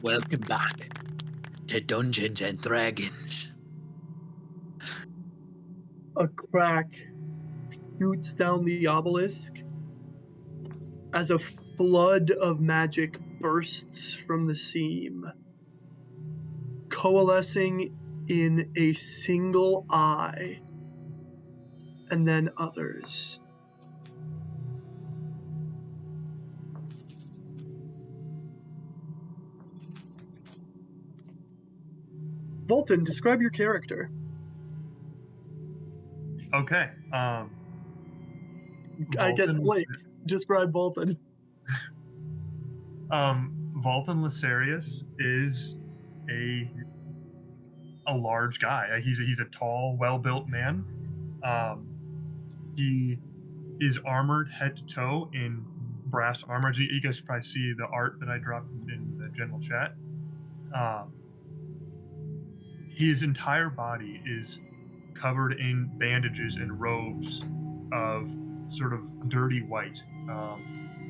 Welcome back to Dungeons and Dragons. A crack shoots down the obelisk as a flood of magic bursts from the seam, coalescing in a single eye, and then others. Volton, describe your character. Okay. I guess Volton, Blake, describe Volton. Volton Lysarius is a large guy. He's a tall, well-built man. He is armored head to toe in brass armor. You guys probably see the art that I dropped in the general chat. His entire body is covered in bandages and robes of sort of dirty white,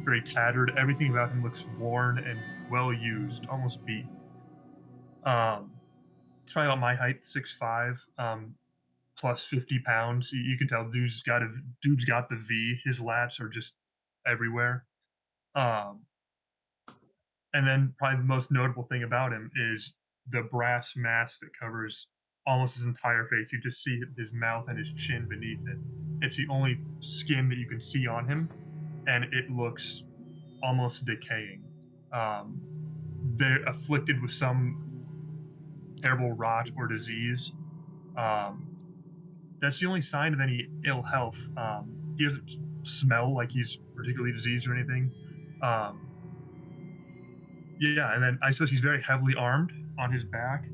very tattered. Everything about him looks worn and well used, almost beat. He's probably about my height, 6'5", plus 50 pounds. You can tell dude's got the V. His lats are just everywhere. And then probably the most notable thing about him is the brass mask that covers almost his entire face. You just see his mouth and his chin beneath it. It's the only skin that you can see on him, and it looks almost decaying. They're afflicted with some terrible rot or disease. That's the only sign of any ill health. He doesn't smell like he's particularly diseased or anything. Yeah, and then I suppose he's very heavily armed. On his back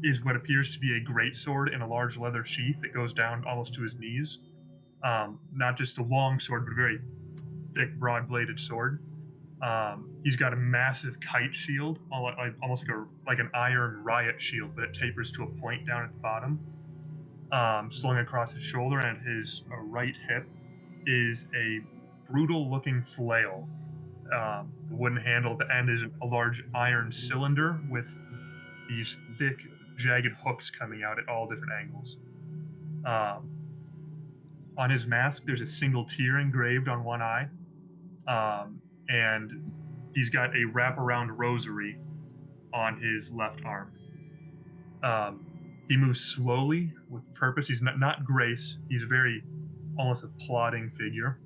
is what appears to be a great sword in a large leather sheath that goes down almost to his knees. Not just a long sword, but a very thick, broad-bladed sword. He's got a massive kite shield, almost like an iron riot shield, but it tapers to a point down at the bottom, slung across his shoulder, and his right hip is a brutal-looking flail. The wooden handle at the end is a large iron cylinder with these thick, jagged hooks coming out at all different angles. On his mask, there's a single tear engraved on one eye, and he's got a wraparound rosary on his left arm. He moves slowly with purpose. He's not grace. He's very almost a plodding figure.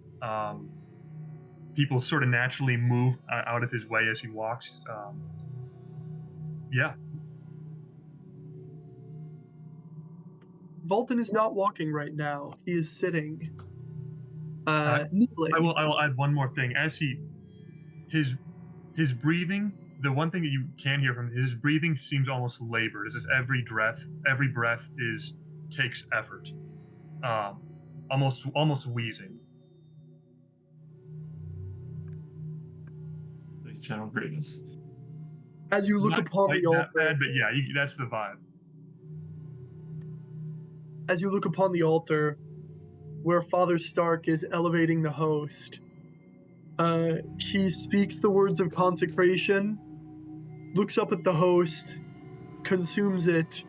People sort of naturally move out of his way as he walks. Yeah. Volton is not walking right now. He is sitting. Kneeling. I will add one more thing. As his breathing, the one thing that you can hear from his breathing seems almost labored, as if every breath takes effort. Almost wheezing. General greatness. As you look Not upon quite the that altar, bad, but yeah, that's the vibe. as you look upon the altar, where Father Stark is elevating the host, he speaks the words of consecration, looks up at the host, consumes it,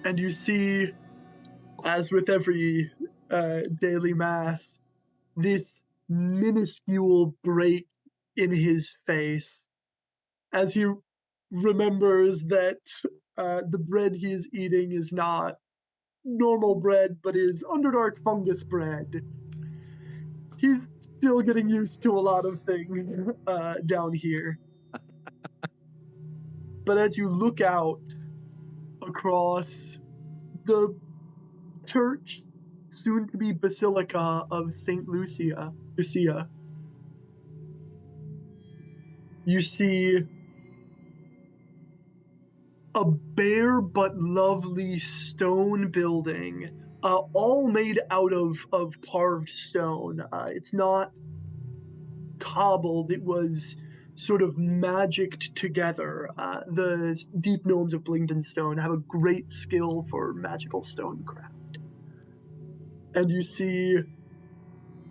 and you see, as with every daily mass, this minuscule break in his face as he remembers that the bread he is eating is not normal bread, but is Underdark fungus bread. He's still getting used to a lot of things down here. But as you look out across the church, soon to be Basilica of St. Lucia, you see a bare but lovely stone building, all made out of carved stone. It's not cobbled, it was sort of magicked together. The deep gnomes of Blingden Stone have a great skill for magical stonecraft. and you see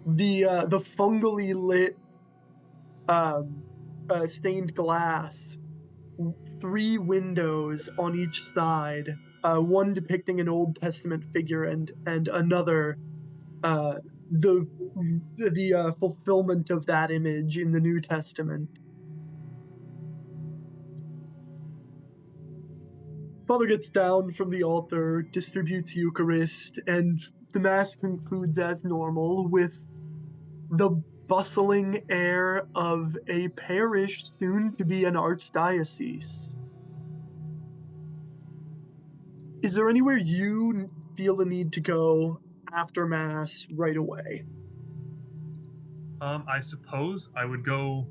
the fungally lit um, stained glass, 3 windows on each side, one depicting an Old Testament figure and another uh, the the fulfillment of that image in the New Testament. Father gets down from the altar, distributes Eucharist, and the Mass concludes as normal with the bustling air of a parish soon to be an archdiocese. Is there anywhere you feel the need to go after Mass right away? I suppose I would go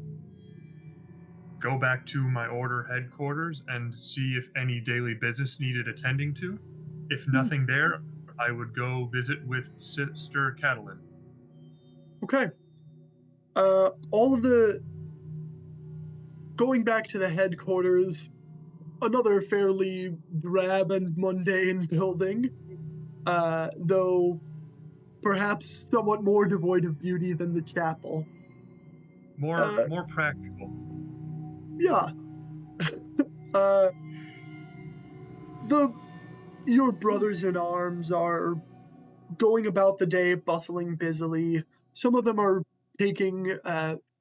back to my order headquarters and see if any daily business needed attending to. If Hmm, nothing there, I would go visit with Sister Catalin. okay. All of the going back to the headquarters, another fairly drab and mundane building, though perhaps somewhat more devoid of beauty than the chapel. More Uh, more practical. yeah. Uh, the your brothers in arms are going about the day, bustling busily. Some of them are taking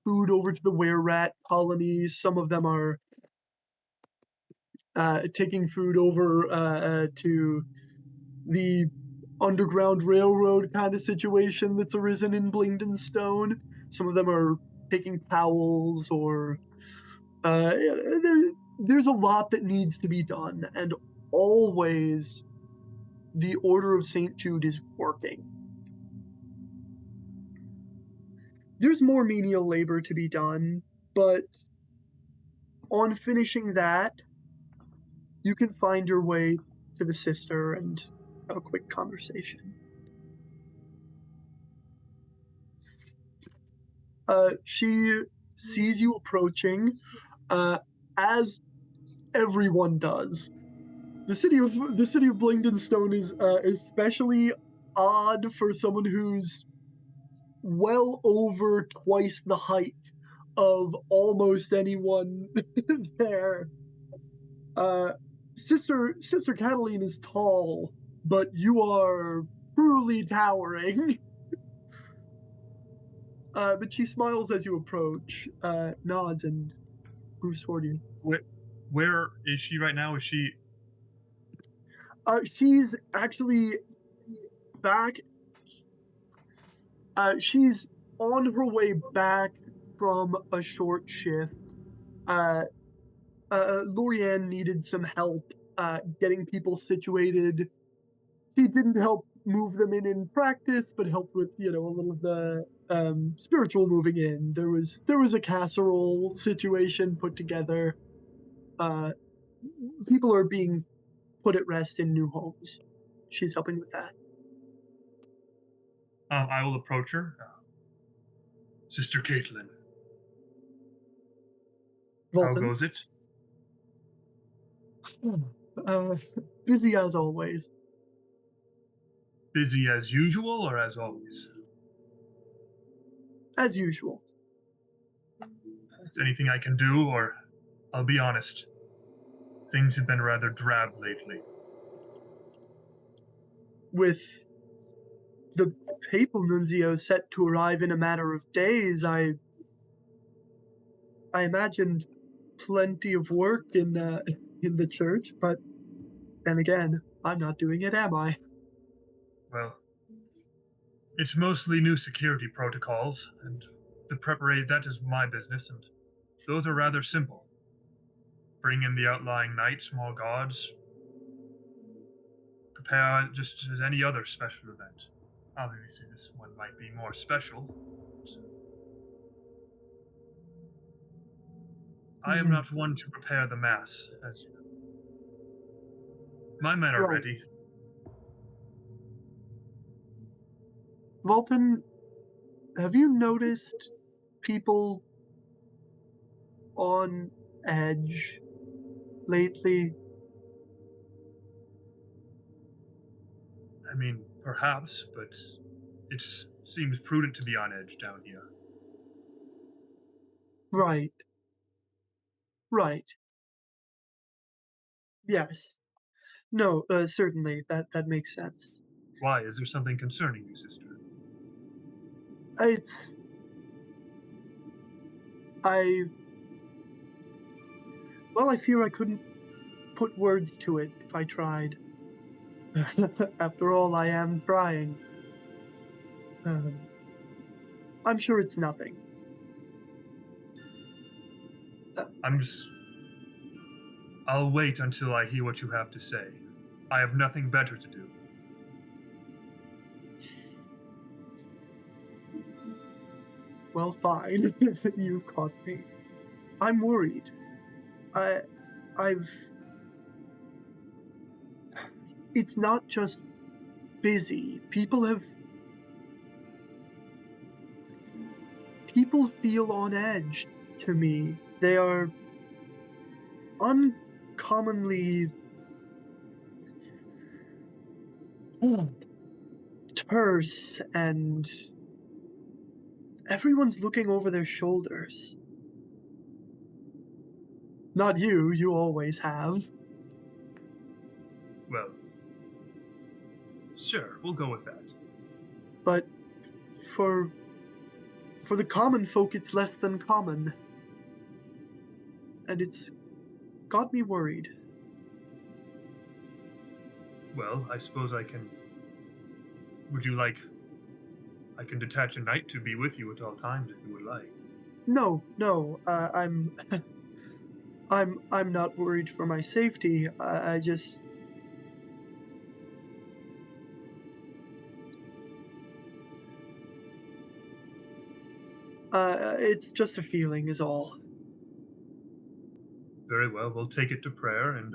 food over to the were rat colonies. Some of them are taking food over to the Underground Railroad kind of situation that's arisen in Blingdenstone. Some of them are taking towels or yeah, there's a lot that needs to be done, and always the Order of St. Jude is working. There's more menial labor to be done, but on finishing that, you can find your way to the sister and have a quick conversation. She sees you approaching, as everyone does. The city of Blingdenstone is especially odd for someone who's well over twice the height of almost anyone there. Uh, Sister Cataline is tall, but you are truly towering. But she smiles as you approach, nods, and moves toward you. Where, where is she right now? Is she She's actually back. She's on her way back from a short shift. Uh, Lorianne needed some help getting people situated. She didn't help move them in practice, but helped with a little of the spiritual moving in. There was a casserole situation put together. Uh, People are being put at rest in new homes. She's helping with that. I will approach her. Sister Caitlin, how Volton, goes it? uh, busy as always. Busy as usual or as always? As usual. Is anything I can do, or I'll be honest, things have been rather drab lately. With the papal nuncio set to arrive in a matter of days, I imagined plenty of work in the church, but then again, I'm not doing it, am I? Well, it's mostly new security protocols, and the preparation that is my business, and those are rather simple. Bring in the outlying knight, small gods, prepare just as any other special event. Obviously, this one might be more special. I am Mhm. not one to prepare the mass, as you know. My men are Right. ready. Volton, have you noticed people on edge lately? I mean, Perhaps, but it seems prudent to be on edge down here. Right. Right. Yes. No, certainly that makes sense. Why? Is there something concerning you, sister? It's I well, I fear I couldn't put words to it if I tried. After all, I am trying. Um, I'm sure it's nothing. Uh, I'm just. I'll wait until I hear what you have to say. I have nothing better to do. well, fine. You caught me. I'm worried. I, I've. It's not just busy. People feel on edge to me. They are uncommonly terse, and everyone's looking over their shoulders. Not you. You always have. Well, sure, we'll go with that. But for for the common folk, it's less than common, and it's got me worried. Well, I suppose I can. Would you like. I can detach a knight to be with you at all times if you would like. No, no, I'm I'm not worried for my safety. I just it's just a feeling, is all. Very well, we'll take it to prayer and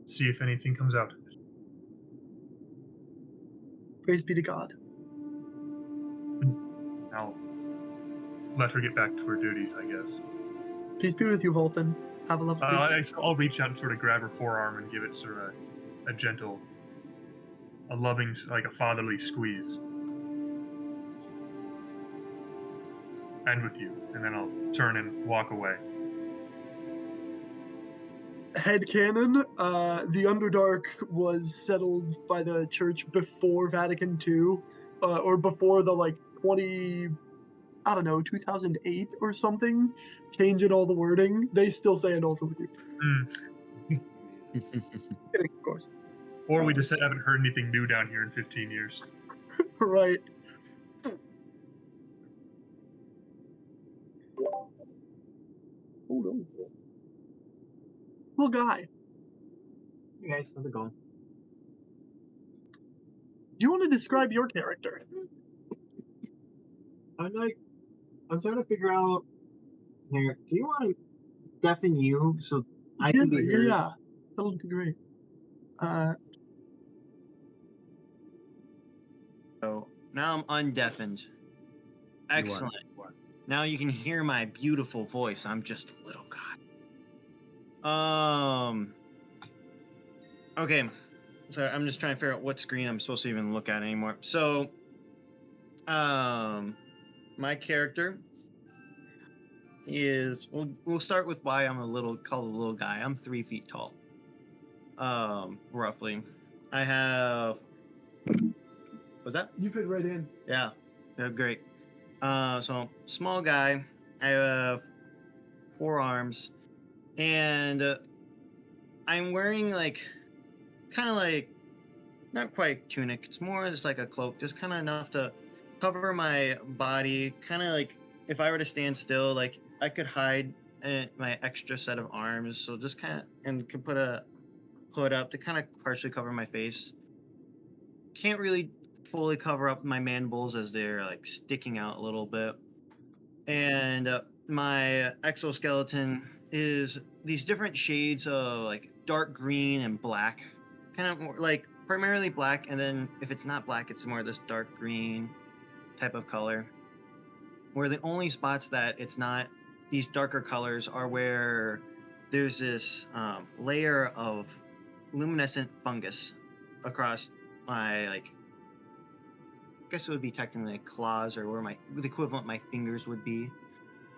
see if anything comes out of it. Praise be to God. I'll let her get back to her duties, I guess. Peace be with you, Volton. Have a lovely day. I'll reach out and sort of grab her forearm and give it sort of a gentle, a loving, like a fatherly squeeze. And with you, and then I'll turn and walk away. Headcanon, the Underdark was settled by the church before Vatican II, or before the 20, I don't know, 2008 or something, changing all the wording. They still say and also with you. Kidding, of course. Or we just haven't heard anything new down here in 15 years. Right. Hold on. Little guy. Hey guys, how's it going? Do you want to describe your character? I'm trying to figure out here. Do you want to deafen you so I Yeah, can be heard? yeah. That'll be great. So now I'm undeafened. Excellent. Now you can hear my beautiful voice. I'm just a little guy. Okay. So I'm just trying to figure out what screen I'm supposed to even look at anymore. So, my character is. We'll start with why I'm called a little guy. I'm 3 feet tall. Roughly. I have. Was that? You fit right in. Yeah, great. So small guy. I have 4 arms, and I'm wearing kind of not quite tunic. It's more just like a cloak, just kind of enough to cover my body. Kind of like if I were to stand still, like I could hide my extra set of arms. So just kind of and could put a hood up to kind of partially cover my face. Can't really fully cover up my mandibles as they're like sticking out a little bit. And my exoskeleton is these different shades of like dark green and black, kind of more like primarily black, and then if it's not black, it's more this dark green type of color. Where the only spots that it's not these darker colors are where there's this layer of luminescent fungus across my guess it would be technically like claws, or where the equivalent of my fingers would be,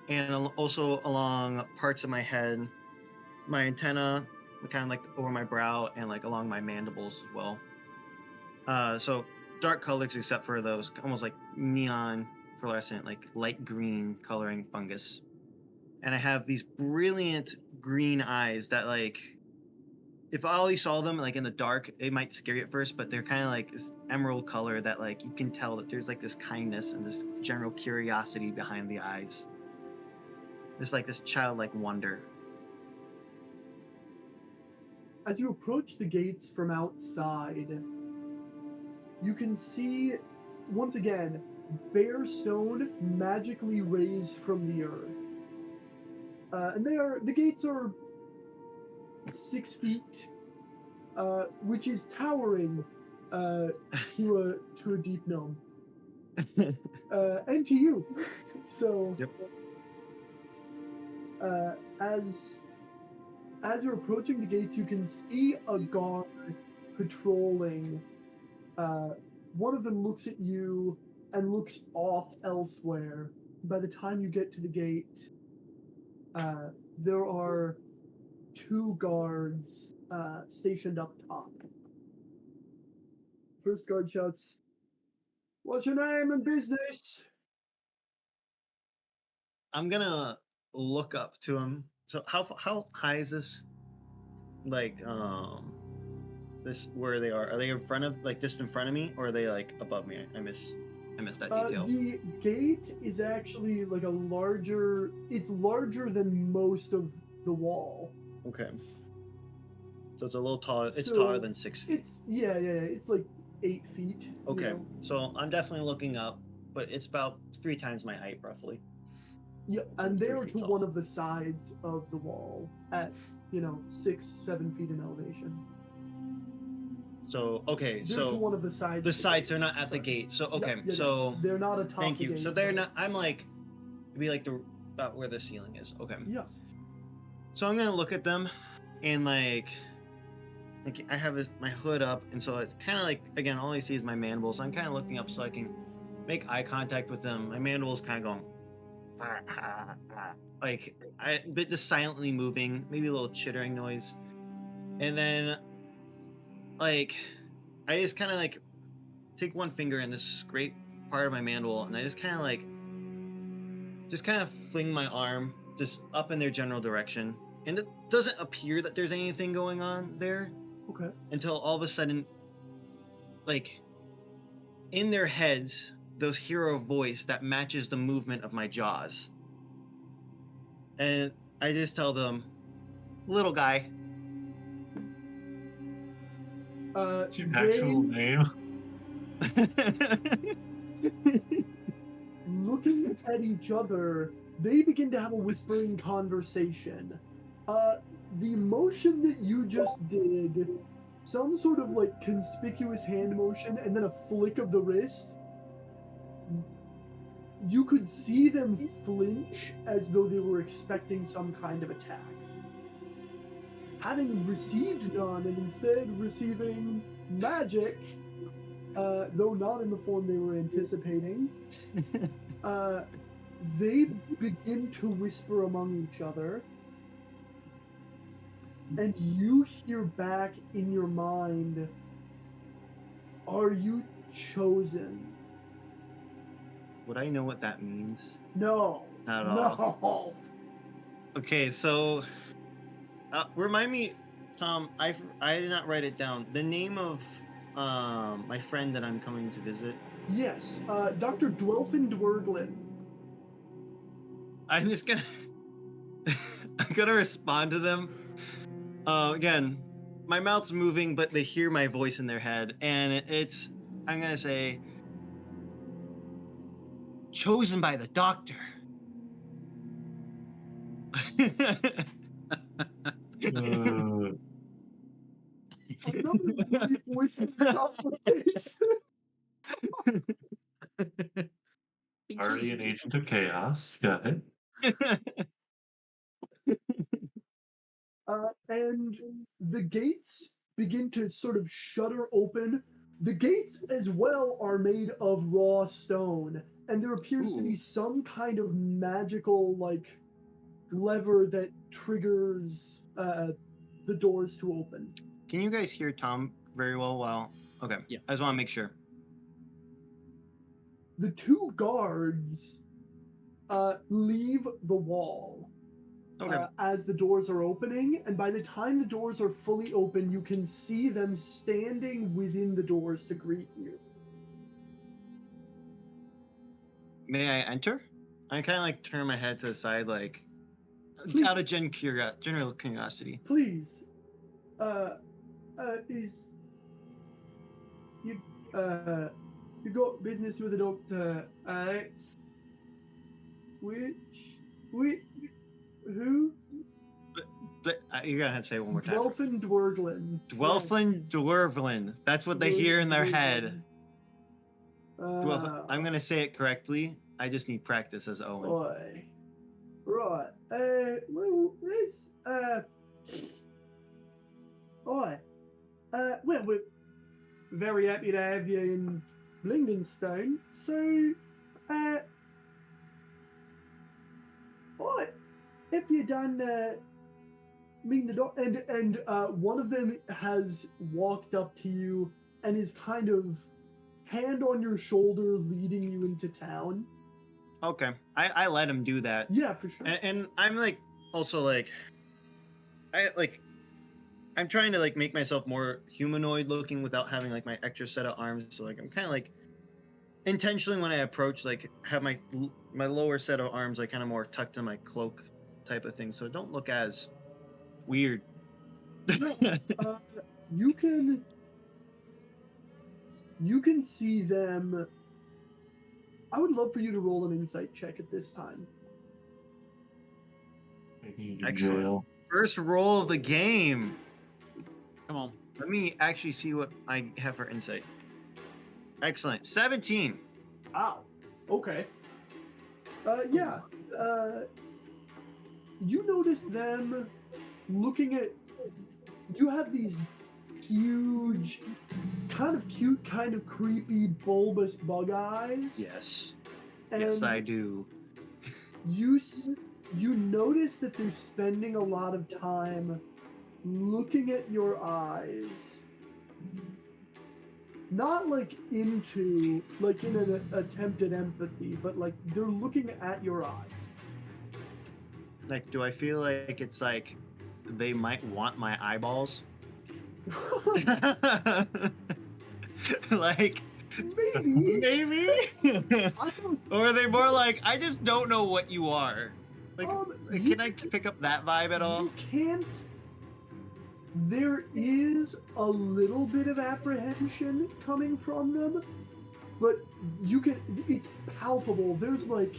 and also along parts of my head, my antenna, kind of like over my brow, and like along my mandibles as well. So dark colors except for those almost like neon fluorescent, like light green coloring fungus. And I have these brilliant green eyes that, like, if I only saw them like in the dark, it might scare you at first, but they're kind of like this emerald color that, like, you can tell that there's like this kindness and this general curiosity behind the eyes. This childlike wonder. As you approach the gates from outside, you can see, once again, bare stone magically raised from the earth. And the gates are 6 feet, which is towering to a deep gnome. And to you. So, Yep. As you're approaching the gates, you can see a guard patrolling. One of them looks at you and looks off elsewhere. By the time you get to the gate, there are 2 guards stationed up top. First guard shouts, "What's your name and business?" I'm gonna look up to him. So how high is this? Like this where they are? Are they in front of, like, just in front of me, or are they like above me? I missed that detail. The gate is actually like it's larger than most of the wall. Okay. So it's a little taller. It's So taller than 6 feet. It's it's like 8 feet. you Okay. know. So I'm definitely looking up, but it's about 3 times my height, roughly. Yeah, and Three they're feet to tall. one of the sides of the wall at 6-7 feet in elevation. So okay. They're to So one of the sides. the of the sides gate. are not at the Sorry. gate. So Yeah, okay. yeah, So they're not atop thank the you. gate. So they're but- not. I'm like, it'd be like about where the ceiling is. Okay. Yeah. So I'm gonna look at them, and like I have my hood up, and so it's kind of like, again, all I see is my mandibles. So I'm kind of looking up so I can make eye contact with them. My mandibles kind of going, like, but just silently moving, maybe a little chittering noise, and then like I just kind of like take one finger in this scrape part of my mandible, and I just kind of fling my arm just up in their general direction, and it doesn't appear that there's anything going on there Okay. until all of a sudden, like, in their heads, those hear a voice that matches the movement of my jaws, and I just tell them, "Little guy." What's your actual name? Looking at each other, they begin to have a whispering conversation. The motion that you just did, some sort of like conspicuous hand motion and then a flick of the wrist, you could see them flinch as though they were expecting some kind of attack. Having received none and instead receiving magic, though not in the form they were anticipating, they begin to whisper among each other, and you hear back in your mind, "Are you chosen?" Would I know what that means? No. Not at all. No. Okay, so remind me, Tom. I did not write it down. The name of my friend that I'm coming to visit. Yes, Dr. Dwelfin Dwerglin. I'm just gonna I'm gonna respond to them. Again, my mouth's moving, but they hear my voice in their head, and it's, I'm gonna say, chosen by the doctor. Another brief voice conversation. Already an agent of chaos. Go ahead. And the gates begin to sort of shutter open The gates as well are made of raw stone, and there appears to be Ooh. some kind of magical like lever that triggers the doors to open. Can you guys hear Tom very well? Well, okay. Yeah. I just want to make sure. The two guards leave the wall Okay. as the doors are opening, and by the time the doors are fully open, you can see them standing within the doors to greet you. May I enter? I kind of like turn my head to the side, like Please. out of general curiosity. Please, is you got business with the doctor, Alex? Who? But you're gonna have to say it one more time. Dwelfin Dwerglin. Dwelfin Dwervlin. That's what they hear in their head. Dwelfin. I'm gonna say it correctly. I just need practice as Owen. Oi. Right. Well, this. Oi. Well, we're very happy to have you in Blingdenstone. So, oi. Have you done, mean the doc? And one of them has walked up to you and is kind of hand on your shoulder leading you into town. Okay, I let him do that. Yeah, for sure. And I'm like also like I'm trying to like make myself more humanoid looking without having like my extra set of arms. So like I'm kind of like intentionally when I approach like have my lower set of arms like kind of more tucked in my cloak type of thing, so it don't look as weird. You can see them. I would love for you to roll an insight check at this time. Maybe Excellent. jail. First roll of the game. Come on. Let me actually see what I have for insight. Excellent. 17. Ow. Okay. Yeah. You notice them looking at. You have these huge, kind of cute, kind of creepy, bulbous bug eyes. Yes. And Yes, I do. You notice that they're spending a lot of time looking at your eyes. Not like into, like in an attempt at empathy, but like they're looking at your eyes. Like, do I feel like it's like they might want my eyeballs? Like, Maybe. maybe? I don't. Or are they more like, I just don't know what you are? Like, You can I pick up that vibe at all? You can't. There is a little bit of apprehension coming from them, but you can. It's palpable. There's like.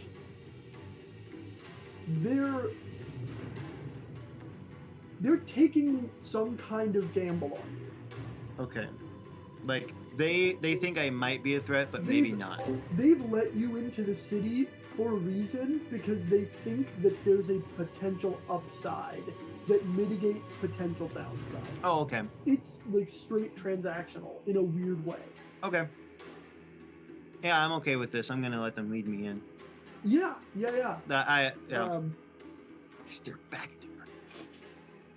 They're taking some kind of gamble on you. Okay. Like, they think I might be a threat, but maybe not. They've let you into the city for a reason because they think that there's a potential upside that mitigates potential downside. Oh, okay. It's like straight transactional in a weird way. Okay. Yeah, I'm okay with this. I'm gonna let them lead me in. Yeah. I stare back at you.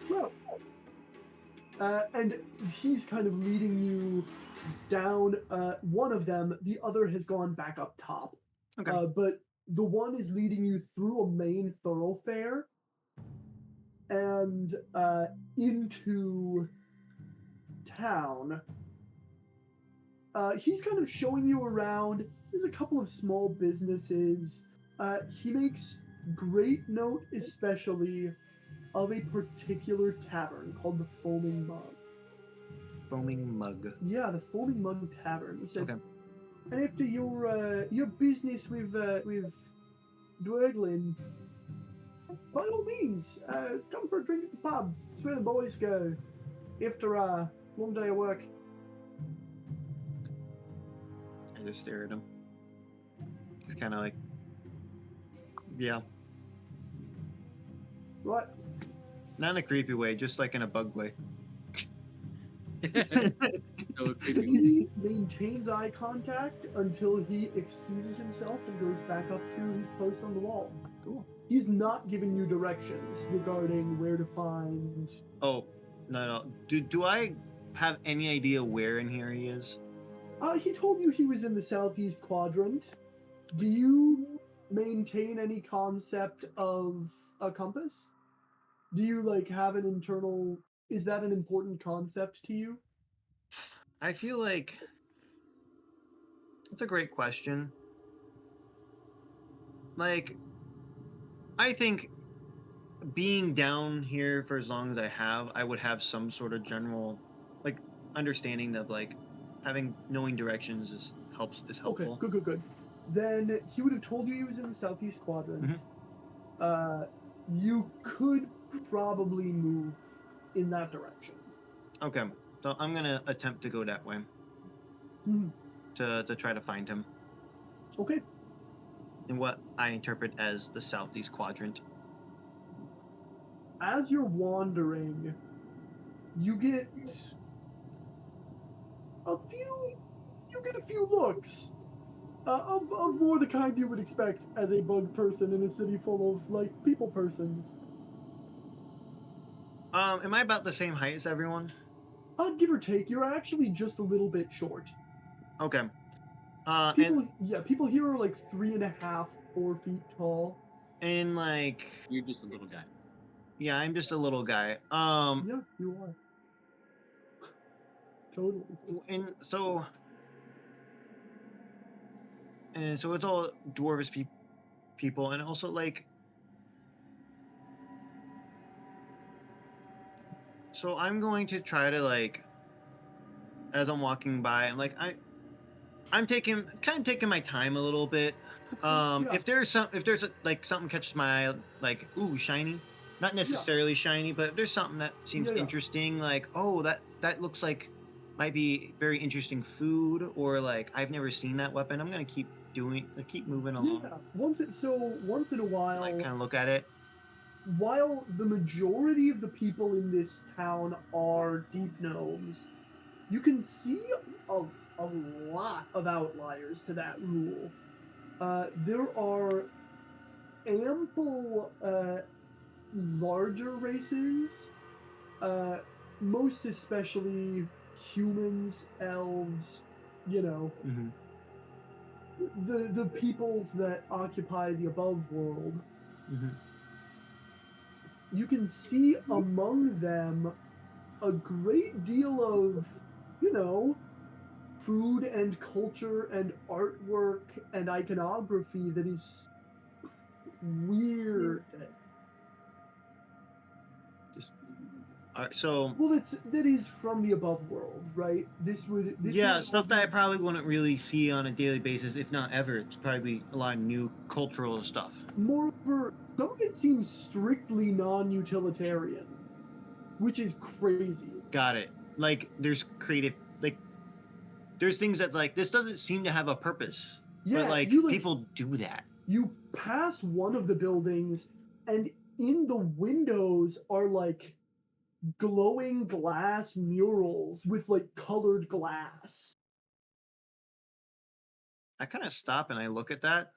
Well, and he's kind of leading you down one of them. The other has gone back up top. Okay. But the one is leading you through a main thoroughfare and into town. He's kind of showing you around. There's a couple of small businesses. He makes great note, especially, of a particular tavern called the Foaming Mug. Foaming Mug. Yeah, the Foaming Mug Tavern. He says, Okay. and after your business with Dwerglin, by all means, come for a drink at the pub. It's where the boys go after a long day of work. I just stare at him. It's kind of like, yeah. Right. Not in a creepy way, just like in a bug way. So creepy. He maintains eye contact until he excuses himself and goes back up to his post on the wall. Cool. He's not giving you directions regarding where to find. Oh, no. Do I have any idea where in here he is? He told you he was in the southeast quadrant. Do you maintain any concept of a compass? Do you like have an internal? Is that an important concept to you? I feel like that's a great question. Like, I think being down here for as long as I have, I would have some sort of general, like, understanding of like knowing directions is helpful. Okay, good. Then he would have told you he was in the southeast quadrant. You could probably move in that direction. Okay, so I'm gonna attempt to go that way Mhm. to try to find him Okay. in what I interpret as the southeast quadrant. As you're wandering, you get a few looks of more the kind you would expect as a bug person in a city full of like people persons. Am I about the same height as everyone? Give or take, you're actually just a little bit short. Okay. People here are like 3.5, 4 feet tall. And like, You're just a little guy. yeah, I'm just a little guy. Yeah, you are. Totally. And so it's all dwarvish people, and also like, so I'm going to try to like, as I'm walking by, I'm taking my time a little bit. Yeah. If there's like something catches my eye, like, ooh, shiny, not necessarily shiny, but if there's something that seems Yeah. interesting, like, oh, that looks like might be very interesting food, or like I've never seen that weapon, I'm gonna keep moving along. Yeah. Once in a while, Like, kind of look at it. while the majority of the people in this town are deep gnomes, you can see a lot of outliers to that rule. There are ample larger races, most especially humans, elves, you know, Mm-hmm. the peoples that occupy the above world. Mm-hmm. You can see among them a great deal of, you know, food and culture and artwork and iconography that is weird. So Well, that is from the above world, right? This yeah, would stuff all that I be- probably wouldn't really see on a daily basis, if not ever. It's probably a lot of new cultural stuff. Moreover, some of it seems strictly non-utilitarian, which is crazy. Got it. Like, there's creative, like, there's things that's like, this doesn't seem to have a purpose. Yeah, But like, you people do that. You pass one of the buildings, and in the windows are like glowing glass murals with like colored glass. I kind of stop and I look at that.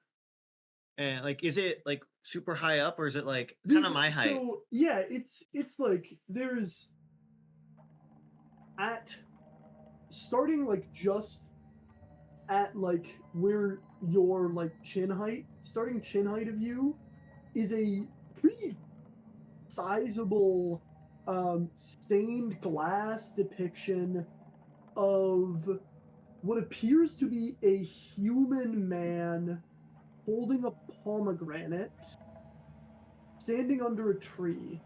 And like, is it like super high up, or is it like kind of my height? So yeah, it's like there's at starting like just at like where your like starting chin height of you is a pretty sizable stained glass depiction of what appears to be a human man holding a pomegranate, standing under a tree.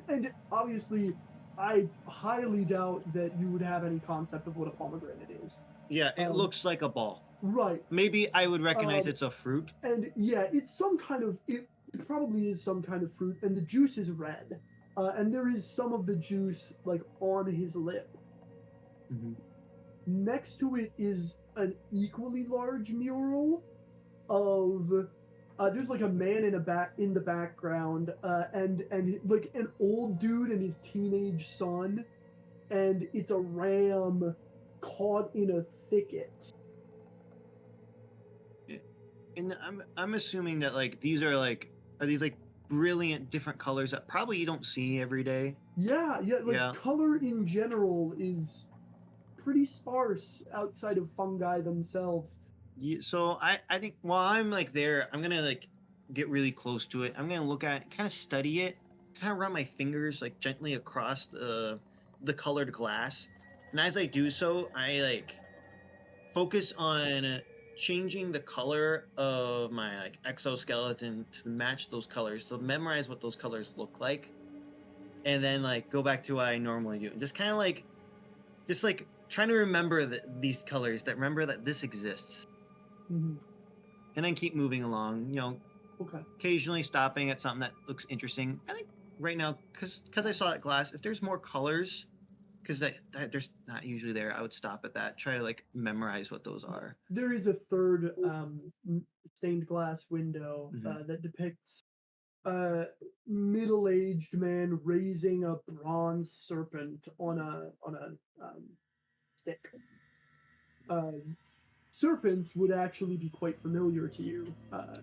And obviously, I highly doubt that you would have any concept of what a pomegranate is. Yeah, it looks like a ball. Right. Maybe I would recognize it's a fruit. And yeah, it's some kind of it probably is some kind of fruit, and the juice is red. And there is some of the juice like on his lip. Mm-hmm. Next to it is an equally large mural of there's like a man in the background, and like an old dude and his teenage son, and it's a ram caught in a thicket. And I'm assuming that like these are these like brilliant different colors that probably you don't see every day. Yeah, like Yeah. color in general is pretty sparse outside of fungi themselves. Yeah, so I think while I'm like there, I'm gonna like get really close to it. I'm gonna look at it, kind of study it, kind of run my fingers like gently across the colored glass. And as I do so, I like focus on changing the color of my like exoskeleton to match those colors, to memorize what those colors look like, and then like go back to what I normally do. Just kind of like trying to remember these colors, that remember that this exists. Mhm. And then keep moving along, Okay. occasionally stopping at something that looks interesting. I think right now, because I saw that glass, if there's more colors, because that there's not usually there, I would stop at that, try to like memorize what those are. There is a third stained glass window Mhm. that depicts a middle-aged man raising a bronze serpent on a stick. Serpents would actually be quite familiar to you,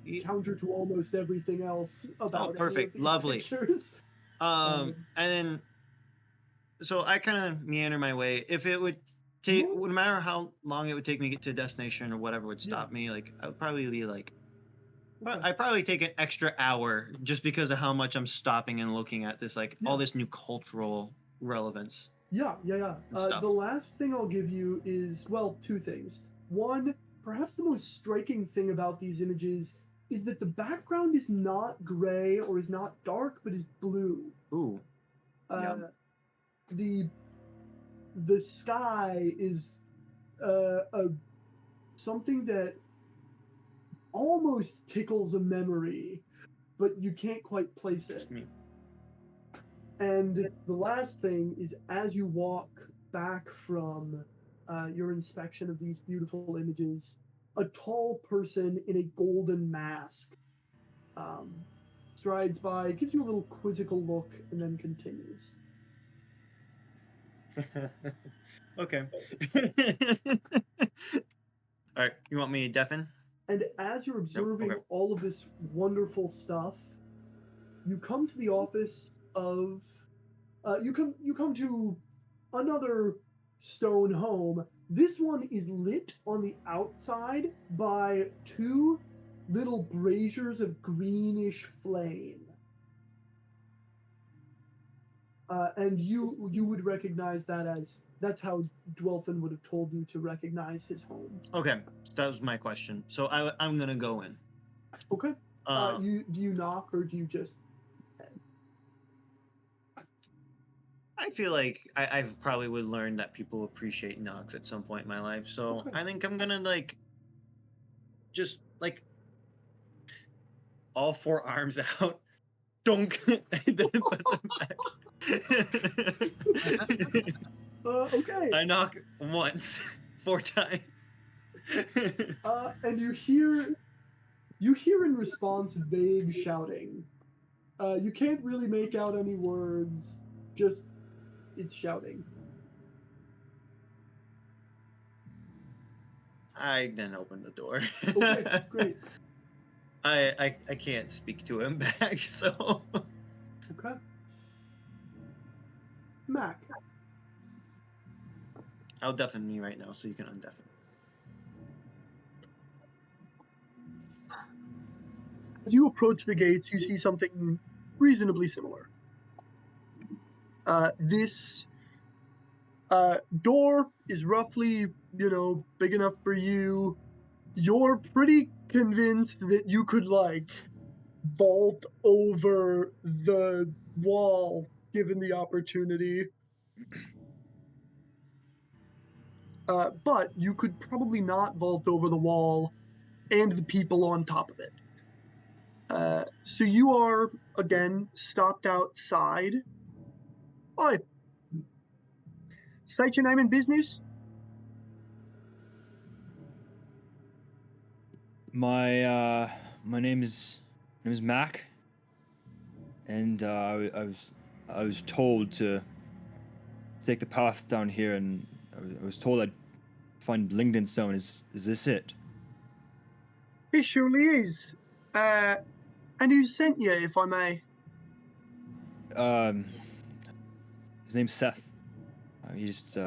Ye- counter to almost everything else Oh, about any of perfect, these lovely. pictures. And then so I kind of meander my way. If it would take, Yeah. no matter how long it would take me to get to a destination or whatever would Yeah. stop me, like I would probably be like, Okay. I'd probably take an extra hour just because of how much I'm stopping and looking at this, like all Yeah. this new cultural relevance. Yeah. Stuff. The last thing I'll give you is, well, two things. One, perhaps the most striking thing about these images is that the background is not gray or is not dark, but is blue. Ooh. Yeah. The sky is a something that almost tickles a memory, but you can't quite place it. Me. And the last thing is, as you walk back from your inspection of these beautiful images, a tall person in a golden mask strides by, gives you a little quizzical look, and then continues. Okay. All right. You want me to deafen? And as you're observing okay. all of this wonderful stuff, you come to the office of you come to another stone home. This one is lit on the outside by two little braziers of greenish flame. And you would recognize that as that's how Dwelfin would have told you to recognize his home. Okay. So that was my question. So I'm gonna go in. Okay. Do you knock or do you just? I feel like I probably would learn that people appreciate knocks at some point in my life. So Okay. I think I'm gonna like just like all four arms out. Don't and then put them back. Okay. I knock once, 4 times. And you hear in response vague shouting. You can't really make out any words. Just it's shouting. I then open the door. Okay, great. I can't speak to him back, so Okay. Mac. I'll deafen me right now so you can undeafen. As you approach the gates, you see something reasonably similar. This door is roughly, big enough for you. You're pretty convinced that you could, vault over the wall given the opportunity. But you could probably not vault over the wall and the people on top of it. So you are, again, stopped outside. Oi. State your name and business? My name is Mac, and I was told to take the path down here, and I was told I'd find Blingden Stone. Is this it? It surely is. And who sent you, if I may? His name's Seth. He just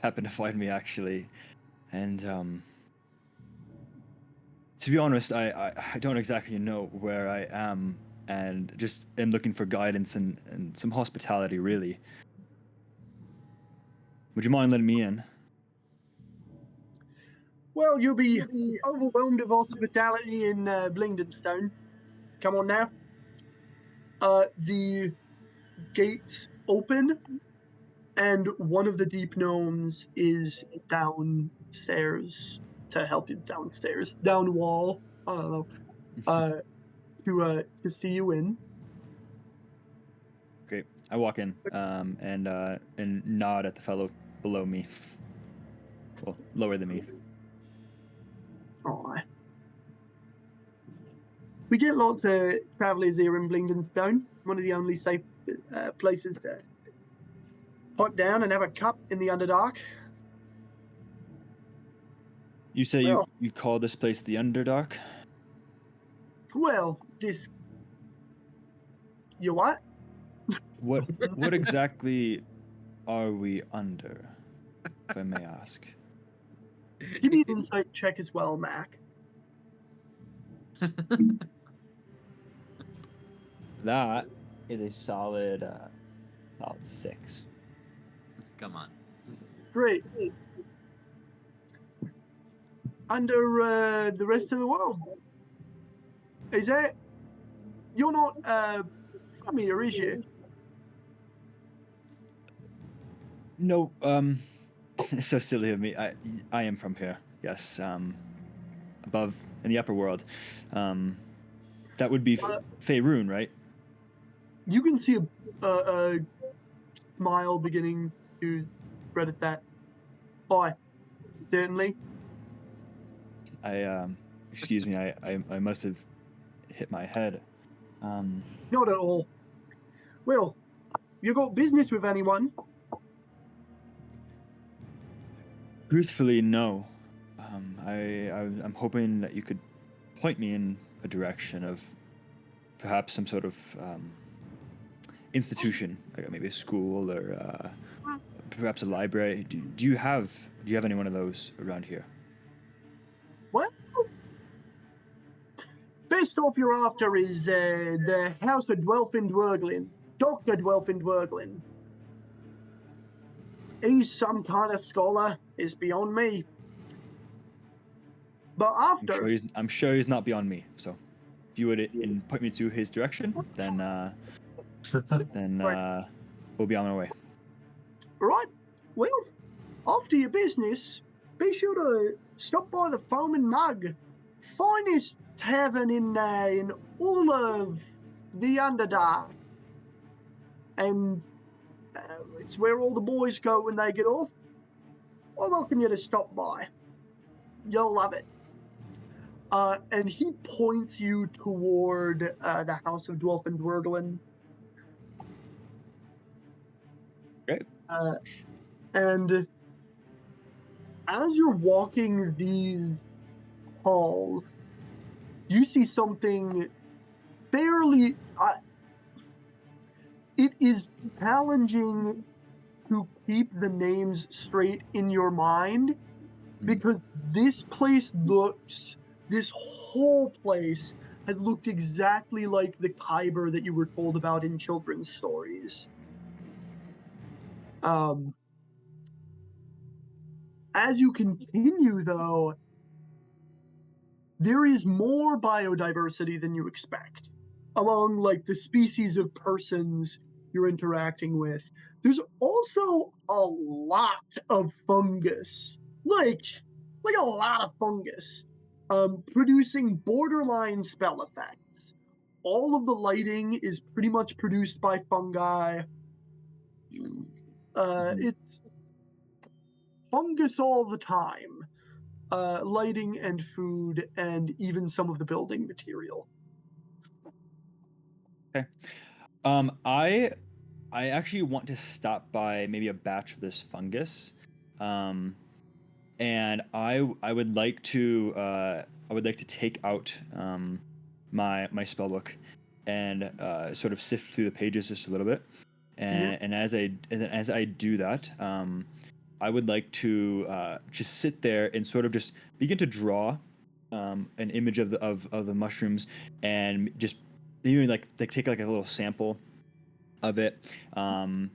happened to find me actually, and to be honest, I don't exactly know where I am, and just am looking for guidance and some hospitality, really. Would you mind letting me in? Well, you'll be overwhelmed of hospitality in Blingdenstone. Come on now. The gates open, and one of the deep gnomes is downstairs to help you downstairs, down wall. I don't know. To see you in. Great. I walk in, and nod at the fellow below me. Well, lower than me. Aw. We get lots of travellers here in Blingdenstone. One of the only safe places to pipe down and have a cup in the Underdark. You say Well- you call this place the Underdark? Well, this. You what? What exactly are we under, if I may ask? Give me an insight check as well, Mac. That is a solid 6. Come on. Great. Under the rest of the world. Is that. You're not from here, is you? No, so silly of me. I am from here. Yes, above in the upper world. That would be Faerun, right? You can see a smile beginning to spread at that. Why? Certainly. Excuse me. I must have hit my head. Not at all. Well, you got business with anyone? Truthfully, no. I'm hoping that you could point me in a direction of perhaps some sort of institution, like maybe a school or perhaps a library. Do you have any one of those around here? Well, best off you're after is the House of Dwelfin Dwerglin, Dr. Dwelfin Dwerglin. He's some kind of scholar, is beyond me. But after... I'm sure he's not beyond me, so if you would point me to his direction, then we'll be on our way. Right. Well, after your business, be sure to stop by the Foaming Mug. Finest tavern in all of the Underdark. And it's where all the boys go when they get off. I welcome you to stop by. You'll love it. And he points you toward the House of Dwelfin Dwerglin. Great. And as you're walking these halls, you see something fairly... it is challenging to keep the names straight in your mind, because this whole place has looked exactly like the Khyber that you were told about in children's stories. As you continue, though, there is more biodiversity than you expect among, like, the species of persons you're interacting with. There's also a lot of fungus, like a lot of fungus, producing borderline spell effects. All of the lighting is pretty much produced by fungi. It's fungus all the time. Lighting and food and even some of the building material. Okay. I actually want to stop by maybe a batch of this fungus, and I would like to take out my spell book and sort of sift through the pages just a little bit, and as I do that, I would like to just sit there and sort of just begin to draw an image of the mushrooms, and just even like take like a little sample of it, and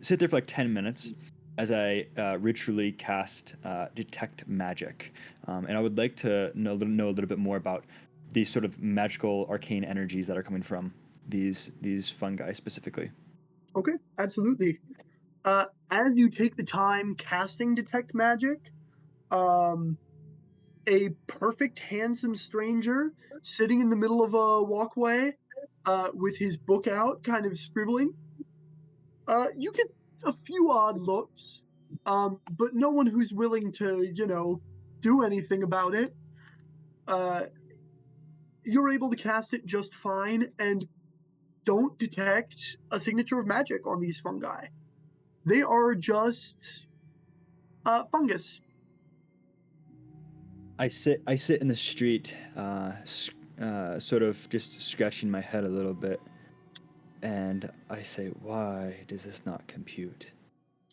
sit there for like 10 minutes as I ritually cast detect magic, and I would like to know a little bit more about these sort of magical arcane energies that are coming from these fungi specifically. Okay, absolutely. As you take the time casting detect magic, a perfect handsome stranger sitting in the middle of a walkway, with his book out, kind of scribbling. You get a few odd looks, but no one who's willing to, do anything about it. Uh, you're able to cast it just fine and don't detect a signature of magic on these fungi. They are just fungus. I sit in the street, sort of just scratching my head a little bit, and I say, "Why does this not compute?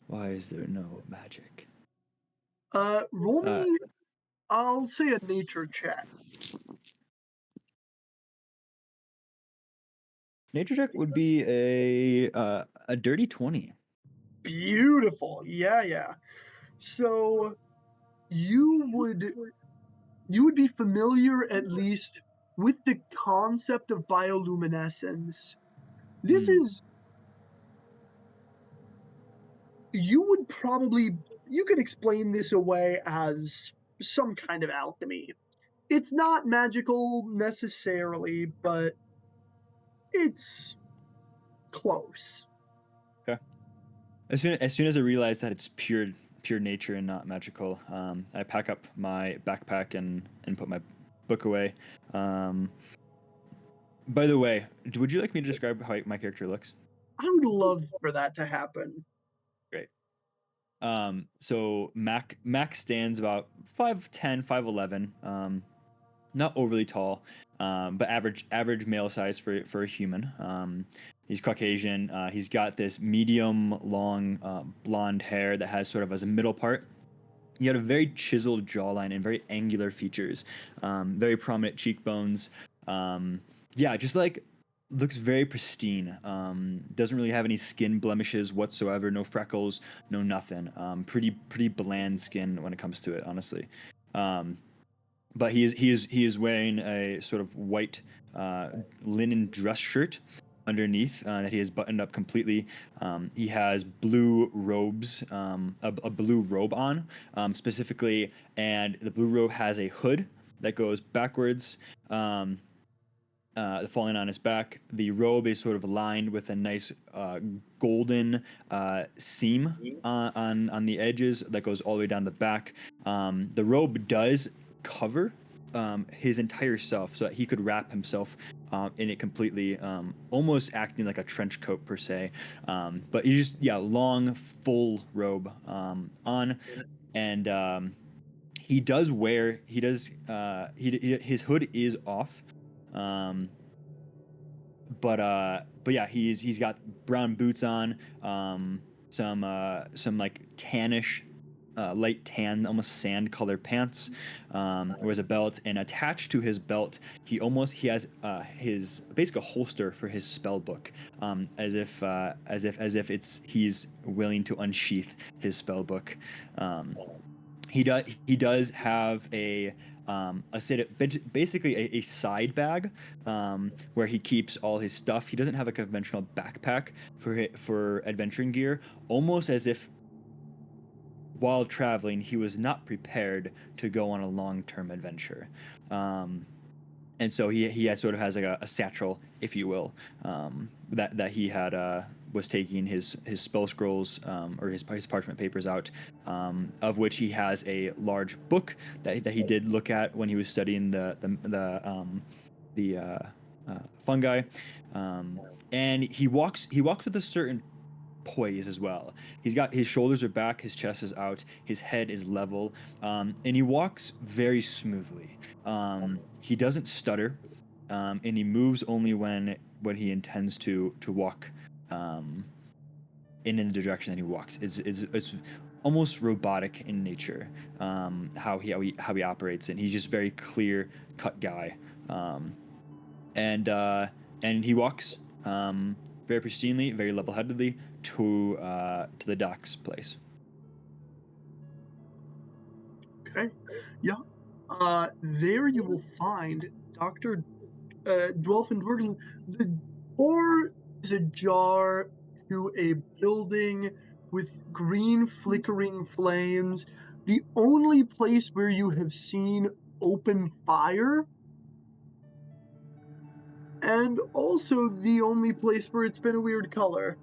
Why is there no magic?" Roll Uh, me, I'll say a nature check. Nature check would be a dirty 20. Beautiful. Yeah. So you would be familiar at least with the concept of bioluminescence. This Hmm. is you could explain this away as some kind of alchemy. It's not magical necessarily, but it's close. Okay. As soon as I realize that it's pure nature and not magical, I pack up my backpack and put my book away. Um, by the way, would you like me to describe how my character looks? I would love for that to happen. Great. So Mac stands about 5'10", 5'11", not overly tall, but average male size for a human. He's Caucasian. He's got this medium long blonde hair that has sort of as a middle part. He had a very chiseled jawline and very angular features, very prominent cheekbones. Yeah, just like looks very pristine. Doesn't really have any skin blemishes whatsoever. No freckles, no nothing. Pretty bland skin when it comes to it, honestly. But he is wearing a sort of white linen dress shirt underneath that he has buttoned up completely. He has blue robes, a blue robe on specifically, and the blue robe has a hood that goes backwards, falling on his back. The robe is sort of lined with a nice golden seam on the edges that goes all the way down the back. The robe does cover his entire self so that he could wrap himself in it completely, almost acting like a trench coat per se. But he just, long, full robe on. And he does wear, his hood is off. But yeah, he's got brown boots on, some like tannish, light tan, almost sand colored pants. Wears a belt, and attached to his belt, he has his basically a holster for his spell book, as if he's willing to unsheath his spell book. He does have basically a side bag, where he keeps all his stuff. He doesn't have a conventional backpack for adventuring gear, almost as if while traveling he was not prepared to go on a long-term adventure. And so he sort of has like a satchel, if you will, that he had was taking his spell scrolls, or his parchment papers out, of which he has a large book that he did look at when he was studying the fungi, and he walks with a certain poise as well. He's got his shoulders are back, his chest is out, his head is level, and he walks very smoothly. He doesn't stutter, and he moves only when he intends to walk in the direction that he walks. Is almost robotic in nature, how he operates, and he's just very clear cut guy, and he walks very pristinely, very level-headedly to the doc's place. Okay. Yeah. There you will find Dr. Dwelfin Dwardle. The door is ajar to a building with green flickering flames. The only place where you have seen open fire, and also the only place where it's been a weird color.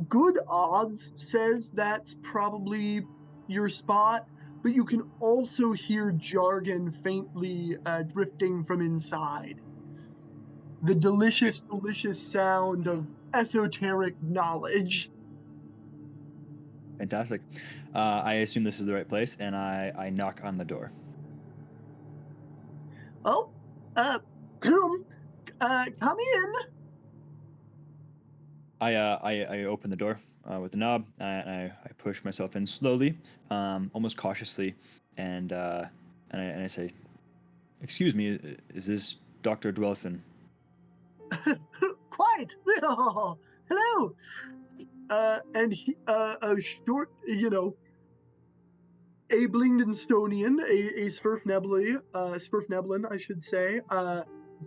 Good odds says that's probably your spot, but you can also hear jargon faintly drifting from inside. The delicious sound of esoteric knowledge. Fantastic. I assume this is the right place, and I knock on the door. Oh, come in. I open the door with the knob, and I push myself in slowly, almost cautiously, and I say, "Excuse me, is this Dr. Dwelfin?" Quite. Hello. And he, a short, a Blingdenstonian, a Svirfneblin, I should say,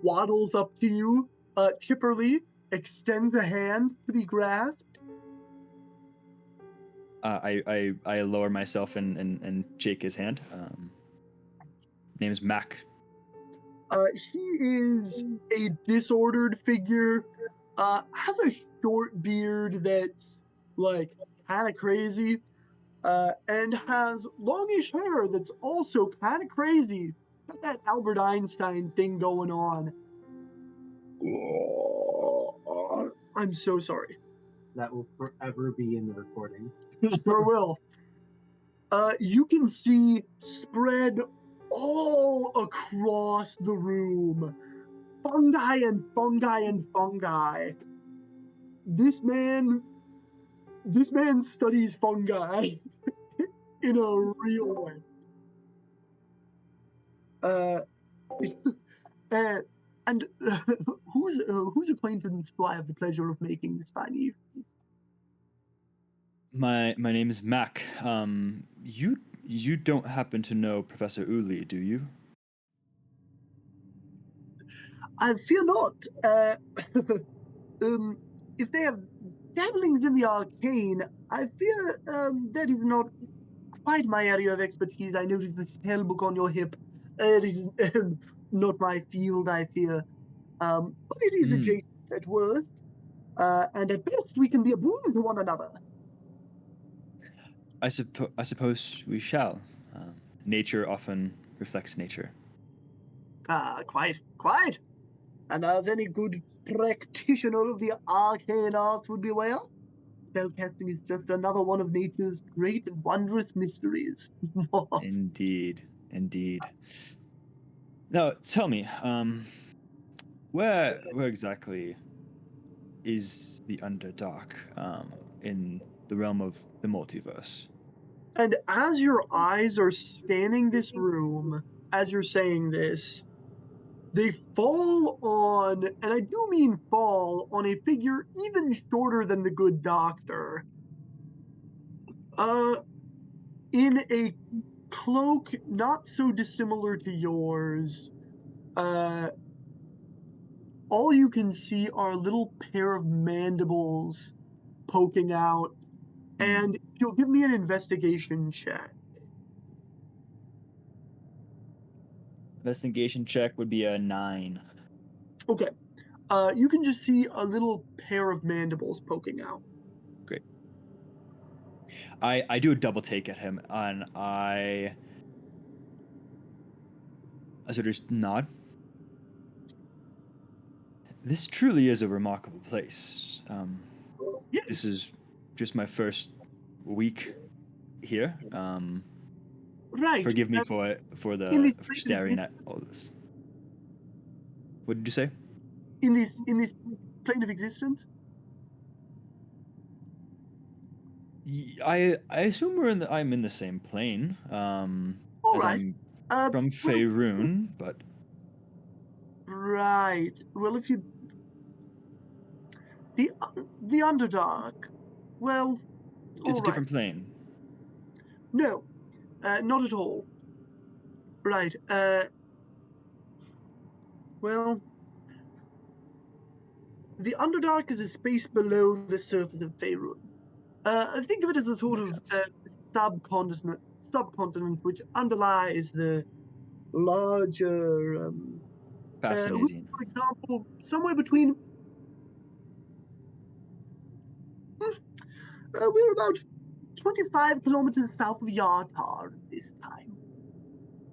waddles up to you, chipperly, extends a hand to be grasped. I lower myself and shake his hand. Name's Mac. He is a disordered figure, has a short beard that's, like, kind of crazy, and has longish hair that's also kind of crazy. Got that Albert Einstein thing going on. I'm so sorry. That will forever be in the recording. Sure will. You can see spread all across the room fungi and fungi and fungi. This man studies fungi in a real way. And whose acquaintance do I have the pleasure of making this fine evening? My name is Mac. You don't happen to know Professor Uli, do you? I fear not. If they have dabblings in the arcane, I fear that is not quite my area of expertise. I notice the spell book on your hip. It is not my field, I fear. But it is adjacent at worst. And at best, we can be a boon to one another. I suppose we shall. Nature often reflects nature. Quite. And as any good practitioner of the arcane arts would be aware, spellcasting is just another one of nature's great and wondrous mysteries. Indeed. Now, tell me, where exactly is the Underdark in the realm of the multiverse? And as your eyes are scanning this room, as you're saying this, they fall on, and I do mean fall, on a figure even shorter than the good doctor. In a cloak not so dissimilar to yours. All you can see are a little pair of mandibles poking out. And you'll give me an investigation check. Investigation check would be a 9. Okay. You can just see a little pair of mandibles poking out. Great. I do a double take at him, and I sort of just nod. This truly is a remarkable place. Yes. This is just my first week here. Right. Forgive me in for this place of staring at all this. What did you say? in this plane of existence. I assume I'm in the same plane. All As right. I'm from Faerun, but Right. Well, if you the Underdark, well, it's all a right. different plane. No, not at all. Right. Well, the Underdark is a space below the surface of Faerun. Think of it as a sort Makes of sense. subcontinent which underlies the larger. Fascinating. For example, somewhere between. We're about 25 kilometers south of Yartar at this time.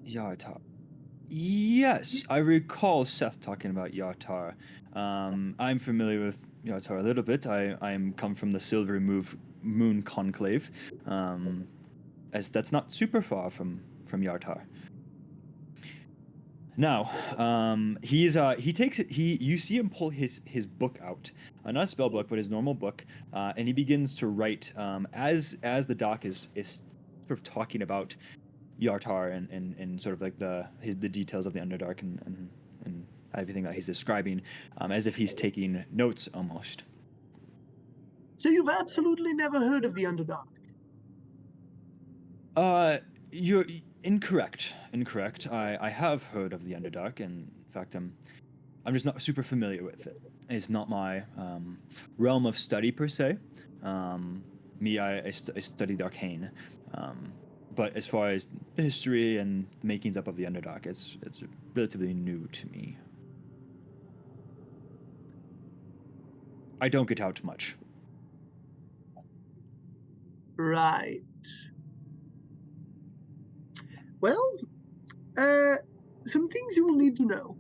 Yartar. Yes, I recall Seth talking about Yartar. I'm familiar with Yartar a little bit. I'm come from the Silver Moon Conclave, as that's not super far from Yartar. Now, you see him pull his book out, not a spell book, but his normal book, and he begins to write as the doc is sort of talking about Yartar and sort of like the details of the Underdark and everything that he's describing, as if he's taking notes almost. So you've absolutely never heard of the Underdark? You're incorrect. Incorrect. I have heard of the Underdark, and in fact, I'm just not super familiar with it. It's not my realm of study per se. I studied arcane, but as far as the history and the makings up of the Underdark, it's relatively new to me. I don't get out much. Right. Well, some things you will need to know.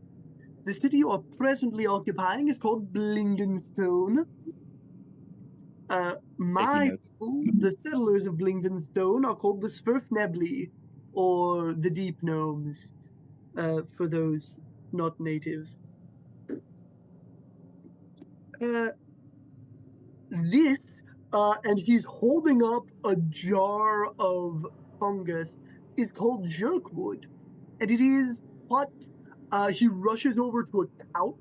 The city you are presently occupying is called Blingdenstone. My note. people, the settlers of Blingdenstone, are called the Svirfnebli, or the Deep Gnomes, for those not native. And he's holding up a jar of fungus, is called jerkwood. And it is what he rushes over to a couch,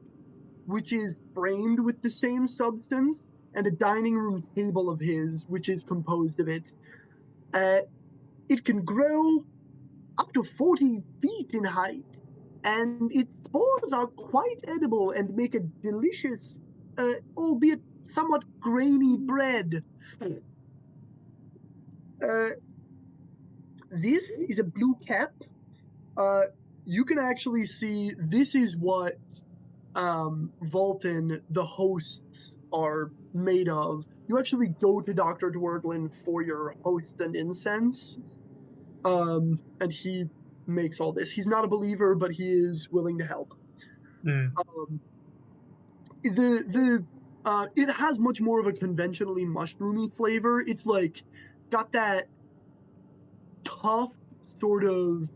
which is framed with the same substance, and a dining room table of his, which is composed of it. It can grow up to 40 feet in height, and its spores are quite edible and make a delicious, albeit somewhat grainy bread. This is a blue cap. You can actually see this is what Volton, the hosts, are made of. You actually go to Dr. Dwerglin for your hosts and incense, and he makes all this. He's not a believer, but he is willing to help. It has much more of a conventionally mushroomy flavor. It's like got that tough sort of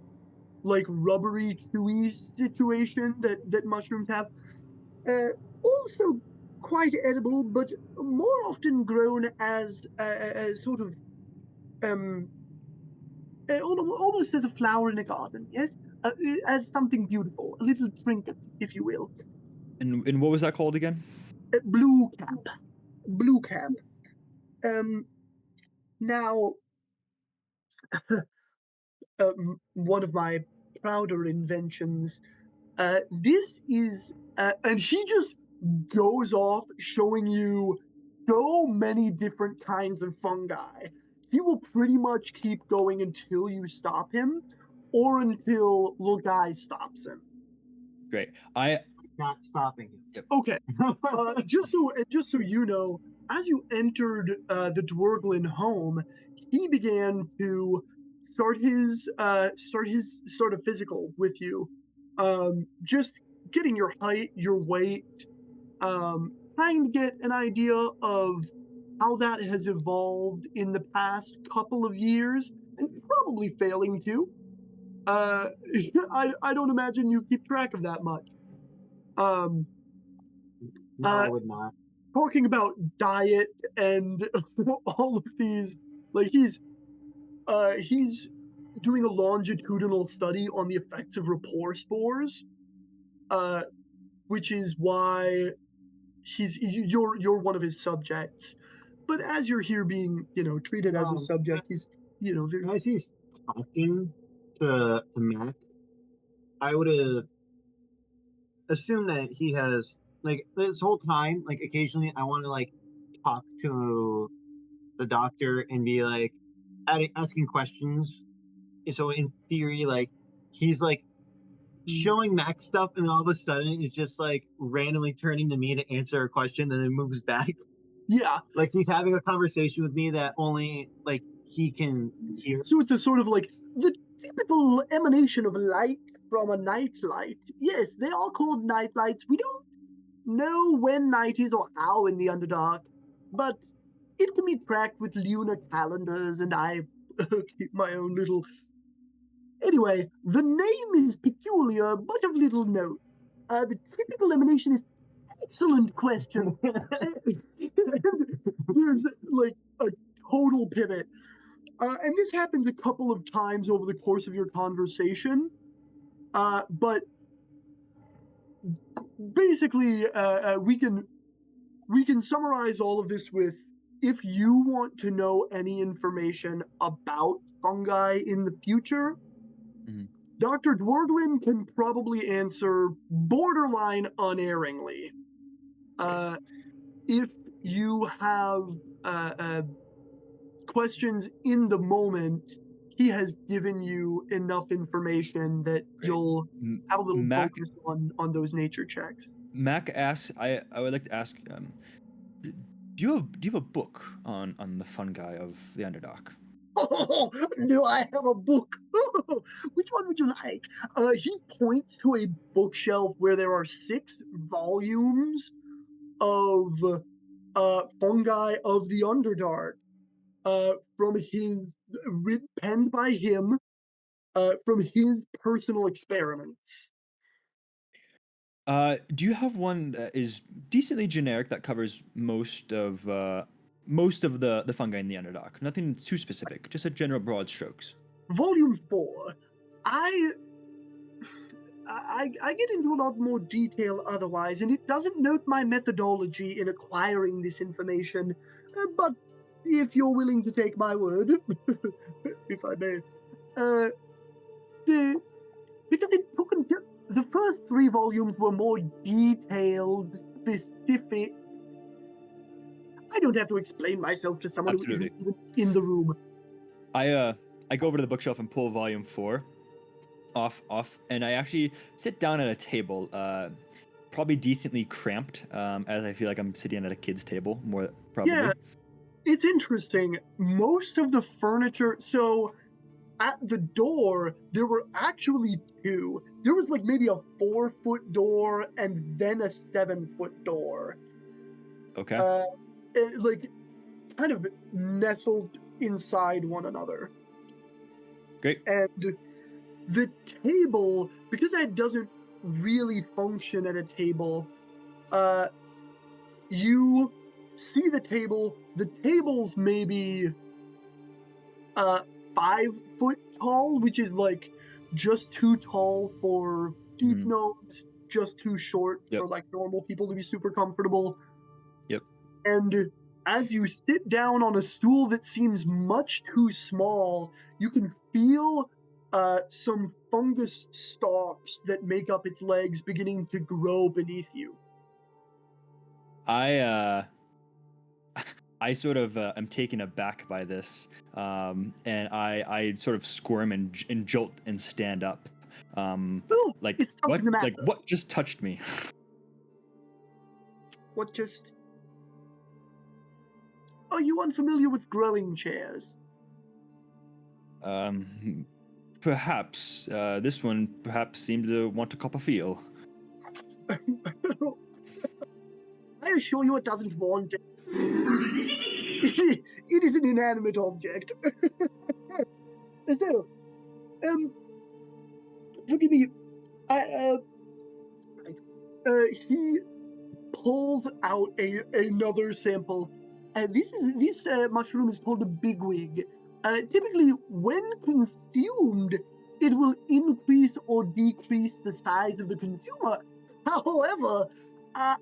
like rubbery, chewy situation that mushrooms have. Also quite edible, but more often grown as a sort of almost as a flower in a garden. Yes, as something beautiful, a little trinket, if you will. And what was that called again? Blue cap. Blue cap. Now, one of my prouder inventions. This is, and he just goes off showing you so many different kinds of fungi. He will pretty much keep going until you stop him, or until little guy stops him. Great. Not stopping him. Okay. Just so you know, as you entered the Dwerglin home, he began to start his sort of physical with you, just getting your height, your weight, trying to get an idea of how that has evolved in the past couple of years, and probably failing to. Uh, I don't imagine you keep track of that much. Um, No, I uh, would not. Talking about diet and all of these, like he's doing a longitudinal study on the effects of rapport spores, uh, which is why you're one of his subjects. But as you're here being, treated as a Um, subject, he's, very, as he's talking to Mac, I would assume that he has like this whole time, like occasionally I want to like talk to the doctor and be like asking questions. So in theory, like he's like showing Mac stuff, and all of a sudden he's just like randomly turning to me to answer a question, and then moves back. yeah. Like he's having a conversation with me that only like he can hear. So it's a sort of like the typical emanation of light from a nightlight. Yes, they are called nightlights. We don't know when night is or how in the Underdark, but it can be tracked with lunar calendars, and I keep my own little. Anyway, the name is peculiar, but of little note. The typical emanation is excellent question. There's like a total pivot. And this happens a couple of times over the course of your conversation. But basically, we can summarize all of this with, if you want to know any information about fungi in the future, Mhm. Dr. Dwarglin can probably answer borderline unerringly. If you have questions in the moment, he has given you enough information that Great. you'll have a little Mac focus on those nature checks. Mac asks, I would like to ask, do you have a book on the fungi of the Underdark? Oh, do I have a book? Which one would you like? He points to a bookshelf where there are 6 volumes of fungi of the Underdark, from his penned by him, from his personal experiments. Do you have one that is decently generic that covers most of the fungi in the Underdark? Nothing too specific, just a general broad strokes. Volume 4. I I get into a lot more detail otherwise, and it doesn't note my methodology in acquiring this information. But if you're willing to take my word, if I may, uh, because it took the first 3 volumes were more detailed, specific. I don't have to explain myself to someone Absolutely. who isn't even in the room. I go over to the bookshelf and pull volume 4 off, and I actually sit down at a table, probably decently cramped, as I feel like I'm sitting at a kid's table, more probably. Yeah, it's interesting. Most of the furniture, so at the door, there were actually 2. There was like maybe a 4-foot door and then a 7-foot door. Okay. And, like, kind of nestled inside one another. Great. And the table, because that doesn't really function at a table, you see the table. The table's maybe 5 foot tall, which is like just too tall for deep Mhm. gnomes, just too short Yep. for like normal people to be super comfortable. Yep. And as you sit down on a stool that seems much too small, you can feel some fungus stalks that make up its legs beginning to grow beneath you. I I sort of am taken aback by this, and I sort of squirm and jolt and stand up. Oh, Like it's what? something the matter. Like what just touched me? What just. Are you unfamiliar with growing chairs? Perhaps this one perhaps seemed to want to cop a feel. I assure you it doesn't want it. It is an inanimate object. So, forgive me. He pulls out another sample. This mushroom is called a bigwig. Typically, when consumed, it will increase or decrease the size of the consumer. However, I've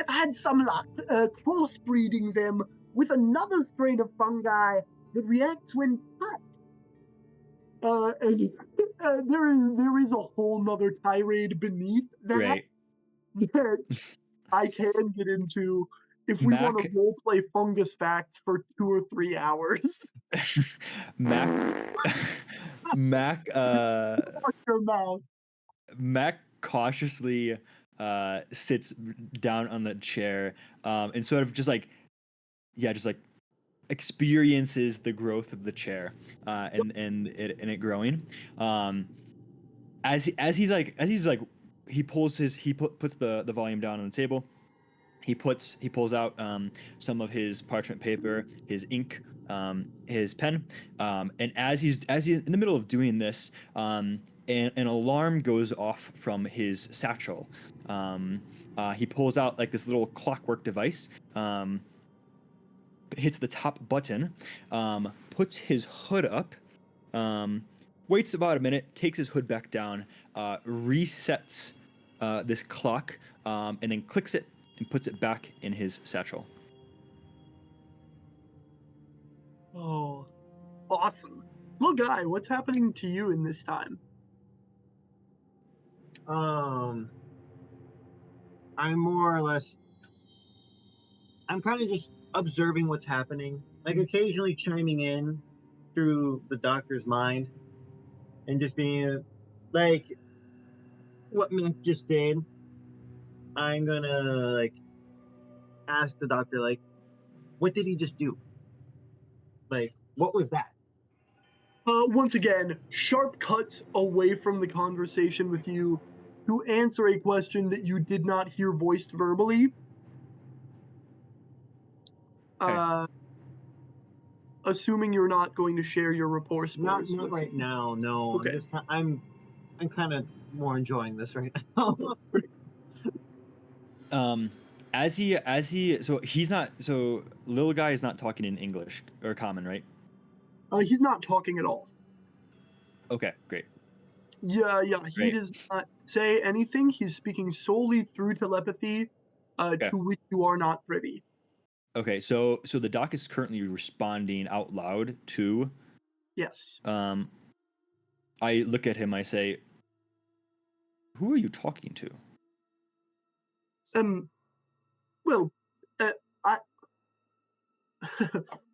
had some luck crossbreeding them with another strain of fungi that reacts when touched. And there is a whole nother tirade beneath that Great. that I can get into if we want to Mac- roleplay fungus facts for 2 or 3 hours. Mac, Mac, Watch your mouth. Mac cautiously sits down on the chair and sort of just like experiences the growth of the chair and it growing. As he's puts the volume down on the table. He pulls out some of his parchment paper, his ink, his pen, and as he's in the middle of doing this, an alarm goes off from his satchel. He pulls out like this little clockwork device, hits the top button, puts his hood up, waits about a minute, takes his hood back down, resets this clock, and then clicks it and puts it back in his satchel. Oh, awesome. Well, Guy, what's happening to you in this time? I'm more or less. I'm kind of just observing what's happening, like occasionally chiming in through the doctor's mind, and just being like, what Mac just did. I'm gonna like ask the doctor, like, what did he just do? Like, what was that? Once again, sharp cuts away from the conversation with you to answer a question that you did not hear voiced verbally. Okay. Assuming you're not going to share your rapport Not scores with right now. No, Okay. I'm kind of more enjoying this right now. Little guy is not talking in English or common, right? He's not talking at all. Okay, great. Yeah, he Great. does not say anything. He's speaking solely through telepathy, Okay. to which you are not privy. Okay, so the doc is currently responding out loud to. Yes. I look at him. I say, "Who are you talking to?" Well, I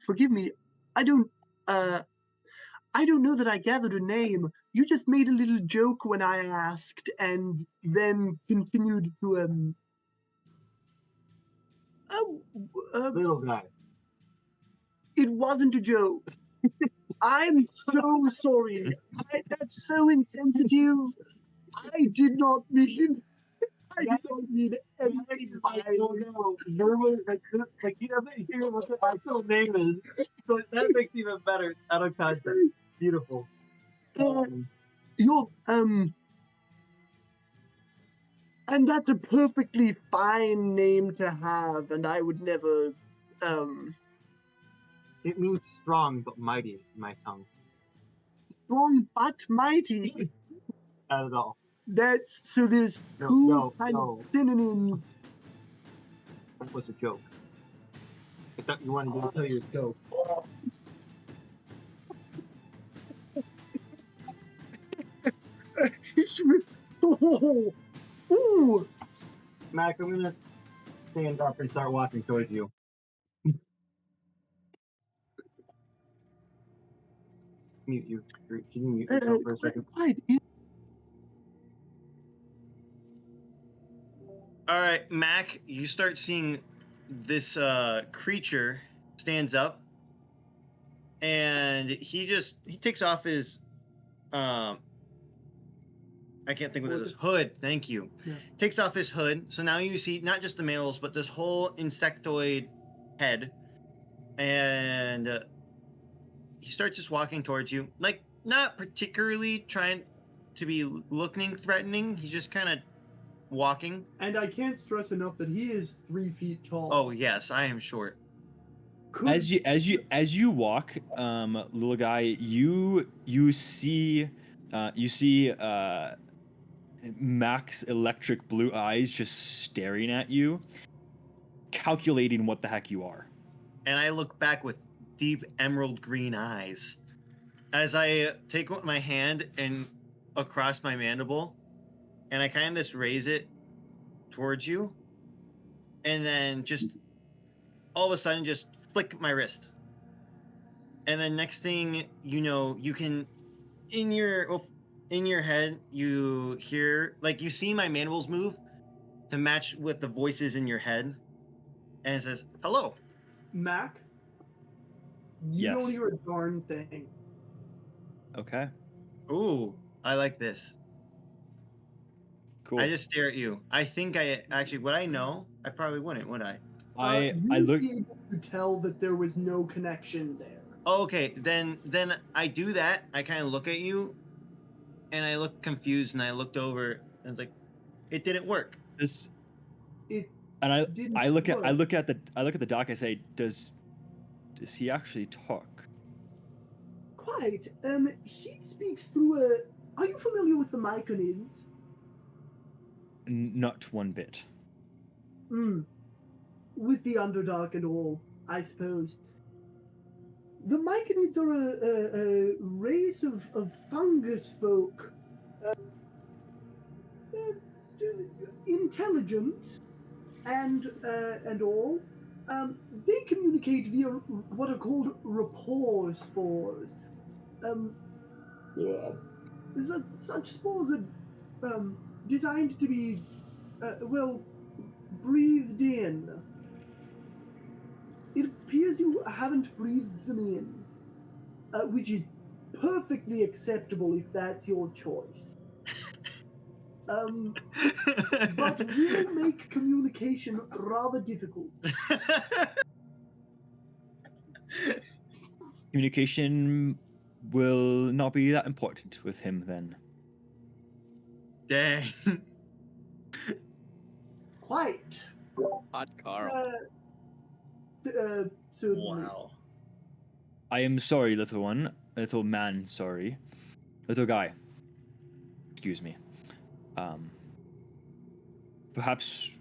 forgive me. I don't know that I gathered a name. You just made a little joke when I asked, and then continued to Little guy. It wasn't a joke. I'm so sorry. That's so insensitive. I did not mean. I did not mean anything by it. Verbally, like he doesn't hear what the actual name is, so that makes it even better out of context. Beautiful. You're and that's a perfectly fine name to have, and I would never It means strong but mighty in my tongue. strong but mighty. Not at all. That's so there's two kind of synonyms. That was a joke. I thought you wanted me to tell you a joke. Oh, ooh. Mac, I'm gonna stand up and start walking towards you. Mute you. Can you mute yourself for a second? All right, Mac, you start seeing this creature stands up, and he takes off his I can't think what Well, this is. Hood. Thank you. Yeah. Takes off his hood, so now you see not just the males, but this whole insectoid head, and he starts just walking towards you, like not particularly trying to be looking threatening. He's just kind of walking. And I can't stress enough that he is 3 feet tall. Oh yes, I am short. Could- As you walk, little guy, you see Mac's electric blue eyes just staring at you, calculating what the heck you are. And I look back with deep emerald green eyes as I take my hand and across my mandible, and I kind of just raise it towards you, and then just all of a sudden just flick my wrist, and then next thing you know, you can in your head you hear, like, you see my mandibles move to match with the voices in your head, and it says hello. Mac, you know Yes. you're a darn thing. Okay, Ooh, I like this. cool. I just stare at you. I think I actually, would I know? I probably wouldn't, would I? I You'd look. be able to tell that there was no connection there. Oh, okay, then I do that. I kind of look at you, and I look confused, and I looked over, and it's like, it didn't work. This It and I didn't look work. at the doc. I say, does he actually talk? Quite. He speaks through a. Are you familiar with the Myconids? Not one bit. With the Underdark and all, I suppose. The Myconids are a race of fungus folk. Intelligent and all. They communicate via what are called rapport spores. Such spores are designed to be, breathed in. It appears you haven't breathed them in, which is perfectly acceptable if that's your choice. But will make communication rather difficult. Communication will not be that important with him then. Dang. Quite. Hot Carl. Certainly. Wow. I am sorry, little one. Little man, sorry. Little guy. Excuse me. Perhaps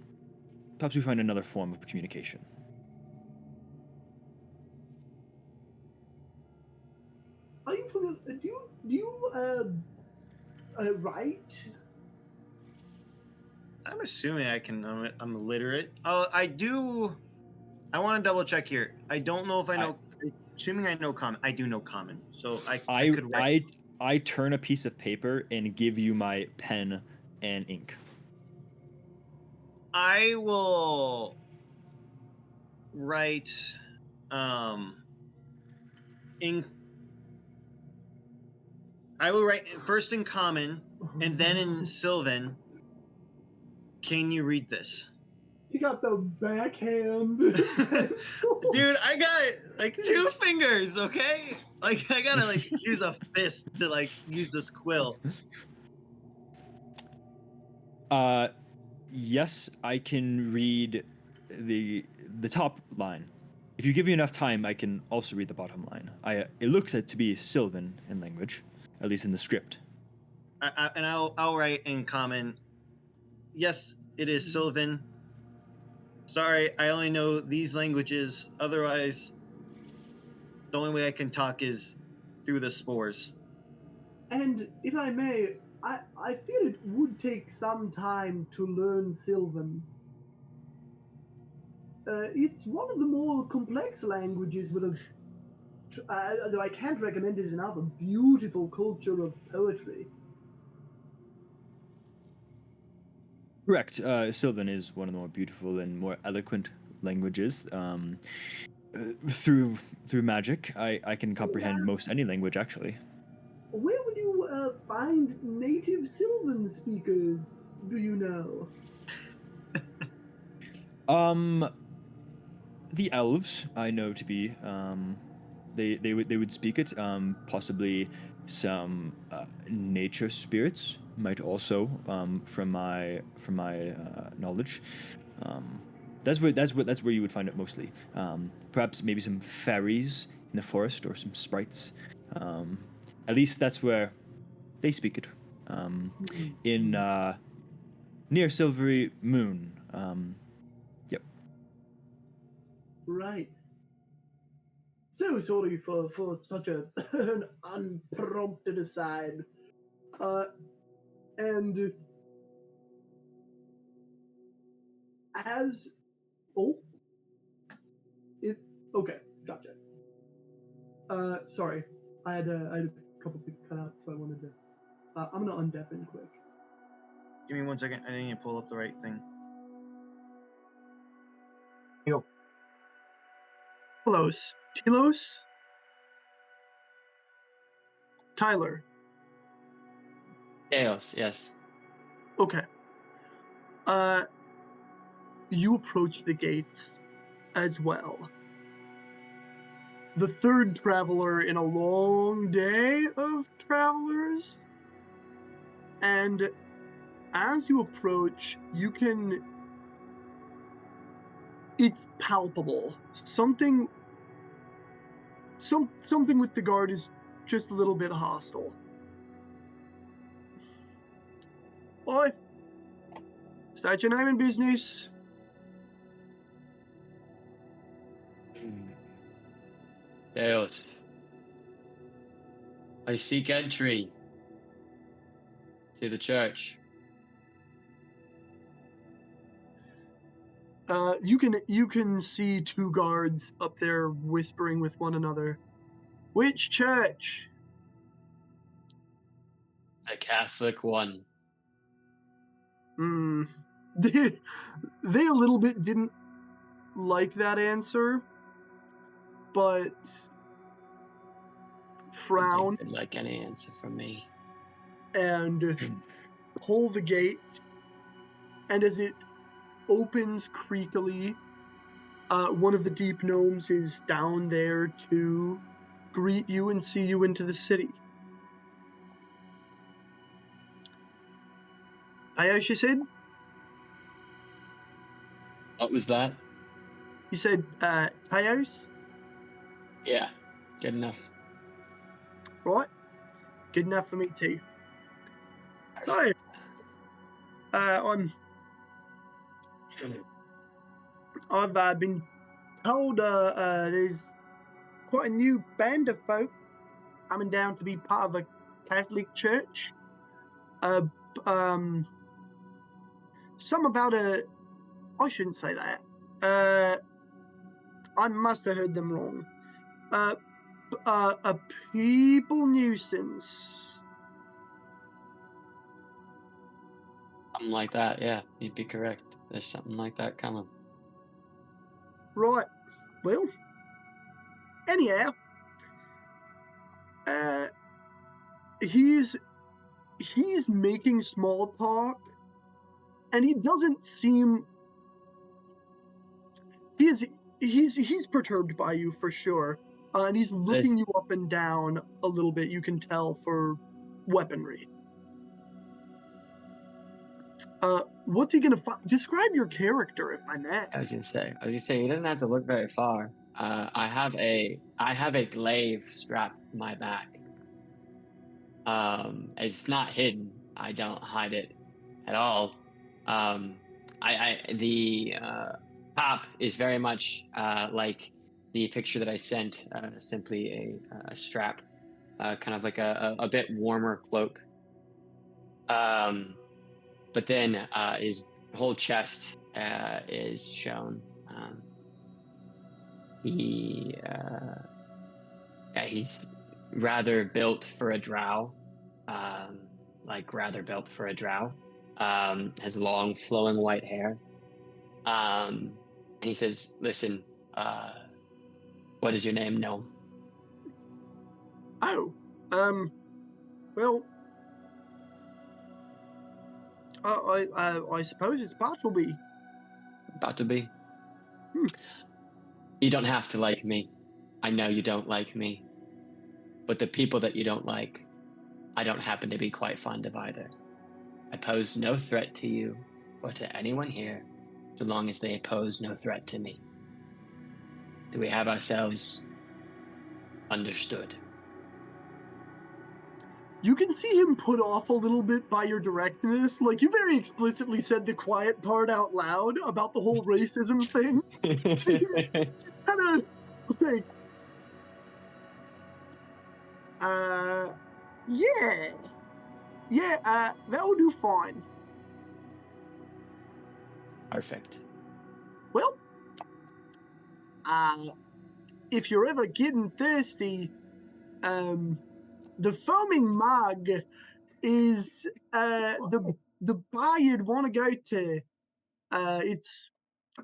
we find another form of communication. Are you familiar? Do you write? I'm assuming I'm literate. I do. I want to double check here. I don't know if I know. Assuming I know common, I do know common. So I could write. I turn a piece of paper and give you my pen and ink. I will write in I will write first in common and then in Sylvan. Can you read this? You got the backhand. Dude, I got like 2 fingers, okay? Like I gotta like use a fist to like use this quill. Yes, I can read the top line. If you give me enough time, I can also read the bottom line. It looks to be Sylvan in language, at least in the script. I'll write in common. Yes, it is Sylvan. Sorry, I only know these languages. Otherwise, the only way I can talk is through the spores. And if I may, I feel it would take some time to learn Sylvan. It's one of the more complex languages with though I can't recommend it enough, a beautiful culture of poetry. Correct. Sylvan is one of the more beautiful and more eloquent languages. Through magic, I can comprehend most any language actually. Where would you find native Sylvan speakers? Do you know? The elves I know to be they would speak it. Possibly some nature spirits might also from my knowledge. That's where you would find it mostly. Perhaps maybe some fairies in the forest or some sprites. At least that's where they speak it. In near Silvery Moon. Yep. Right. So sorry for such an unprompted aside. And as okay, gotcha. Sorry, I had a couple things cut out, so I wanted to. I'm gonna undeafen quick. Give me 1 second. I need to pull up the right thing. Hello, Stelos. Tyler. Chaos, yes. Okay. You approach the gates as well. The third traveler in a long day of travelers. And as you approach, you can. It's palpable. Something with the guard is just a little bit hostile. Boy, start your name and business. Chaos. I seek entry to the church. You can see two guards up there whispering with one another. Which church? The Catholic one. They a little bit didn't like that answer, but frown They'd like any answer from me. and pull the gate. And as it opens creakily, one of the deep gnomes is down there to greet you and see you into the city. Ayashi said? What was that? You said, Tayos? Yeah, good enough. Right? Good enough for me too. So, I've been told there's quite a new band of folk coming down to be part of a Catholic church. Some about I shouldn't say that. I must have heard them wrong. A people nuisance. Something like that, yeah, you'd be correct. There's something like that coming. Right. Well, anyhow, he's making small talk, and he doesn't seem. He's perturbed by you for sure, and he's looking you up and down a little bit. You can tell for weaponry. What's he gonna find? Describe your character, if I may. I was gonna say, he doesn't have to look very far. I have a glaive strapped to my back. It's not hidden. I don't hide it at all. The top is very much like the picture that I sent. Simply a strap, kind of like a bit warmer cloak. But then his whole chest is shown. He's rather built for a drow, has long flowing white hair. And he says, "Listen, what is your name, gnome?" Oh, Well, I suppose it's Bartleby. About to be. Hmm. You don't have to like me. I know you don't like me. But the people that you don't like, I don't happen to be quite fond of either. I pose no threat to you or to anyone here, so long as they pose no threat to me. Do we have ourselves understood? You can see him put off a little bit by your directness. Like, you very explicitly said the quiet part out loud about the whole racism thing. Kind of like, yeah. Yeah, that'll do fine. Perfect. Well, if you're ever getting thirsty, the foaming mug is the bar you'd want to go to. It's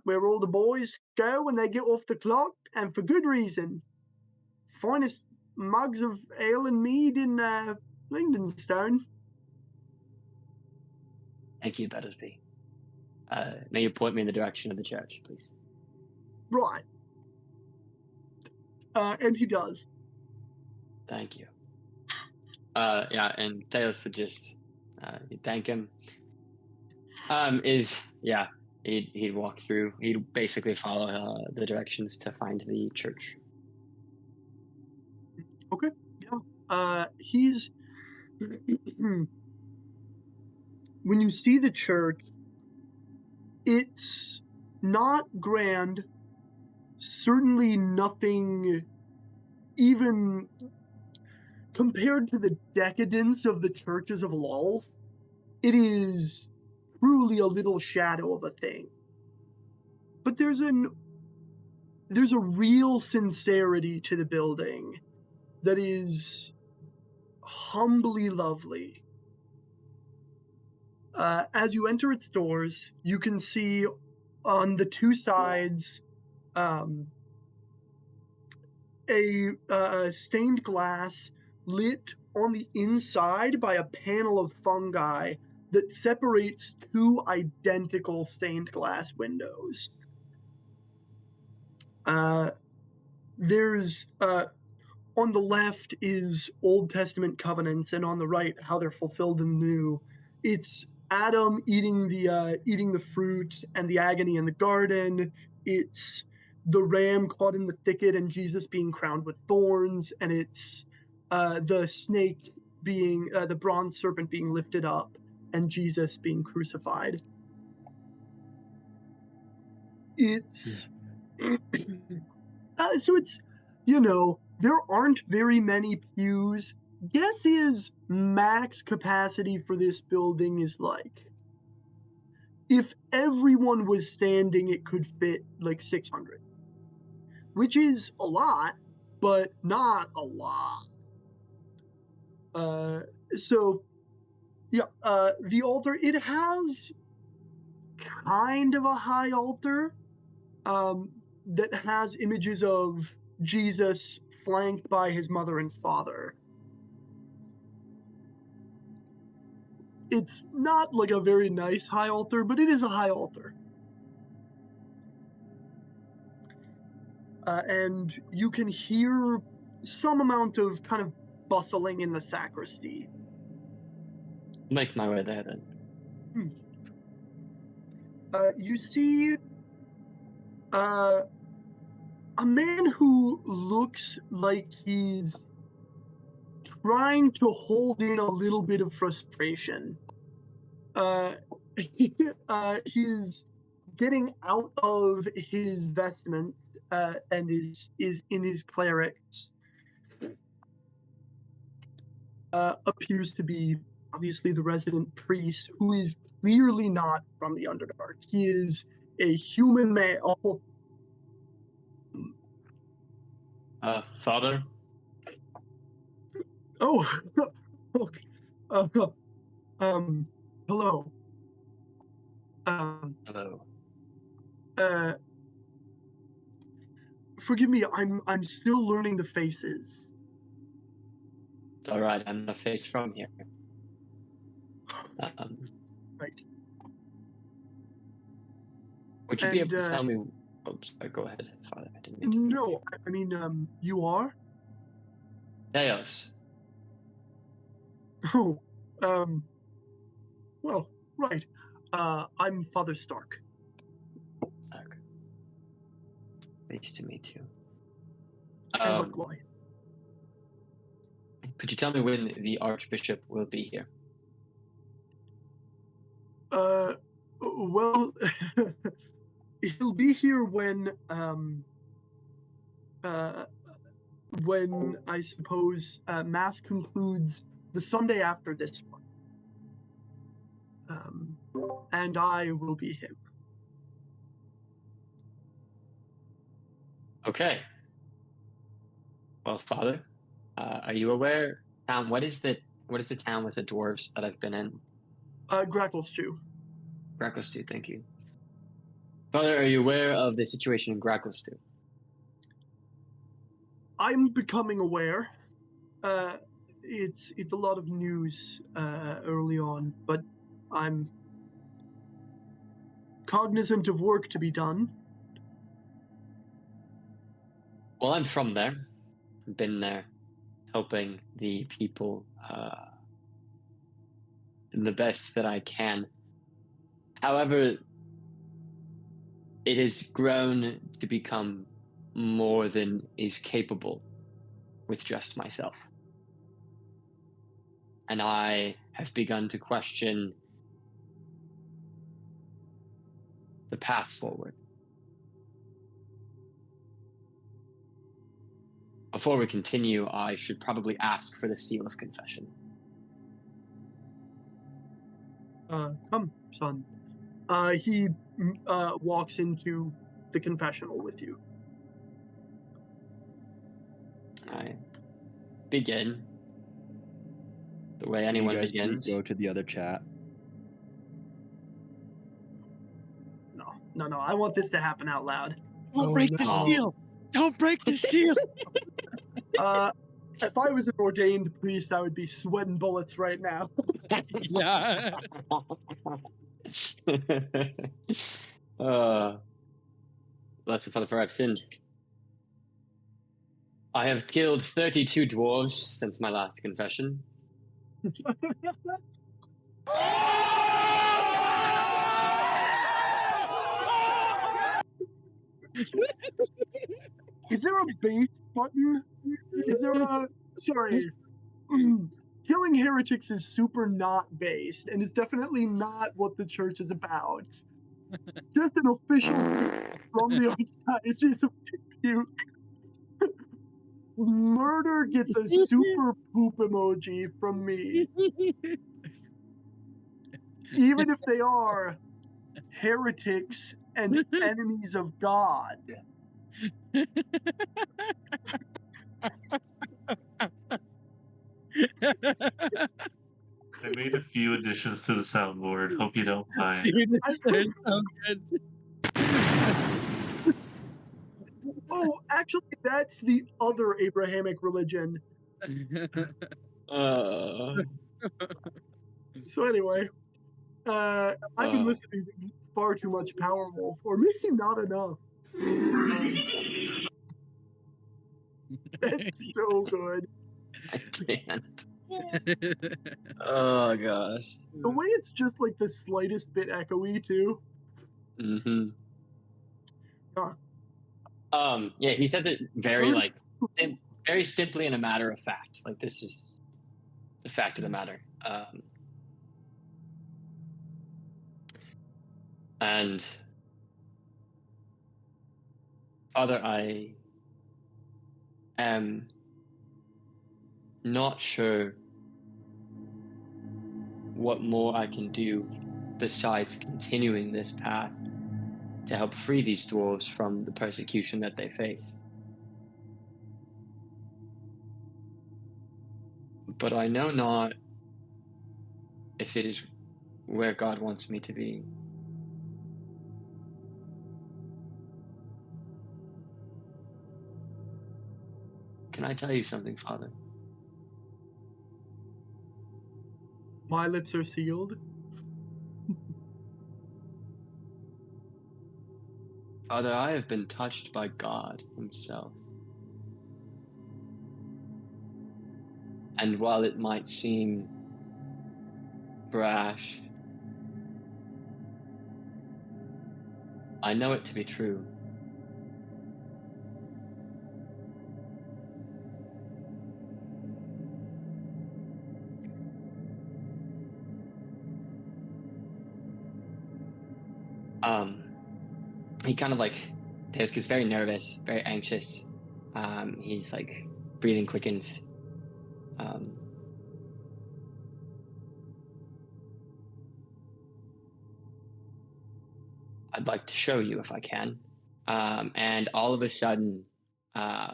where all the boys go when they get off the clock, and for good reason. Finest mugs of ale and mead in Lingdenstone. Thank you, Battersby. May you point me in the direction of the church, please? Right. And he does. Thank you. Yeah, and Theos would just thank him. He'd walk through. He'd basically follow the directions to find the church. Okay. Yeah. He's when you see the church, it's not grand. Certainly nothing even compared to the decadence of the churches of Lolth. It is truly a little shadow of a thing. But there's a real sincerity to the building that is humbly lovely. As you enter its doors, you can see on the two sides a stained glass lit on the inside by a panel of fungi that separates two identical stained glass windows. There's on the left is Old Testament covenants, and on the right, how they're fulfilled in the New. It's Adam eating the fruit and the agony in the garden. It's the ram caught in the thicket and Jesus being crowned with thorns, and it's the snake being the bronze serpent being lifted up and Jesus being crucified. It's so it's there aren't very many pews. Guess is max capacity for this building is like, if everyone was standing, it could fit like 600, which is a lot, but not a lot. So yeah, the altar, it has kind of a high altar that has images of Jesus flanked by his mother and father. It's not like a very nice high altar, but it is a high altar. And you can hear some amount of kind of bustling in the sacristy. Make my way there then. You see a man who looks like he's trying to hold in a little bit of frustration. He's getting out of his vestments and is in his clerics. Appears to be obviously the resident priest, who is clearly not from the Underdark. He is a human male. Father? Oh, okay. Hello. Hello. Forgive me, I'm still learning the faces. It's all right. I'm a face from here. Right. Would you be And, able to tell me? Oops, sorry, go ahead, Father. I didn't mean to. No, I mean, you are? Theos. Oh, well, right. I'm Father Stark. Okay. Nice to meet you. And likewise. Could you tell me when the Archbishop will be here? Well, he'll be here when I suppose Mass concludes the Sunday after this one. And I will be him. Okay. Well, Father, are you aware? What is the town with the dwarves that I've been in? Gracklestew. Gracklestew, thank you. Father, are you aware of the situation in Gracklestew? I'm becoming aware. It's a lot of news early on, but I'm cognizant of work to be done. Well, I'm from there. Been there, helping the people the best that I can. However, it has grown to become more than is capable with just myself. And I have begun to question the path forward. Before we continue, I should probably ask for the seal of confession. Come, son. He walks into the confessional with you. I begin the way You anyone guys begins. go to the other chat. No. I want this to happen out loud. Don't break the no. seal! Don't break the seal! If I was an ordained priest, I would be sweating bullets right now. Yeah. Bless me, Father, for I've sinned. I have killed 32 dwarves since my last confession. Is there a base button? Is there a... Sorry. Killing heretics is super not based, and it's definitely not what the church is about. Just an official statement from the Archdiocese of Dubuque. Murder gets a super poop emoji from me. Even if they are heretics and enemies of God. I made a few additions to the soundboard. Hope you don't mind. Dude, they're so good. Oh, actually, that's the other Abrahamic religion. So anyway, I've been listening to far too much Powerwolf, or maybe not enough. It's so good. I can't. Oh, gosh. The way it's just like the slightest bit echoey, too. Mm-hmm. Huh. Yeah, he said it very, very simply and a matter of fact. Like, this is the fact of the matter. And Father, I am not sure what more I can do besides continuing this path to help free these dwarves from the persecution that they face. But I know not if it is where God wants me to be. Can I tell you something, Father? My lips are sealed. Father, I have been touched by God himself. And while it might seem brash, I know it to be true. He kind of like, Teosku's very nervous, very anxious. He's like, breathing quickens. I'd like to show you if I can. And all of a sudden,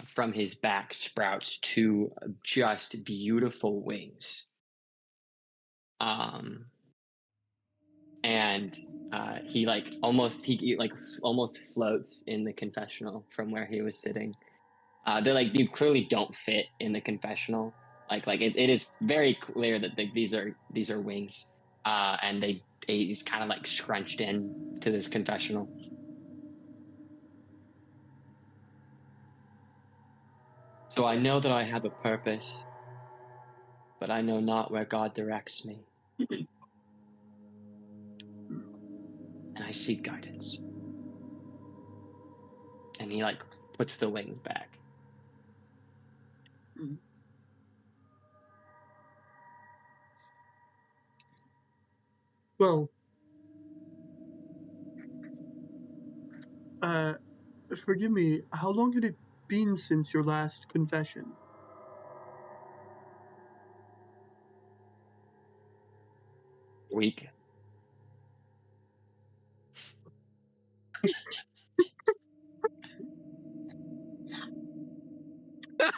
from his back sprouts two just beautiful wings. And he almost floats in the confessional from where he was sitting. They're like, you clearly don't fit in the confessional. It is very clear that these are wings, and he's kind of like scrunched in to this confessional. So I know that I have a purpose, but I know not where God directs me. And I seek guidance. And he like puts the wings back. Well, forgive me, how long had it been since your last confession? Weak.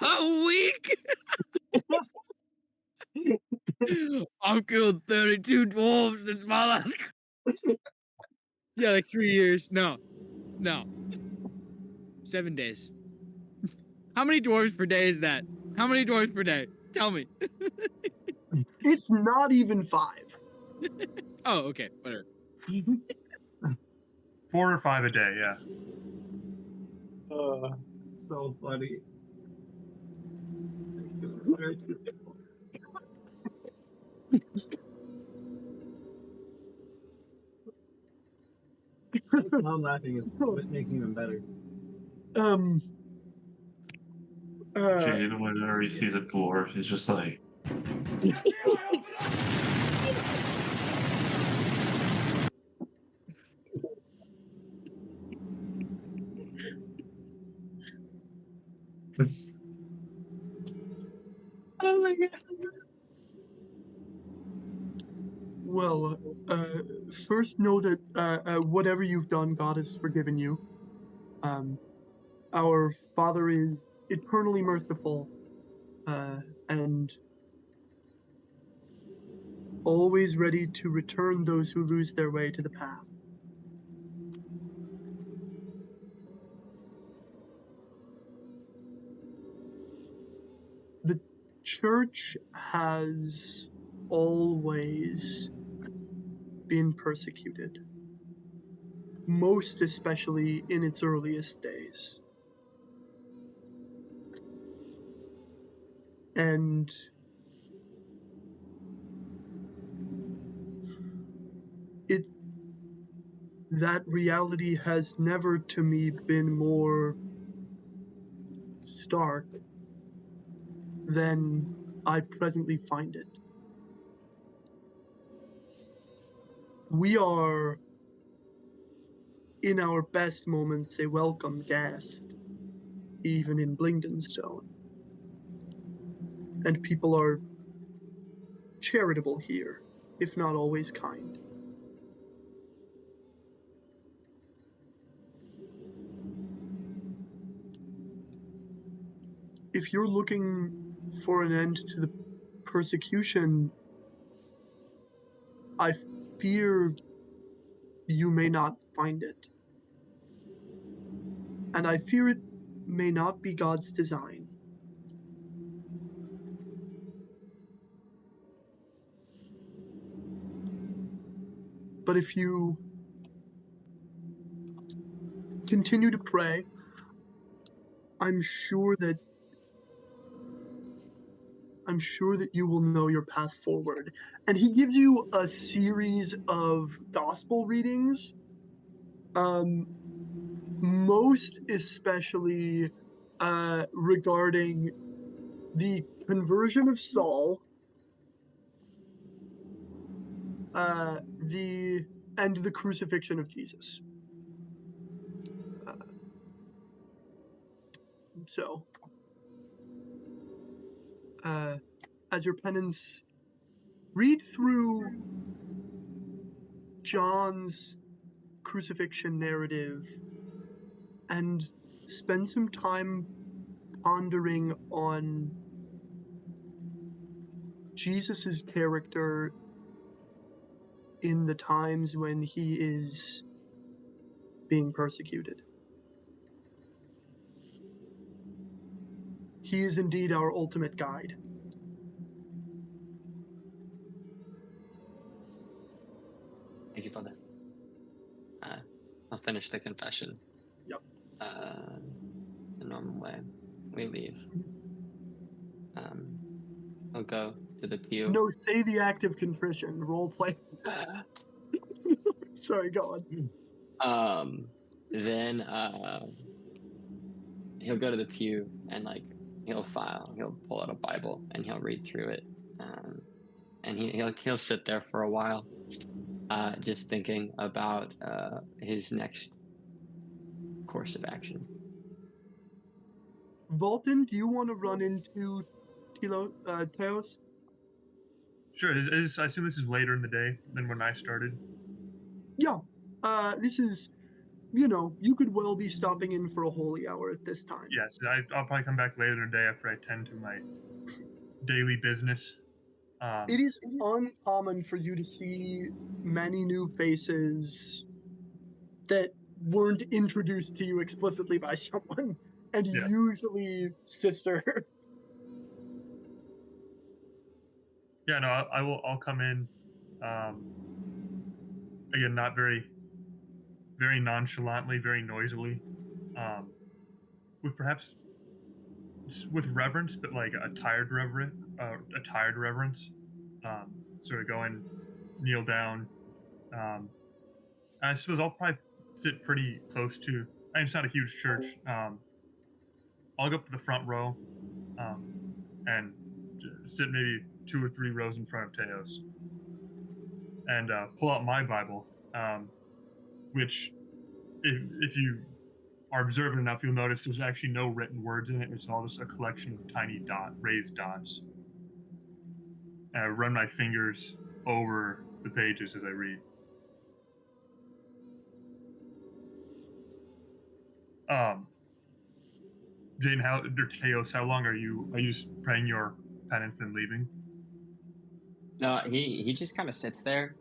A week? I've killed 32 dwarves since my last. Yeah, like 3 years. No. 7 days. How many dwarves per day is that? How many dwarves per day? Tell me. It's not even 5. Oh, okay. Whatever. 4 or 5 a day, yeah. So funny. I'm laughing. It's making them better. Jane, whenever he sees a dwarf, he's just like, Oh my god. Well, first know that whatever you've done, God has forgiven you. Our Father is eternally merciful, and always ready to return those who lose their way to the path. The church has always been persecuted, most especially in its earliest days. And that reality has never to me been more stark than I presently find it. We are, in our best moments, a welcome guest, even in Blingdenstone. And people are charitable here, if not always kind. If you're looking for an end to the persecution, I fear you may not find it. And I fear it may not be God's design. But if you continue to pray, I'm sure that you will know your path forward. And he gives you a series of gospel readings, most especially regarding the conversion of Saul, the crucifixion of Jesus. So, as your penance, read through John's crucifixion narrative and spend some time pondering on Jesus's character in the times when he is being persecuted. He is indeed our ultimate guide. Thank you, Father. I'll finish the confession. Yep. The normal way. We leave. I'll go to the pew. No, say the act of contrition. Role play. Sorry, go on. Then he'll go to the pew and he'll pull out a Bible and he'll read through it. And he'll sit there for a while, just thinking about his next course of action. Volton, do you want to run into Teos? Sure. I assume this is later in the day than when I started. Yeah. This is, you could well be stopping in for a holy hour at this time. Yes, I'll probably come back later in the day after I tend to my daily business. It is uncommon for you to see many new faces that weren't introduced to you explicitly by someone, and Yeah. usually sister. Yeah, no, I'll come in. Again, not very nonchalantly, very noisily, with perhaps with reverence, but like a tired reverence. Sort of go in, kneel down. I suppose I'll probably sit pretty close to. It's not a huge church. I'll go up to the front row, and sit maybe 2 or 3 rows in front of Teos, and pull out my Bible, which, if you are observant enough, you'll notice there's actually no written words in it. It's all just a collection of tiny raised dots. And I run my fingers over the pages as I read. Jane, Teos, how long are you just praying your penance and leaving? No, he just kind of sits there.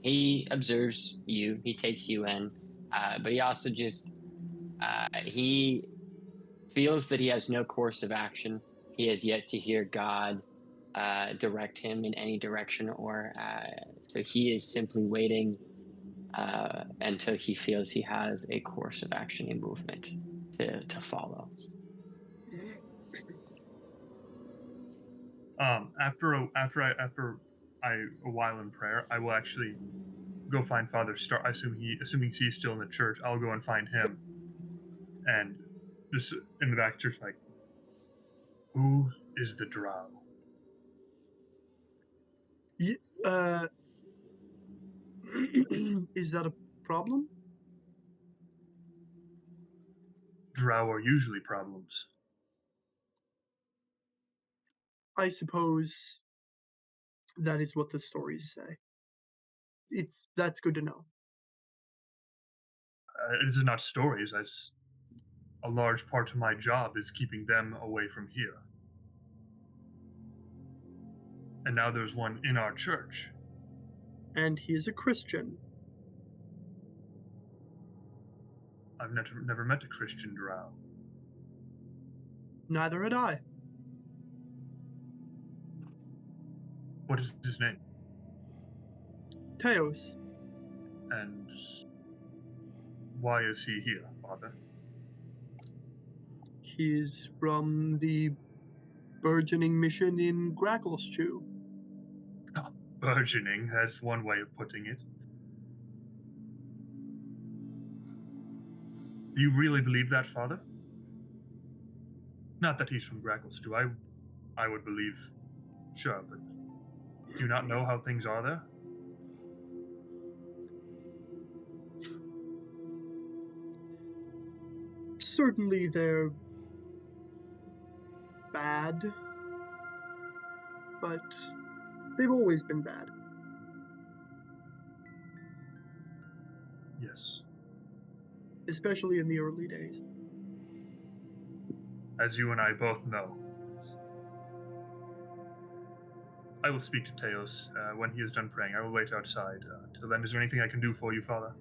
He observes you. He takes you in, but he also just he feels that he has no course of action. He has yet to hear God direct him in any direction, so he is simply waiting until he feels he has a course of action, a movement to follow. After a while in prayer, I will actually go find Father Stark. Assuming he's still in the church, I'll go and find him, and just in the back church, like, who is the drow? Is that a problem? Drow are usually problems. I suppose that is what the stories say. That's good to know. This is not stories. A large part of my job is keeping them away from here. And now there's one in our church. And he is a Christian. I've never met a Christian drow. Neither had I. What is his name? Teos. And why is he here, Father? He's from the burgeoning mission in Grackleschew. Burgeoning, that's one way of putting it. Do you really believe that, Father? Not that he's from Grackleschew. I would believe, sure, but do you not know how things are there? Certainly they're bad, but they've always been bad. Yes. Especially in the early days. As you and I both know. I will speak to Teos when he is done praying. I will wait outside. Till then, is there anything I can do for you, Father?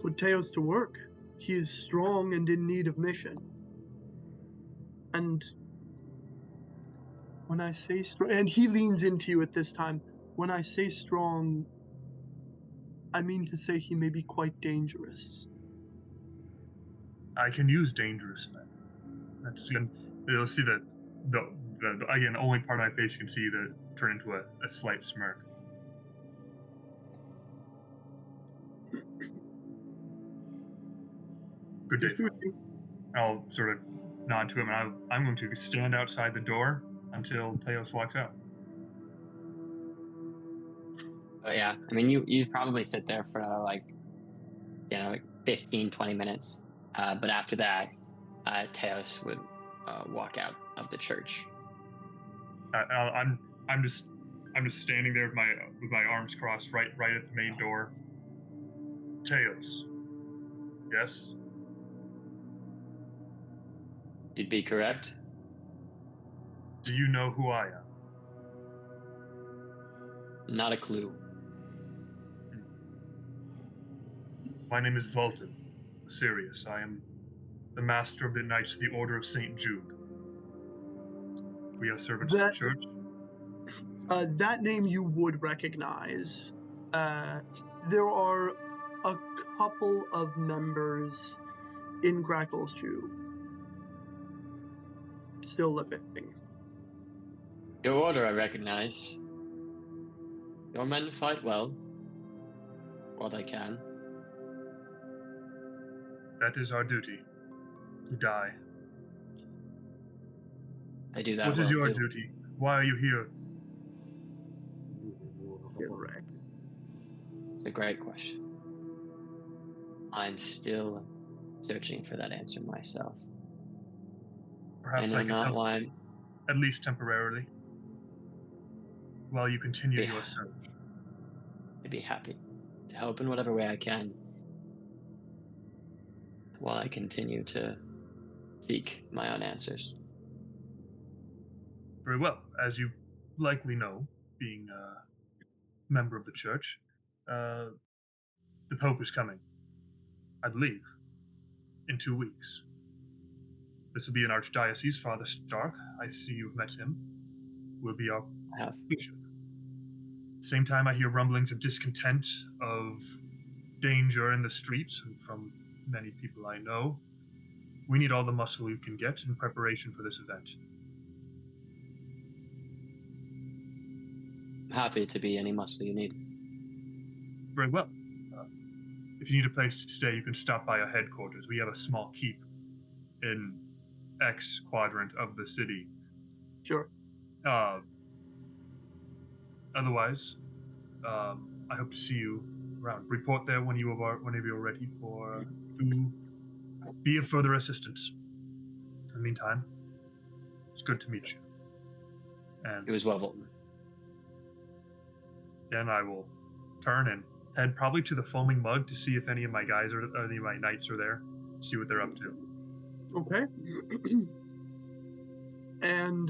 Put Teos to work. He is strong and in need of mission. And when I say strong, and he leans into you at this time, when I say strong, I mean to say he may be quite dangerous. I can use dangerous men. You'll see that again, the only part of my face you can see that turn into a slight smirk. Good day, Father. I'll sort of nod to him, and I'm going to stand outside the door until Teos walks out. But yeah, I mean, you probably sit there for like 15, 20 minutes. But after that, Teos would walk out of the church. I'm just standing there with my arms crossed right at the main door. Teos. Yes? You'd be correct. Do you know who I am? Not a clue. My name is Vulcan, Sirius. I am the master of the Knights of the Order of St. Jude. We are servants of the church. That name you would recognize. There are a couple of members in Grackleschew still living. Your order I recognize. Your men fight well. While they can. That is our duty. To die. I do that. What is your duty? Why are you here? It's a great question. I'm still searching for that answer myself. Perhaps I can help at least temporarily, while you continue your search. I'd be happy to help in whatever way I can, while I continue to seek my own answers. Very well. As you likely know, being a member of the church, the Pope is coming, I believe, in 2 weeks. This will be an archdiocese, Father Stark. I see you've met him. Will be our bishop. Same time, I hear rumblings of discontent, of danger in the streets, and from many people I know. We need all the muscle you can get in preparation for this event. I'm happy to be any muscle you need. Very well. If you need a place to stay, you can stop by our headquarters. We have a small keep in X quadrant of the city. Sure. Otherwise, I hope to see you around. Report there whenever you're ready to be of further assistance. In the meantime, it's good to meet you. And it was well, Volton. Then I will turn and head probably to the Foaming Mug to see if any of my guys or any of my knights are there. See what they're up to. Okay. And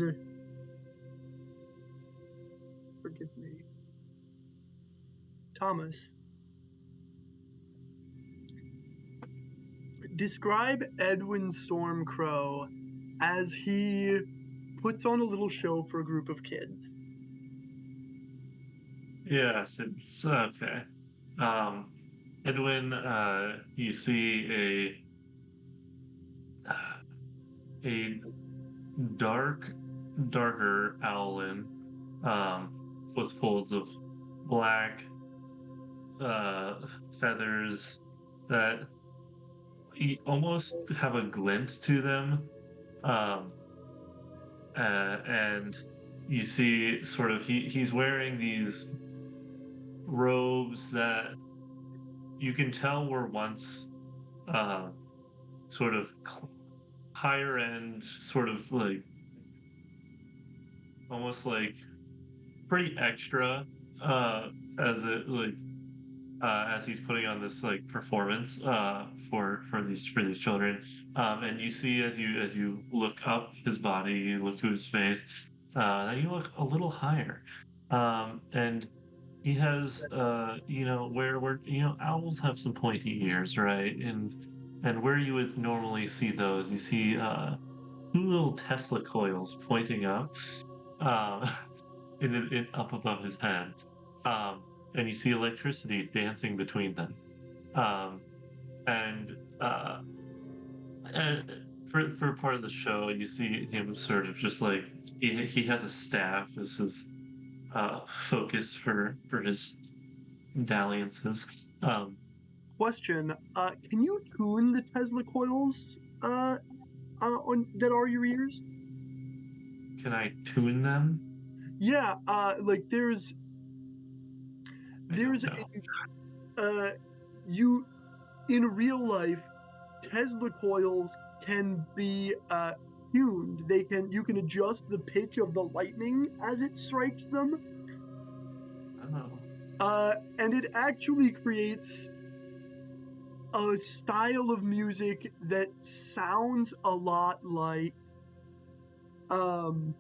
forgive me, Thomas. Describe Edwin Stormcrow as he puts on a little show for a group of kids. Yes, it's okay. Um, Edwin, you see a dark, darker owlin, um, with folds of black feathers that almost have a glint to them. Um, and you see sort of he's wearing these robes that you can tell were once uh, sort of higher end, sort of like almost like pretty extra uh, as it like as he's putting on this like performance for these children. And you see as you look up his body, you look to his face, then you look a little higher, and he has where owls have some pointy ears, right? And where you would normally see those, you see two little Tesla coils pointing up, uh, up above his head, um, and you see electricity dancing between them. Um, and and for part of the show, you see him sort of just like he has a staff as his focus for his dalliances. Question: can you tune the Tesla coils on that are your ears? Can I tune them? Yeah, like I don't there's know. you in real life, Tesla coils can be tuned. You can adjust the pitch of the lightning as it strikes them, Oh, and it actually creates a style of music that sounds a lot like um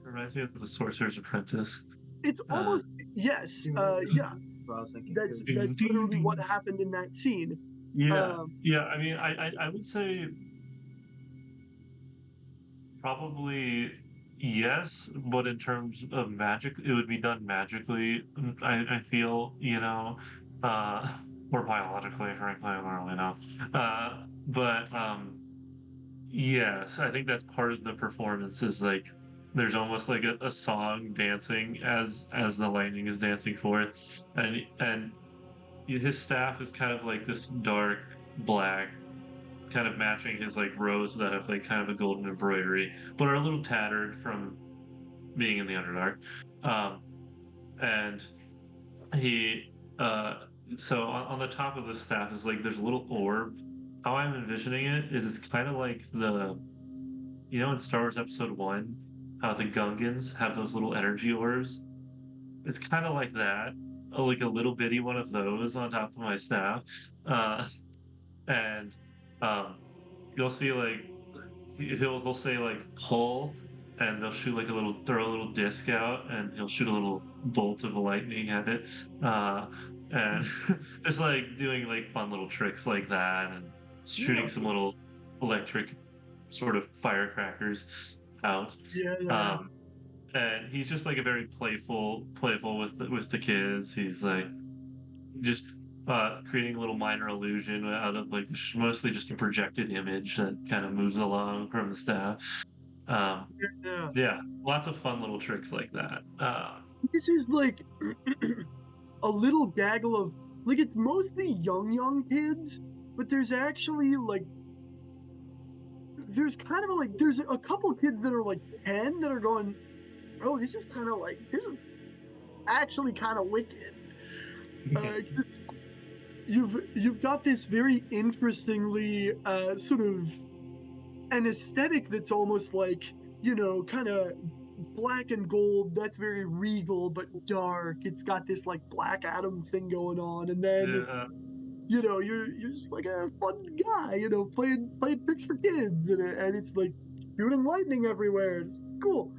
reminds me of the Sorcerer's Apprentice. it's Uh, almost yes yeah, What I was thinking that's too. ding, that's ding, literally what ding. happened in that scene. Yeah, um yeah. I mean, I would say probably yes, but in terms of magic, it would be done magically. I feel, uh, or biologically, frankly, I don't really know. But yes, I think that's part of the performance. Is like there's almost like a song dancing as the lightning is dancing forth, and his staff is kind of like this dark black, kind of matching his like robes that have like kind of a golden embroidery, but are a little tattered from being in the Underdark. Um, and he, uh, so on the top of the staff is like there's a little orb. How I'm envisioning it is it's kind of like in Star Wars Episode One, how the Gungans have those little energy orbs. It's kind of like that, like a little bitty one of those on top of my staff, uh, and um, you'll see like he'll say like pull, and they'll shoot like throw a little disc out, and he'll shoot a little bolt of lightning at it, uh, and just like doing like fun little tricks like that, and yeah, shooting some little electric sort of firecrackers out. yeah. Um, and he's just like a very playful with the kids. He's like just creating a little minor illusion out of like mostly just a projected image that kind of moves along from the staff. Um, Yeah. yeah, lots of fun little tricks like that. This is like a little gaggle of like it's mostly young kids, but there's actually like there's kind of like there's a couple kids that are like 10 that are going, bro, this is kind of like this is actually kind of wicked. Just, you've got this very interestingly sort of an aesthetic that's almost like kind of black and gold. That's very regal but dark. It's got this like Black Adam thing going on, and then yeah, you're just like a fun guy, playing tricks for kids, and it's like shooting lightning everywhere. It's cool.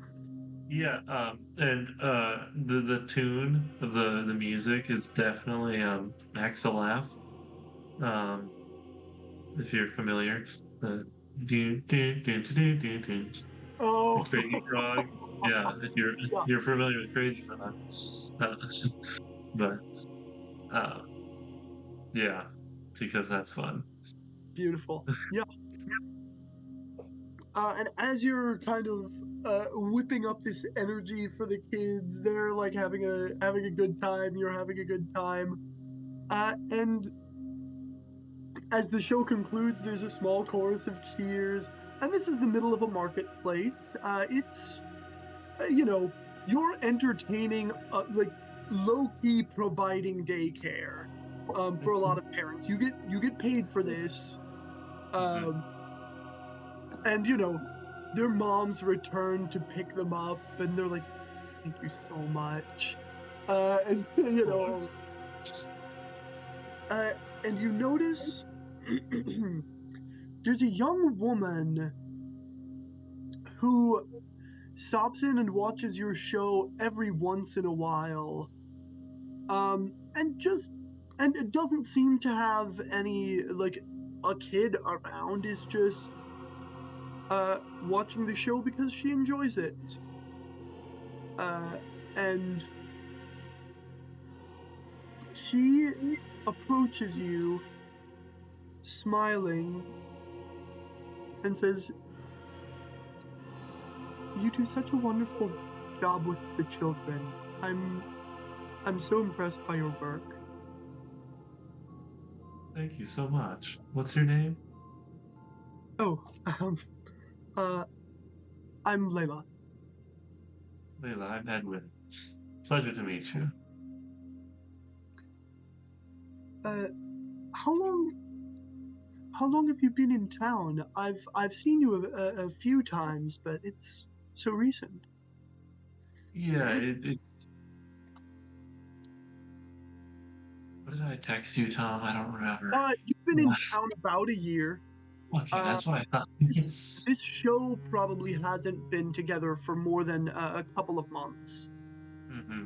yeah, and the tune of the music is definitely Axelaf. Um, if you're familiar, the do do do do do do do, the Oh, Crazy Frog. Yeah, if you're Yeah. you're familiar with Crazy Frog, but uh, yeah, because that's fun. Beautiful. Yeah. And as you're kind of whipping up this energy for the kids, they're like having a good time. You're having a good time. And as the show concludes, there's a small chorus of cheers, and this is the middle of a marketplace. It's you know, you're entertaining, like low key providing daycare, for a lot of parents. You get paid for this, Mhm. um, and you know, their moms return to pick them up, and they're like, "Thank you so much," and you Of know, course. uh, and you notice there's a young woman who stops in and watches your show every once in a while, and just and it doesn't seem to have any like a kid around, is just watching the show because she enjoys it, uh and she approaches you smiling and says, "You do such a wonderful job with the children. I'm so impressed by your work." Thank you so much. What's your name? Oh, uh I'm Layla. Leila, I'm Edwin. Pleasure to meet you. uh how long How long have you been in town? I've seen you a few times, but it's so recent. Yeah, it's. What did I text you, Tom? I don't remember. You've been in town about a year. Okay, Uh, that's what I thought. this show probably hasn't been together for more than a couple of months. hmm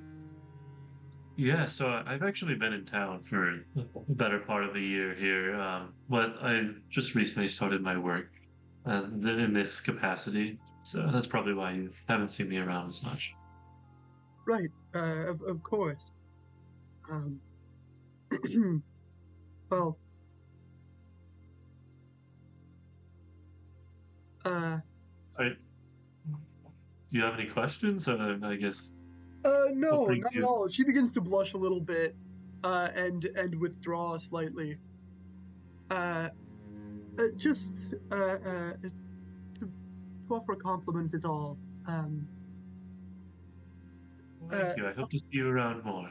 Yeah, so I've actually been in town for the better part of a year here, but I just recently started my work in this capacity, so that's probably why you haven't seen me around as much. Right. Of course. Um, well, uh, I, you have any questions? I guess what no, brings not at you? all. She begins to blush a little bit, and withdraw slightly. Uh, just to offer a compliment is all. Um, Well, uh, thank you. I hope to see you around more.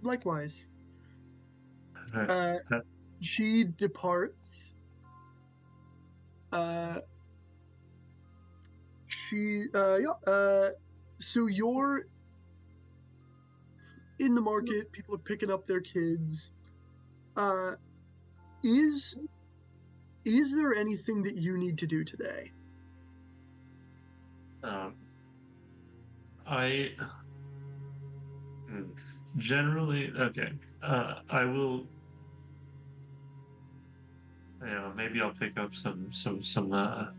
Likewise. All right. Uh, she departs. Uh, yeah. So you're in the market. People are picking up their kids. Uh, is is there anything that you need to do today? Um, I hmm, generally okay. I will. Maybe I'll pick up some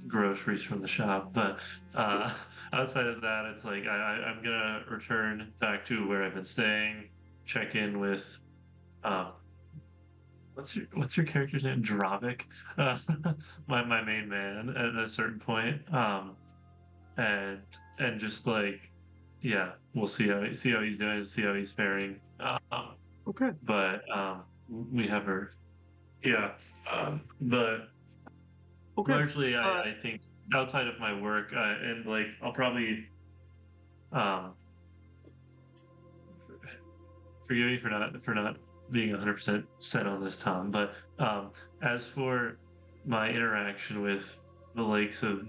groceries from the shop, but uh, outside of that, it's like I'm gonna return back to where I've been staying, check in with um, what's your character's name? Dravik, uh, my main man at a certain point, and just like yeah, we'll see how he's doing, see how he's faring. Okay. But we have her, yeah, but. Okay. Largely, Uh, I think outside of my work, and like I'll probably um, forgive me for not being 100% set on this, Tom. But as for my interaction with the likes of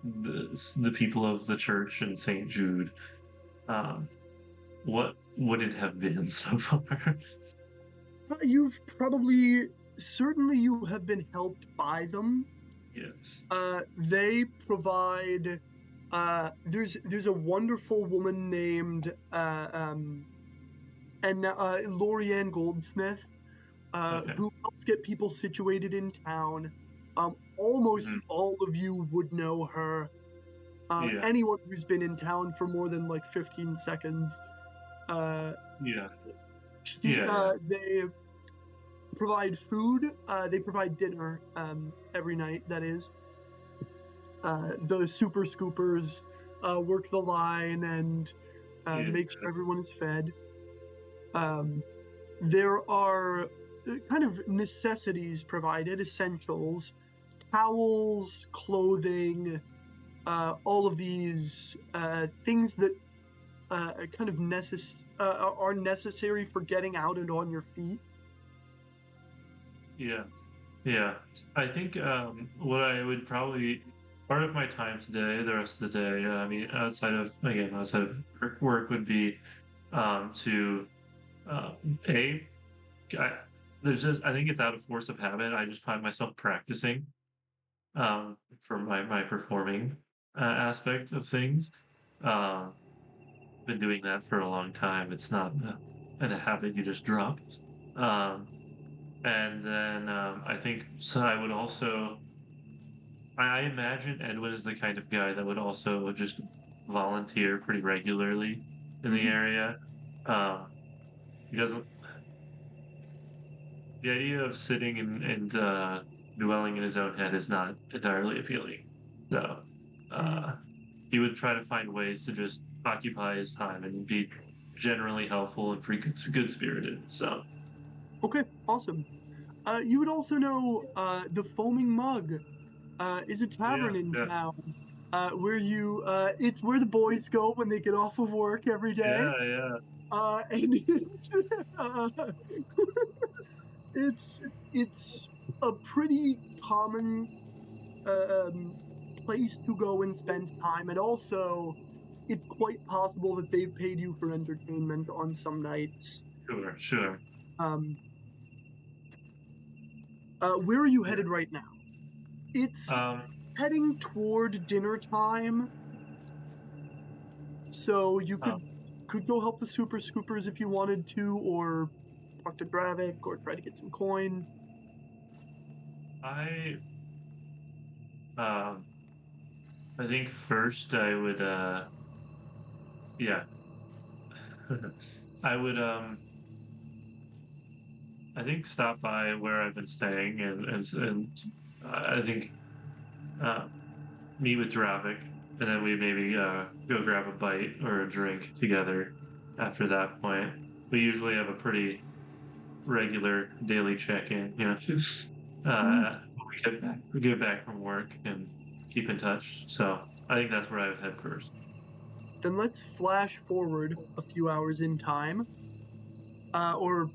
the people of the church and St. Jude, um, what would it have been so far? you've probably certainly you have been helped by them. Yes. They provide. There's a wonderful woman named Lorianne Goldsmith, Okay. who helps get people situated in town. Almost hmm all of you would know her. Yeah. Anyone who's been in town for more than like 15 seconds, Yeah. Yeah. they provide food. They provide dinner every night. That is, the super scoopers work the line and Yeah. make sure everyone is fed. There are kind of necessities provided, essentials, towels, clothing, all of these things that kind of are necessary for getting out and on your feet. Yeah. Yeah. I think what I would probably part of my time today, the rest of the day, I mean, outside of work, would be to uh, a I, there's just I think it's out of force of habit. I just find myself practicing for my performing aspect of things. Uh, been doing that for a long time. It's not a habit you just drop. Um, and then I think so. I would also I imagine Edwin is the kind of guy that would also just volunteer pretty regularly in the Mhm. area. Um, he doesn't. The idea of sitting and dwelling in his own head is not entirely appealing. So Mhm. uh, he would try to find ways to just occupy his time and be generally helpful and pretty good spirited. So Okay, awesome. You would also know the Foaming Mug is a yeah, tavern in yeah, town where it's where the boys go when they get off of work every day. yeah, yeah, And uh, it's it's a pretty common um, place to go and spend time, and also it's quite possible that they've paid you for entertainment on some nights. sure, sure. Um, where are you Yeah. headed right now? It's Um, heading toward dinner time, so you um, could go help the super scoopers if you wanted to, or talk to Gravik, or try to get some coin. I um, I think first I would yeah I would I think stop by where I've been staying and I think uh, meet with Dravik, and then we maybe go grab a bite or a drink together. After that point, we usually have a pretty regular daily check-in. Mhm. When we get back from work and keep in touch. So I think that's where I would head first. Then let's flash forward a few hours in time, or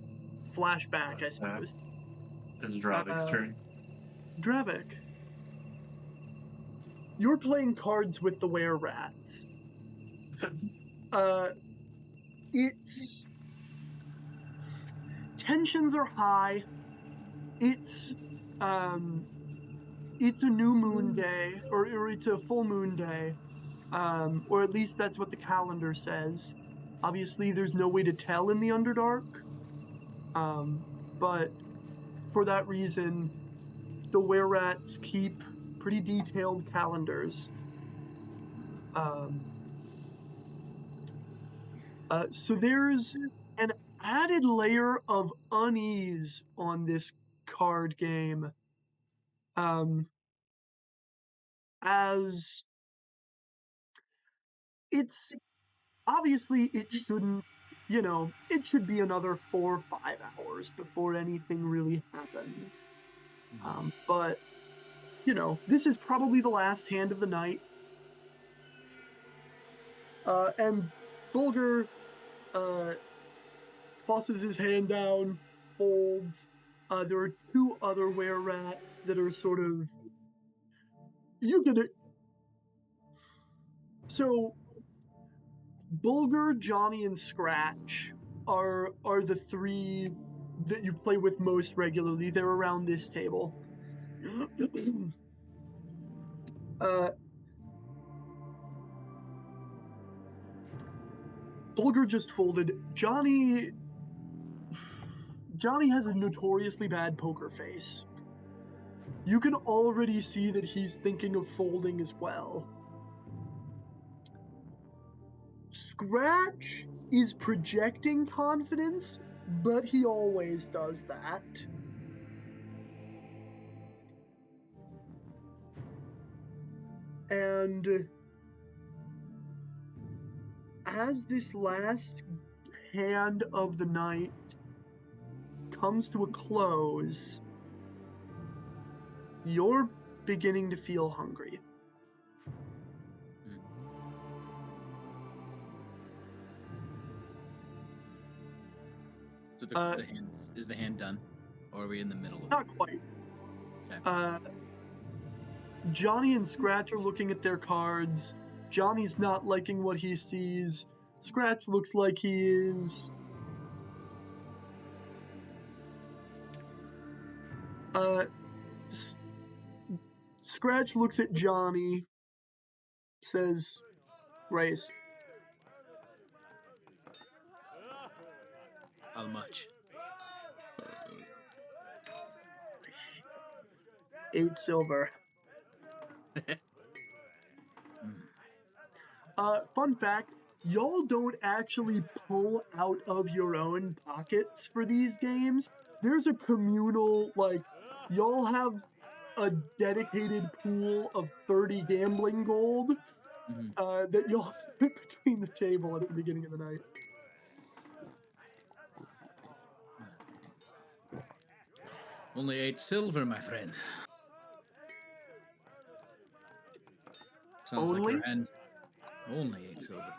flashback, I Uh, suppose. and Dravik's Uh, turn. Dravik, you're playing cards with the were rats. Uh, it's tensions are high. It's um, it's a new moon day, or it's a full moon day, or at least that's what the calendar says. Obviously, there's no way to tell in the Underdark, um, but for that reason, the were rats keep pretty detailed calendars. Um, so there's an added layer of unease on this card game, um, as it's obviously it shouldn't, it should be another 4 or 5 hours before anything really happens. But this is probably the last hand of the night, and Bulger uh, tosses his hand down, folds. There are two other were rats that are sort of you get it. So Bulger, Johnny, and Scratch are the three that you play with most regularly. They're around this table. uh, Bulger just folded. Johnny has a notoriously bad poker face. You can already see that he's thinking of folding as well. Scratch is projecting confidence, but he always does that. And as this last hand of the night comes to a close, you're beginning to feel hungry. So is the hand done? Or are we in the middle of it? Not quite. Okay. Johnny and Scratch are looking at their cards. Johnny's not liking what he sees. Scratch looks like he is. Scratch looks at Johnny, says, "Raise." How much? 8 silver. Fun fact, y'all don't actually pull out of your own pockets for these games. There's a communal, y'all have a dedicated pool of 30 gambling gold that y'all split between the table at the beginning of the night. Only 8 silver, my friend. Sounds like your hand. Only 8 silver.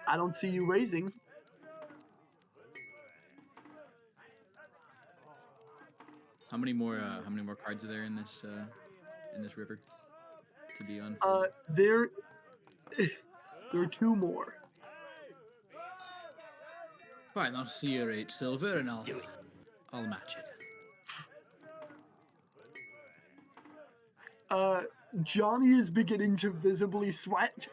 I don't see you raising. How many more cards are there in this river to be on? There are 2 more. Fine, I'll see your 8 silver and I'll match it. Johnny is beginning to visibly sweat.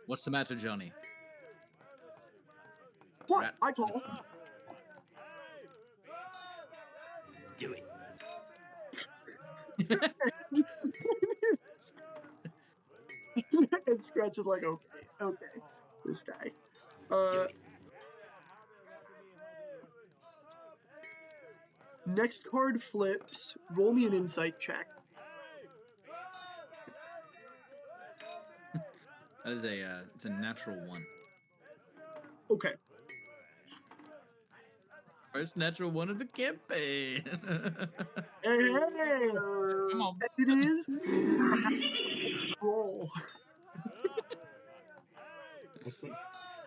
What's the matter, Johnny? What? I call. Do it. And Scratch is like, okay, this guy. Next card flips. Roll me an insight check. That is it's a natural 1. Okay. First natural 1 of the campaign. Hey! Come on. It is. Roll.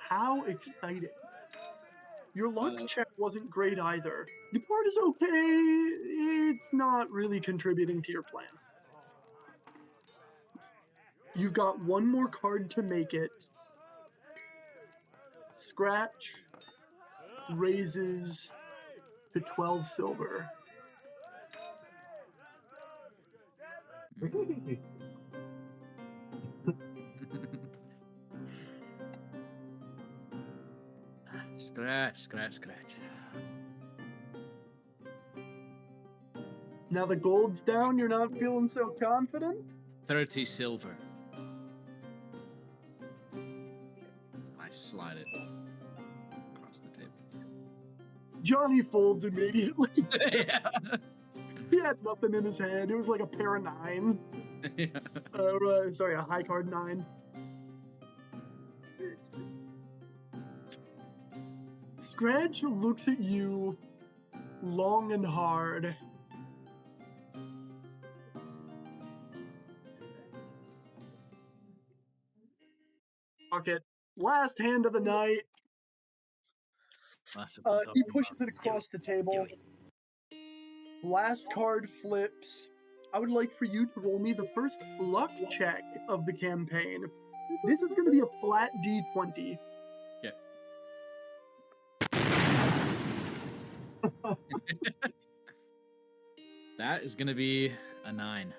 How exciting. Your luck check wasn't great either. The card is okay. It's not really contributing to your plan. You've got 1 more card to make it. Scratch raises to 12 silver. Scratch. Now the gold's down, you're not feeling so confident? 30 silver. I slide it across the table. Johnny folds immediately. Yeah. He had nothing in his hand. It was like a pair of 9s. Yeah. Sorry, a high card 9. Scratch looks at you long and hard. Okay, last hand of the night. He pushes it across the table. Last card flips. I would like for you to roll me the first luck check of the campaign. This is going to be a flat D20. Yeah. That is going to be a 9.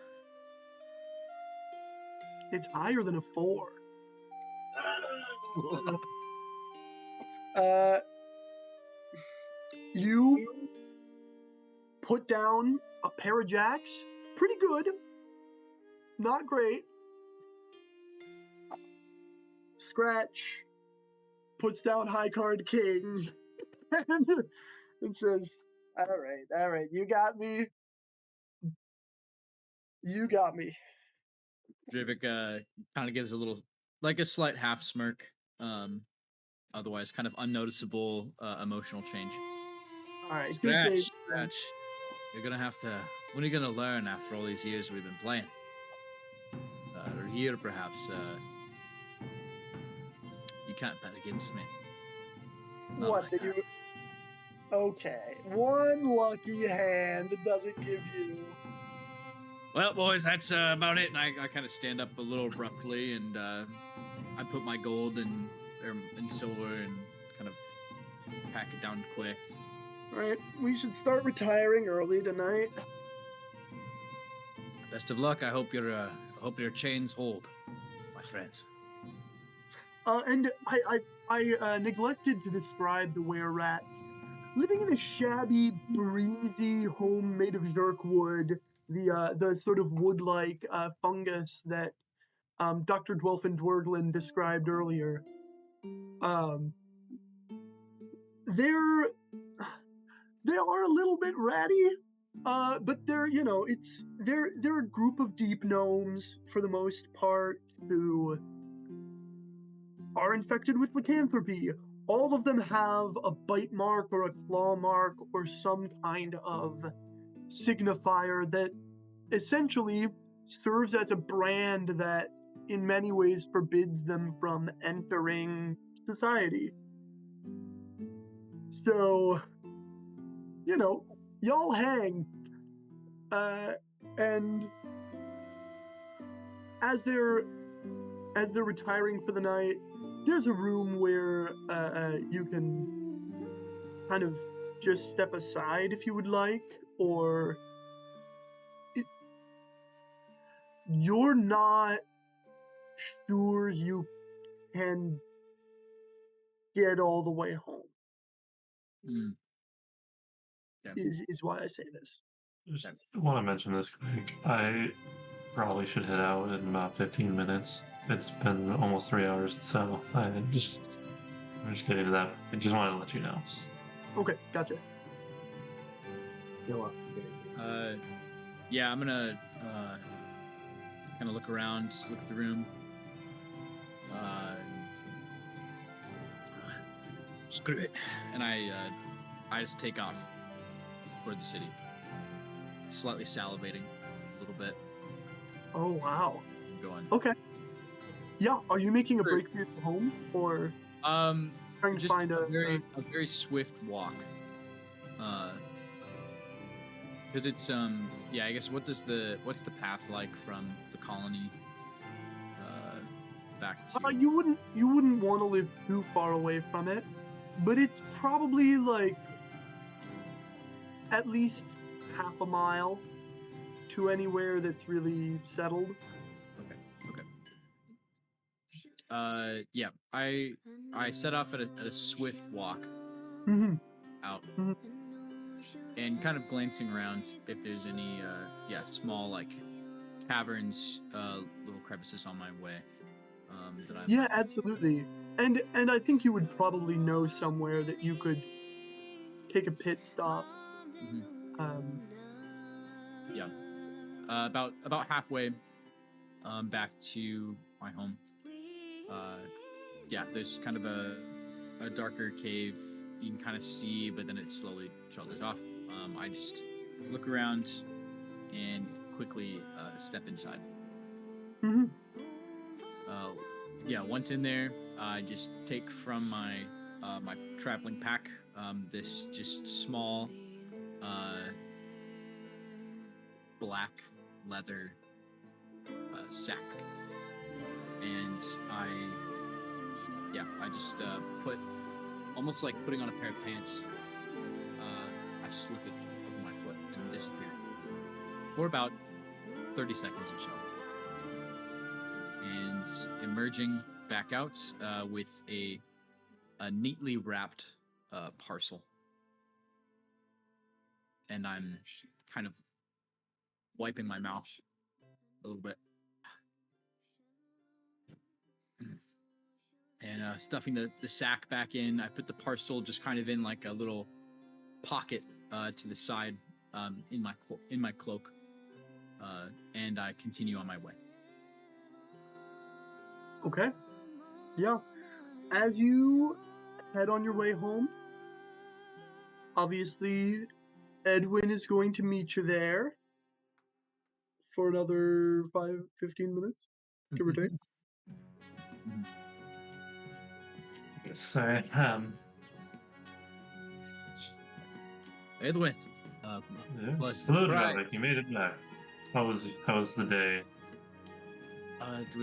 It's higher than a 4. You put down a pair of jacks. Pretty good. not great. Scratch puts down high card king and says, all right, you got me. You got me. Drivik kind of gives a little, like a slight half smirk. Otherwise, kind of unnoticeable emotional change. All right, good day. Scratch. You're gonna have to. When are you gonna learn after all these years we've been playing? Or here, perhaps. You can't bet against me. Not What like did that. you? Okay, one lucky hand doesn't give you. Well, boys, that's about it. And I kind of stand up a little abruptly, and I put my gold and silver and kind of pack it down quick. All right, we should start retiring early tonight. Best of luck. I hope your chains hold, my friends. And I neglected to describe the were-rats. Living in a shabby, breezy home made of jerk wood, the sort of wood-like fungus that Dr. Dwelfin Dwerglin described earlier. They're a little bit ratty, but they're a group of deep gnomes for the most part who are infected with lycanthropy. All of them have a bite mark or a claw mark or some kind of signifier that essentially serves as a brand that in many ways forbids them from entering society. So, y'all hang. And as they're retiring for the night, there's a room where you can kind of just step aside if you would like, or you're not sure you can get all the way home. Yeah. Is why I say this. Just want to mention this quick. I probably should head out in about 15 minutes. It's been almost 3 hours, so I'm just getting to that. I just wanted to let you know. Okay, gotcha. Yeah, I'm gonna kind of look around, look at the room. Screw it, and I just take off toward the city, slightly salivating a little bit. Oh wow. I'm going. Okay. Yeah, are you making a break for your home, or trying to just find a very swift walk? Because it's yeah, I guess what's the path like from the colony back to you wouldn't want to live too far away from it, but it's probably like at least half a mile to anywhere that's really settled. Yeah, I set off at a swift walk out, and kind of glancing around if there's any small like caverns, little crevices on my way. Yeah, absolutely. And I think you would probably know somewhere that you could take a pit stop. Yeah. About halfway back to my home. Yeah, there's kind of a darker cave you can kind of see, but then it slowly shelters off. I just look around and quickly step inside. Yeah, once in there, I just take from my my traveling pack this just small black leather sack, and I just put, almost like putting on a pair of pants, I slip it over my foot and disappear for about 30 seconds or so, and emerging back out with a neatly wrapped parcel, and I'm kind of wiping my mouth a little bit. stuffing the sack back in. I put the parcel just kind of in like a little pocket to the side in my cloak, and I continue on my way. Okay. Yeah. As you head on your way home, obviously Edwin is going to meet you there for another 15 minutes, give or take. Yes, I am. Edwin. Yes. Pleasant Hello, surprise. Dravik. You made it back. How was the day? It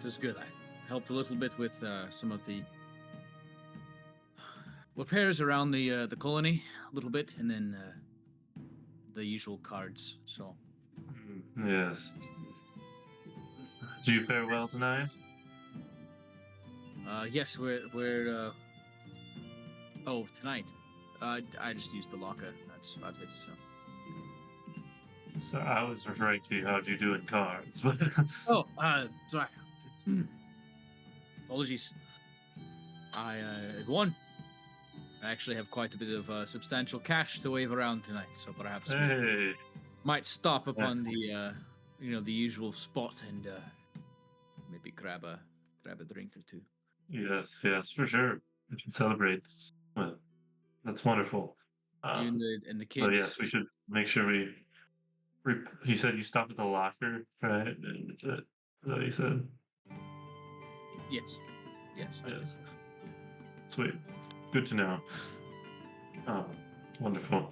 was good. I helped a little bit with some of the repairs around the colony, a little bit, and then the usual cards. So Yes. Do you fare well tonight? yes, we're tonight. I just used the locker. That's about it. So. So I was referring to how'd you do in cards. Oh, sorry. Apologies. I won. I actually have quite a bit of substantial cash to wave around tonight, so perhaps we Hey. might stop upon the the usual spot and maybe grab a drink or two. Yes, for sure. We can celebrate. Well, that's wonderful. You and the But kids. yes, we should make sure we. He said you stopped at the locker, right? Is that what he said? Yes. Yes. I did. Yes. Sweet. Good to know. Oh, wonderful.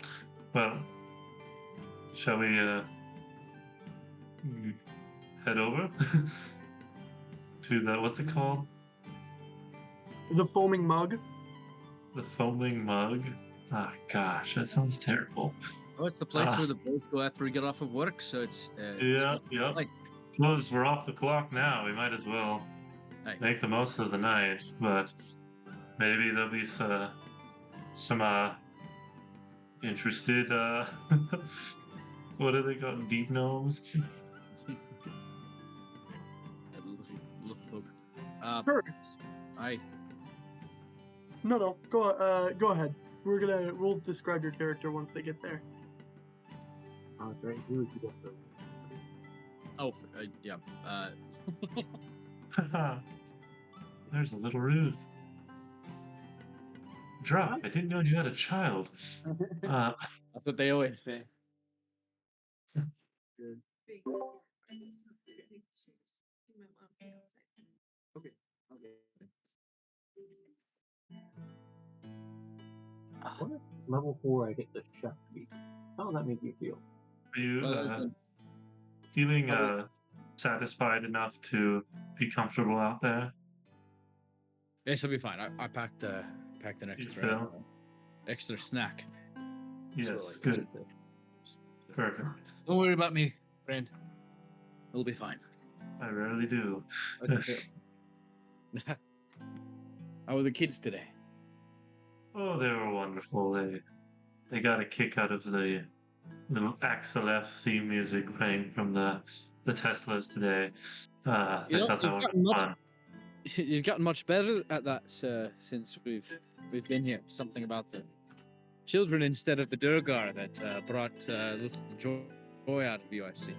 Well, shall we head over to the what's it called? The foaming mug. The foaming mug. Ah, gosh, that sounds terrible. Oh, it's the place where the boys go after we get off of work. So it's Yeah. like Suppose we're off the clock now. We might as well make the most of the night. But maybe there'll be some interested what are they called? Deep gnomes. First. No. Go ahead. We'll describe your character once they get there. Oh, that's right. Who would you go first? Oh, yeah. There's a little Ruth. Drop. I didn't know you had a child. That's what they always say. Good. Okay. What if level 4 I get the chef beat? How does that make you feel? Are you feeling satisfied enough to be comfortable out there? Yes, I'll be fine. I packed an extra snack. Yes, good. Perfect. Don't worry about me, friend. It'll be fine. I rarely do. How were the kids today? Oh, they were wonderful. They got a kick out of the Axel F theme music playing from the Teslas today. They thought that was fun. You've gotten much better at that since we've been here. Something about the children instead of the Durgar that brought little joy out of you, I see.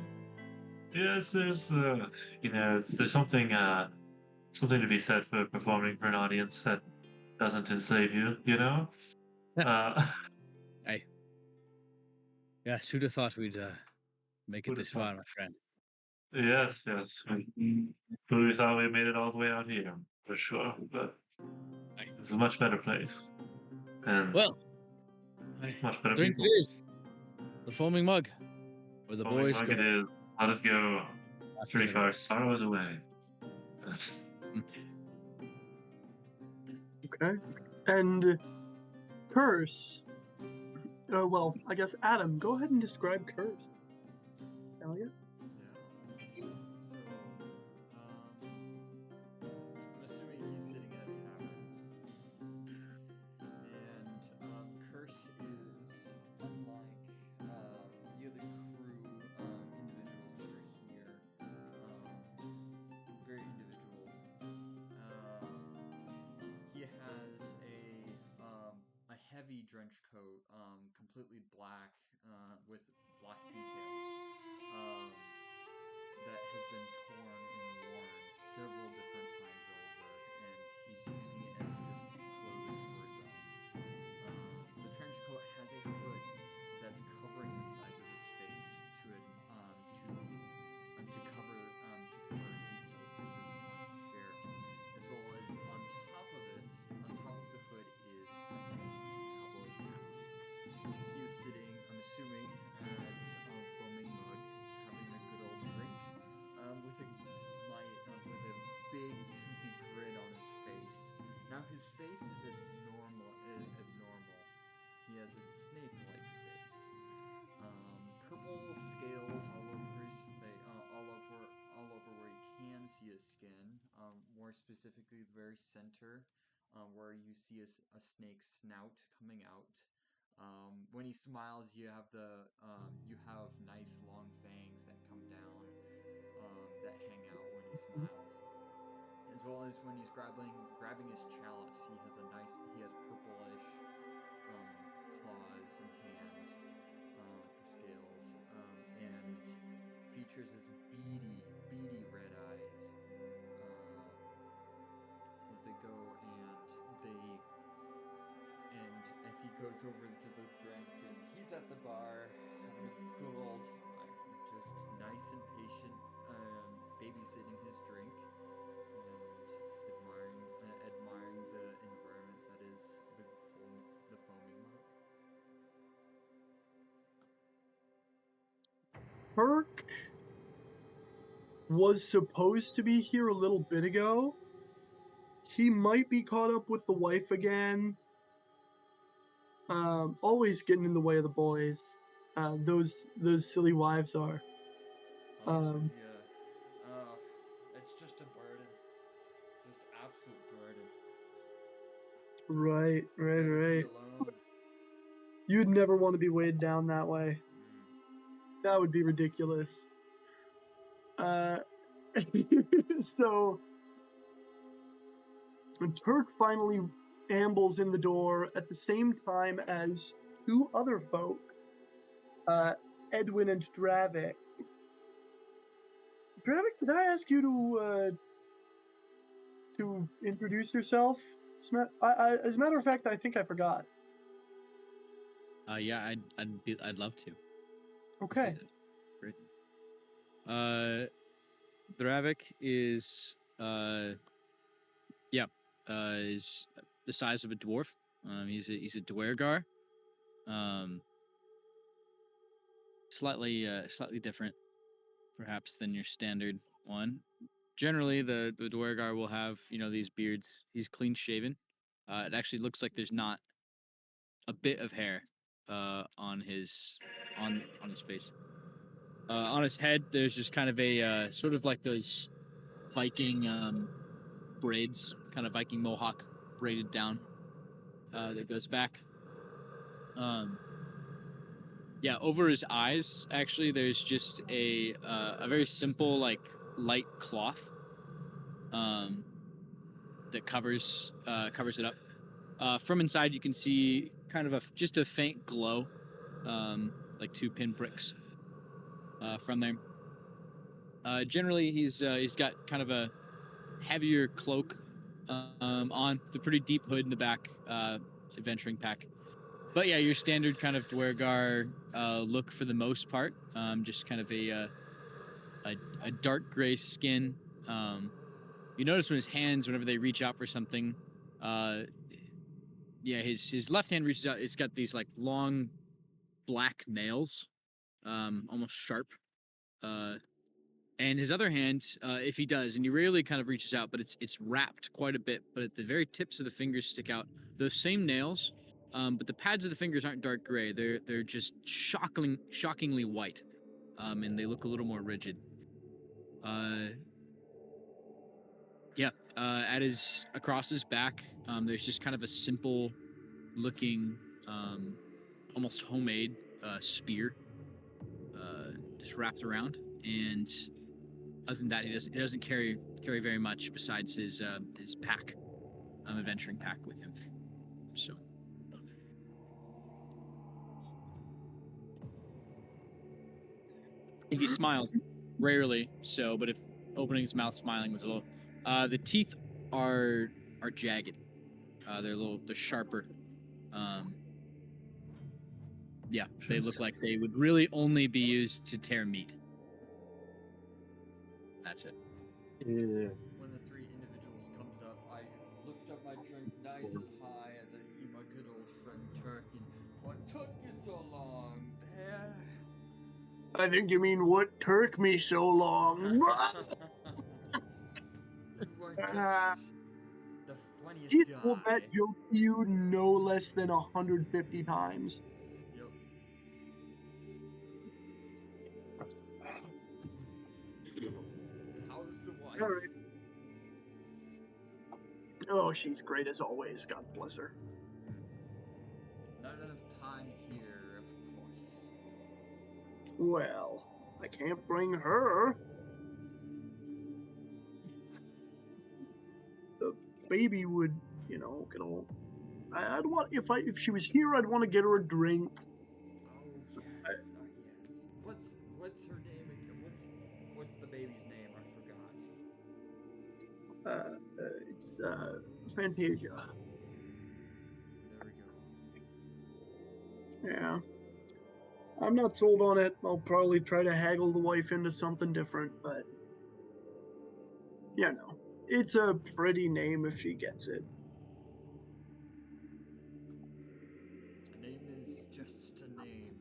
Yes, there's there's something to be said for performing for an audience that doesn't enslave you. Hey. Yes, who'd have thought we'd make it this far, my friend? Yes. We thought we made it all the way out here, for sure. But it's a much better place. And much better Drink people. it is. The foaming mug. Where the Foaming boys mug go. it is. Let us go. Drink our sorrows away. Okay. And Curse. Well, I guess Adam, go ahead and describe Curse. Elliot? I'm assuming he's sitting at a tavern. And Curse is unlike the other crew individuals that are here. Very individual. trench coat, completely black, with black details, that has been torn and worn several different times over, and he's using it as just clothing for his own. The trench coat has a hood that's covering the sides of his face to cover details that he doesn't want to share, as well as on top of it, on top of the hood is a nice cowboy hat. He is sitting, I'm assuming, at a foaming mug, having a good old drink, with a big toothy grin on his face. Now his face is abnormal. He has a snake-like face. Purple scales all over his face, all over where you can see his skin. More specifically, the very center, where you see a snake's snout coming out. When he smiles, you have nice long fangs that come down, that hang out when he smiles. As well as when he's grabbing his chalice, he has purplish claws and hand for scales, and features his beady red eyes as they go, and as he goes over to the drink, and he's at the bar having a good old time, just nice and patient, babysitting his drink and admiring the environment that is the foaming mug. Perk was supposed to be here a little bit ago. He might be caught up with the wife again. Always getting in the way of the boys. Those silly wives are. It's just a burden. Just absolute burden. Right. Never be alone. You'd never want to be weighed down that way. That would be ridiculous. So Turk finally ambles in the door at the same time as two other folk, Edwin and Dravik. Dravik, did I ask you to introduce yourself? As a matter of fact, I think I forgot. Yeah, I'd love to. Okay. Great. Dravik is is the size of a dwarf. He's a Dwergar. Slightly different, perhaps, than your standard one. Generally, the Dwergar will have these beards. He's clean shaven. It actually looks like there's not a bit of hair on his face. On his head, there's just kind of a sort of like those Viking braids, kind of Viking mohawk braided down that goes back. Over his eyes, actually, there's just a very simple, like, light cloth that covers it up. From inside, you can see kind of just a faint glow, like 2 pinpricks from there. Generally, he's got kind of a heavier cloak on, the pretty deep hood in the back, adventuring pack. But yeah, your standard kind of Dwergar look for the most part. Just kind of a dark gray skin. You notice when his hands, whenever they reach out for something, his left hand reaches out. It's got these like long black nails, almost sharp. And his other hand, if he does, and he rarely kind of reaches out, but it's wrapped quite a bit. But at the very tips of the fingers stick out those same nails. But the pads of the fingers aren't dark gray. They're just shockingly white, and they look a little more rigid. Across his back, there's just kind of a simple looking, almost homemade spear, just wrapped around. And other than that, he doesn't carry very much besides his pack, adventuring pack with him. So. if he smiles, rarely so, but if opening his mouth smiling was a little, the teeth are jagged. They're sharper. Yeah, they look like they would really only be used to tear meat. That's it. Yeah. When the three individuals comes up, I lift up my drink nice and high as I see my good old friend Turkey. What took you so long, Bear? I think you mean what took me so long. You are just the funniest He guy. told that joke to you no less than 150 times. Yep. How's the wife? All right. Oh, she's great as always. God bless her. Not enough time here, of course. Well, I can't bring her. The baby would, I'd want if she was here, I'd want to get her a drink. Oh yes, yes. What's her name again? What's the baby's name? I forgot. It's Fantasia. There we go. Yeah. I'm not sold on it. I'll probably try to haggle the wife into something different, but it's a pretty name if she gets it. A name is just a name.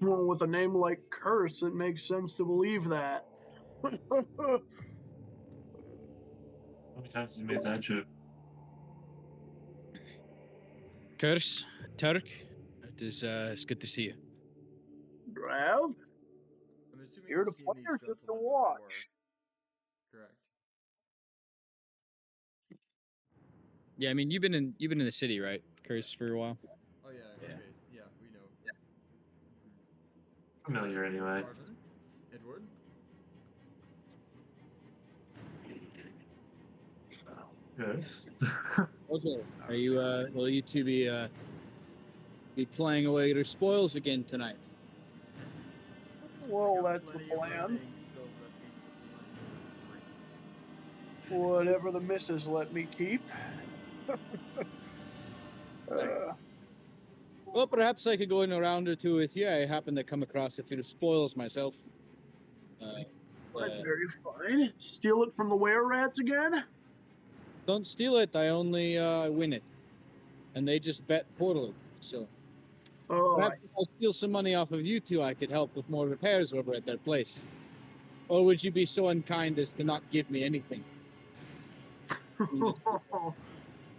Well, with a name like Curse, it makes sense to believe that. How many times has he made that joke? Curse, Turk, it's good to see you. Well, I'm assuming here to you've seen play these or just to gentlemen watch? before. Correct. Yeah, I mean you've been in the city, right, Curse, for a while. Oh yeah, Yeah. okay, yeah, we know. Familiar anyway. Marvin? Edward? Yes. Okay. Are you will you two be playing away your spoils again tonight? Well, I got that's the plenty of plan. earnings, so that means we can drink. Whatever the missus let me keep. Well, perhaps I could go in a round or two with you. I happen to come across a few spoils myself. That's very fine. Steal it from the were-rats again? Don't steal it. I only win it, and they just bet poorly. So Oh, perhaps if I steal some money off of you two, I could help with more repairs over at their place. Or would you be so unkind as to not give me anything?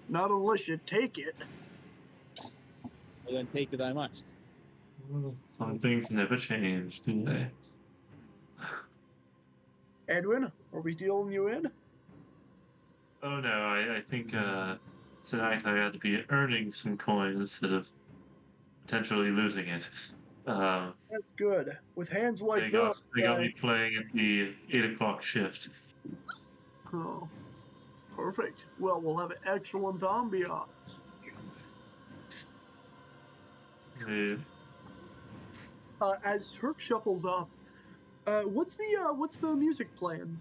not unless you take it. Well, then take it I must. Some things never change, do they? Edwin, are we dealing you in? Oh no, I think tonight I had to be earning some coin instead of potentially losing it. That's good. With hands like those. They got me playing at the 8 o'clock shift. Oh, perfect. Well, we'll have an excellent ambiance. Yeah. As Turk shuffles up, what's the music playing?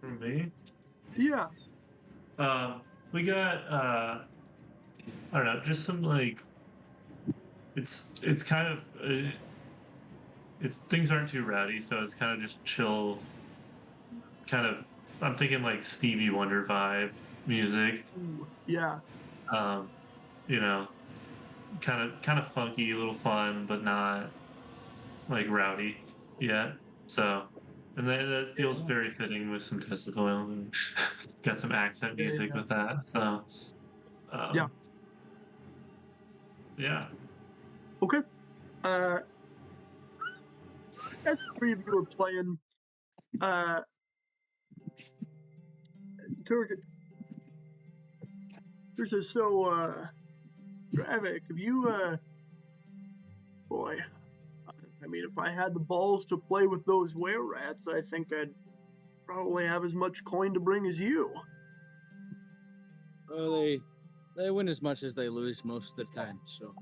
For me? Yeah. We got I don't know, just some like it's kind of it's things aren't too rowdy, so it's kind of just chill. Kind of, I'm thinking like Stevie Wonder vibe music. Ooh, yeah. You know, kind of funky, a little fun, but not like rowdy yet. So, and then that feels very fitting with some Tesla Oil and got some accent music with that. So, Yeah. Yeah. Okay. As the three of you are playing, Turk says, so, Dravik, have you, boy, I mean, if I had the balls to play with those were-rats, I think I'd probably have as much coin to bring as you. Well, they win as much as they lose most of the time, so.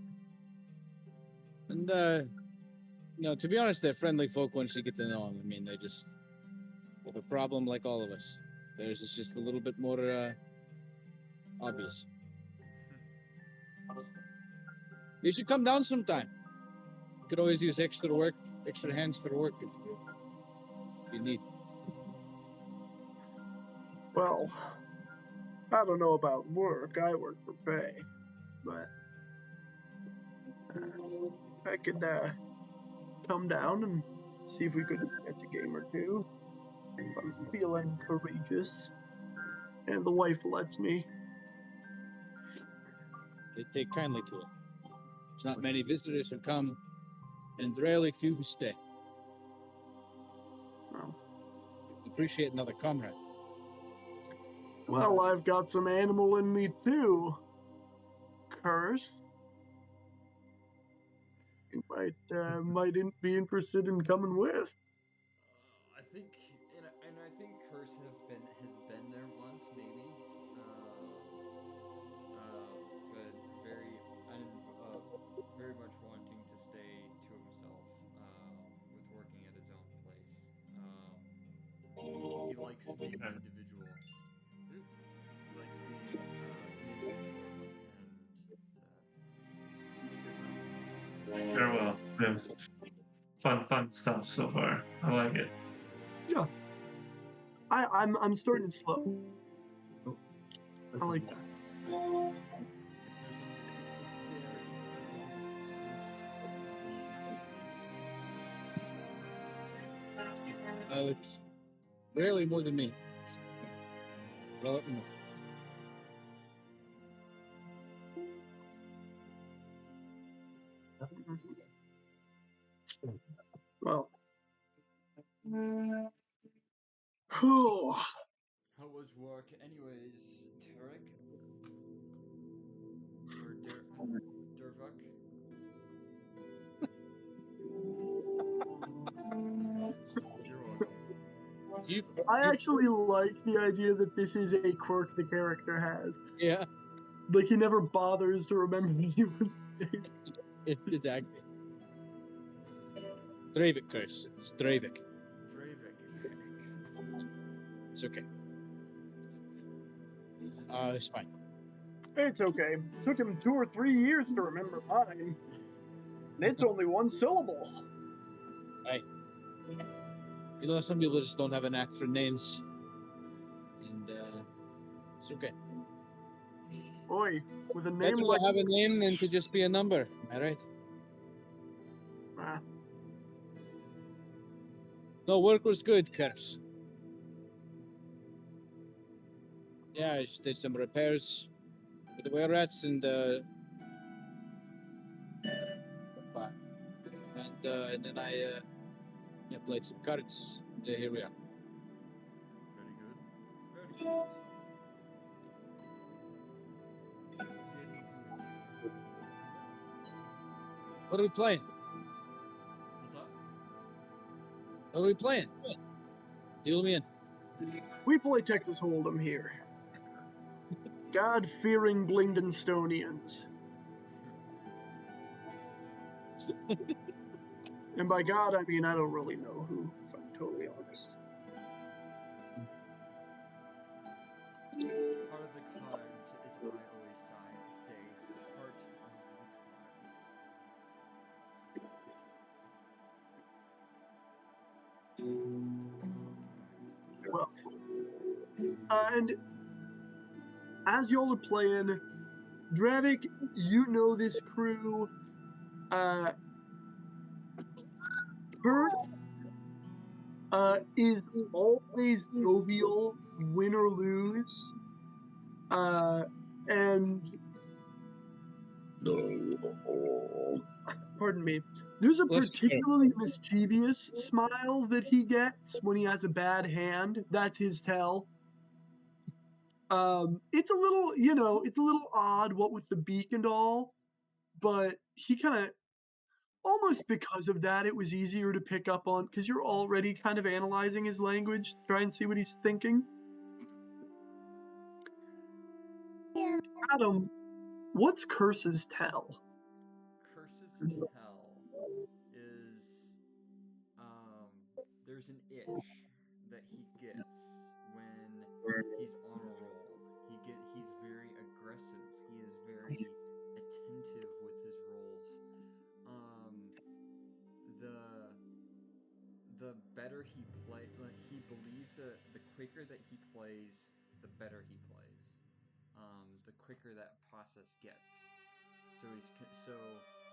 And to be honest, they're friendly folk once you get to know them. I mean, they just have a problem like all of us. Theirs is just a little bit more obvious. You should come down sometime. You could always use extra hands for work if you need. Well, I don't know about work. I work for pay, but I could come down and see if we could catch a game or two. If I'm feeling courageous, and the wife lets me. They take kindly to it. There's not many visitors who come, and rarely few who stay. Well, Appreciate another comrade. well, I've got some animal in me too. Curse. You might be interested in coming with. I think, and I think Curse has been there once, maybe, but very much wanting to stay to himself, with working at his own place. He likes being an individual. He likes being Farewell. Yes. Fun stuff so far. I like it. Yeah. I'm starting slow. I like that. It's rarely more than me. But I'll let you know. Well. How was work, anyways, Tarek? Or Dervuk? You're welcome. I actually like the idea that this is a quirk the character has. Yeah. Like, he never bothers to remember anyone's name. It's exactly. Dravik, Curse. It's Dravik. It's okay. It's fine. It's okay. It took him 2 or 3 years to remember mine. And it's only one syllable. Hey. Some people just don't have a knack for names. And, it's okay. Boy, with a name Better like... to have a name than to just be a number. Am I right? Ah. No, work was good, Curse. Yeah, I just did some repairs with the were rats and then I played some cards. Here we are. Very good. What are we playing? What's up? What are we playing? Deal me in. We play Texas Hold'em here. God-fearing Blingdenstonians. And by God, I mean I don't really know who, if I'm totally honest. Part of the cards, as I always say, part of the cards. Well, and as y'all are playing, Dravik, you know this crew. Kurt is always jovial, win or lose. And pardon me. There's a particularly mischievous smile that he gets when he has a bad hand. That's his tell. It's a little, it's a little odd what with the beak and all, but he kind of, almost because of that, it was easier to pick up on, because you're already kind of analyzing his language to try and see what he's thinking. Adam, what's Curse's tell? Curse's tell. there's an itch that he gets when he's on a roll. He's very aggressive. He is very attentive with his rolls. The better he play, like, he believes that the quicker that he plays, the better he plays. The quicker that process gets. So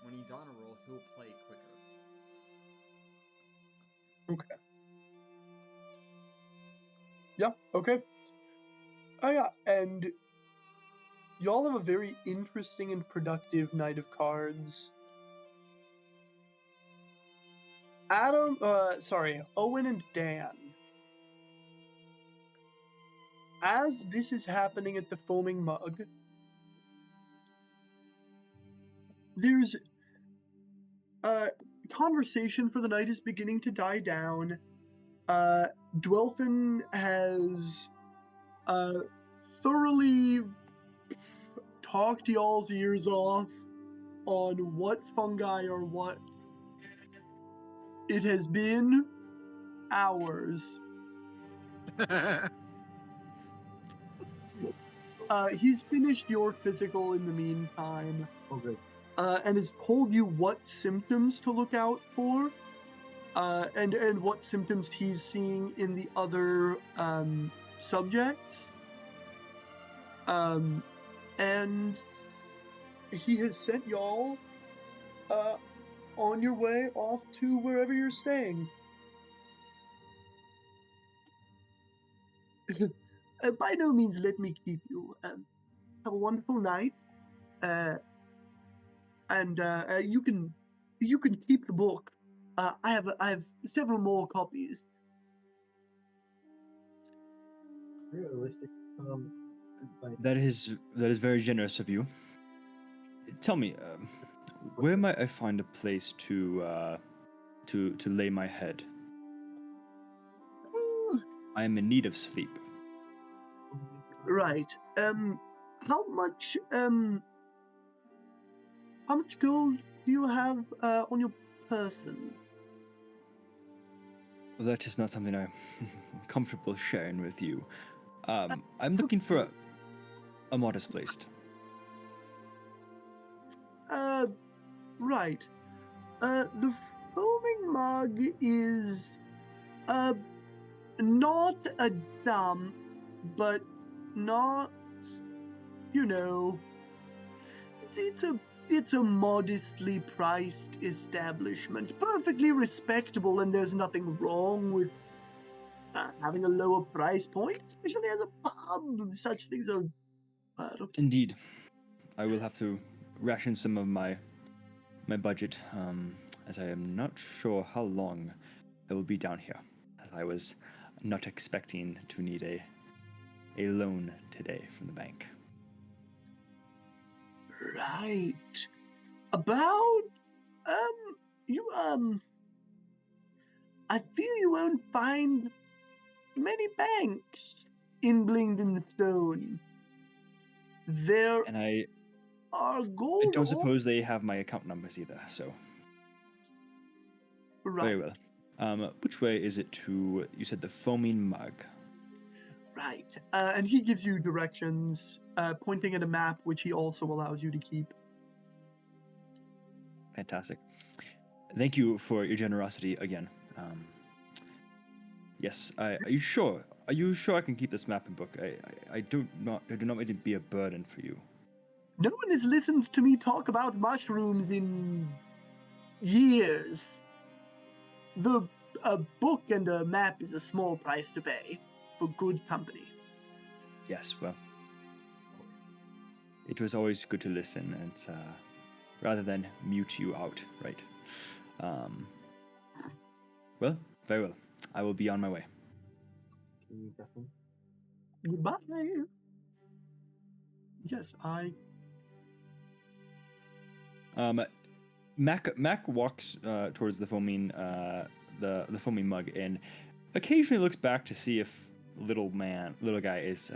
when he's on a roll, he'll play quicker. Okay. Yeah, okay. Oh yeah, and y'all have a very interesting and productive night of cards. Owen and Dan. As this is happening at the Foaming Mug, there's conversation for the night is beginning to die down. Dwelfin has thoroughly talked y'all's ears off on what fungi are what. It has been hours. He's finished your physical in the meantime. Okay. And has told you what symptoms to look out for, and what symptoms he's seeing in the other subjects. And he has sent y'all on your way off to wherever you're staying. By no means let me keep you. Have a wonderful night. And you can keep the book. I have several more copies. Realistic. That is very generous of you. Tell me, where might I find a place to lay my head? I am in need of sleep. Right. How much gold do you have on your person? Well, that is not something I'm comfortable sharing with you. I'm looking for a modest place. Right. The Foaming Mug is not a dump, but not, it's a modestly priced establishment. Perfectly respectable, and there's nothing wrong with having a lower price point, especially as a pub. Such things are... okay. Indeed. I will have to ration some of my budget, as I am not sure how long I will be down here. I was not expecting to need a loan today from the bank. Right. About, I feel you won't find many banks in Blingden Stone. There And I are gold... I don't suppose they have my account numbers either, so... Right. Very well. Which way is it to, you said, the Foaming Mug? Right. And he gives you directions, pointing at a map, which he also allows you to keep. Fantastic. Thank you for your generosity again. Yes, are you sure? Are you sure I can keep this map and book? I do not want it to be a burden for you. No one has listened to me talk about mushrooms in years. A book and a map is a small price to pay for good company. Yes, well, it was always good to listen, and rather than mute you out, right? Well, very well. I will be on my way. Goodbye. Yes, Mac walks towards the foaming the Foaming Mug and occasionally looks back to see if little guy is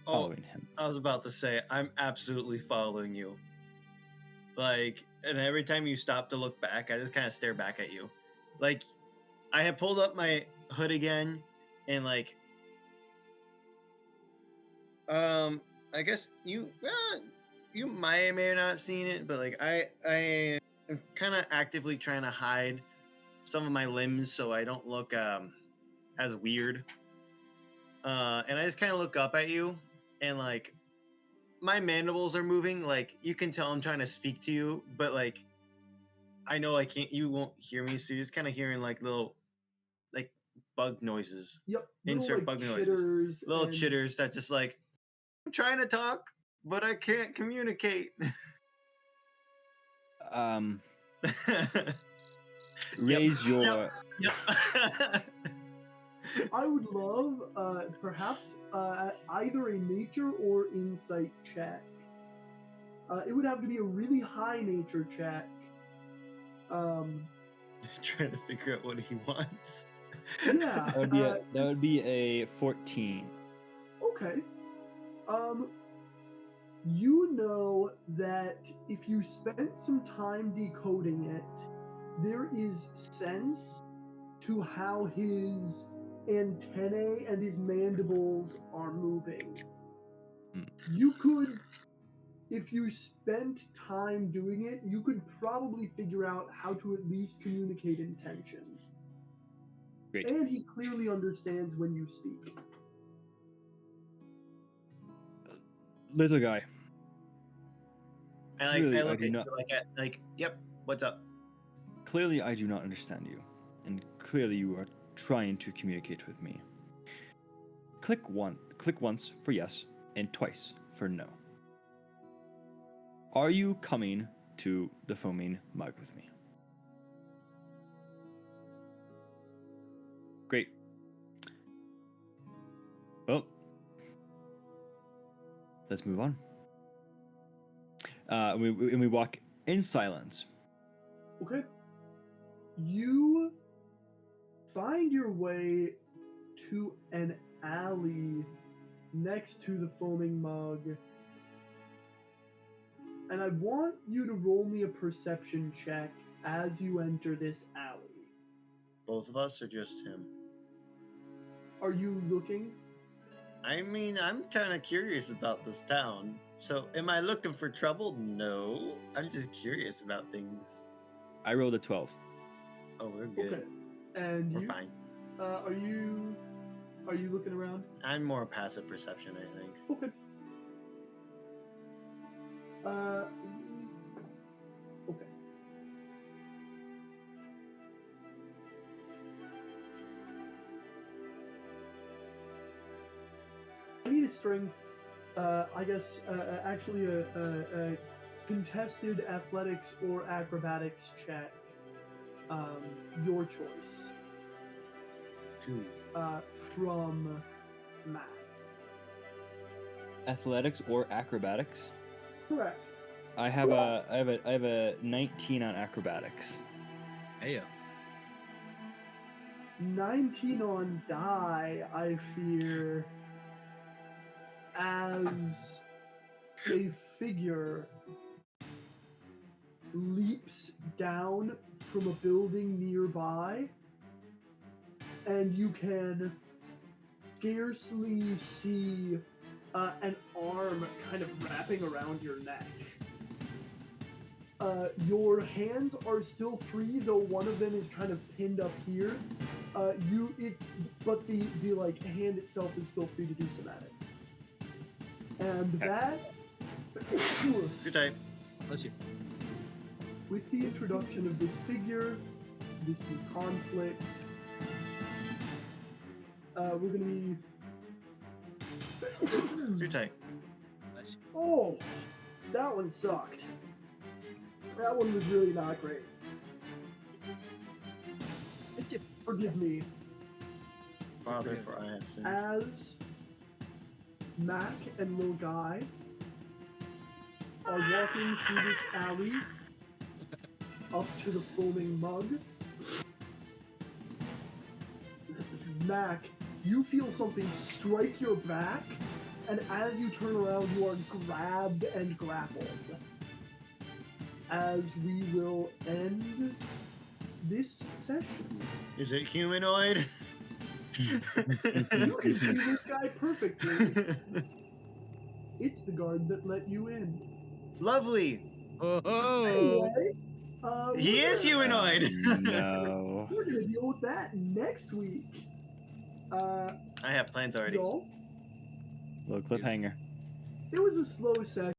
following him. I was about to say, I'm absolutely following you. Like, and every time you stop to look back, I just kind of stare back at you. Like, I had pulled up my hood again, and like, I guess you may or may have not seen it, but like I am kind of actively trying to hide some of my limbs so I don't look as weird. And I just kind of look up at you, and like my mandibles are moving. Like you can tell I'm trying to speak to you, but like I know I can't. You won't hear me, so you're just kind of hearing like little like bug noises. Yep. Insert bug noises. Chitters Little and- chitters that just like I'm trying to talk, but I can't communicate. Raise your. Yep. I would love perhaps either a nature or insight check. It would have to be a really high nature check. Trying to figure out what he wants. Yeah. That would be a 14. Okay. You know that if you spent some time decoding it, there is sense to how his antennae and his mandibles are moving. You could, if you spent time doing it, you could probably figure out how to at least communicate intention. Great. And he clearly understands when you speak. Little guy. I Clearly, look do at not- you like, yep, what's up? Clearly, I do not understand you, and clearly you are trying to communicate with me. Click once for yes, and twice for no. Are you coming to the foaming mug with me? Great. Well, let's move on. And we walk in silence. Okay. You find your way to an alley next to the foaming mug. And I want you to roll me a perception check as you enter this alley. Both of us or just him? Are you looking? I mean, I'm kind of curious about this town. So, am I looking for trouble? No. I'm just curious about things. I rolled a 12. Oh, we're good. Okay. And We're you? fine. Are you looking around? I'm more passive perception, I think. Okay. Okay. I need a strength. I guess actually a contested athletics or acrobatics check. Your choice. Two. From Matt. Athletics or acrobatics? Correct. I have a 19 on acrobatics. Hey, 19 on die, I fear, as a figure leaps down from a building nearby, and you can scarcely see an arm kind of wrapping around your neck. Your hands are still free, though one of them is kind of pinned up here. But the like hand itself is still free to do somatics. And that, Too tight. bless you. with the introduction of this figure, this new conflict, we're gonna be. Too tight. Bless you. Oh, that one sucked. That one was really not great. Forgive me. Father, for I have sinned. As Mac and Lil Guy are walking through this alley up to the foaming mug, Mac, you feel something strike your back, and as you turn around, you are grabbed and grappled. As we will end this session. Is it humanoid? You can see this guy perfectly. It's the guard that let you in. Lovely. Oh, Anyway, He we're is gonna- humanoid. No. We're gonna deal with that next week. I have plans already. Y'all, Little cliffhanger. it was a slow session.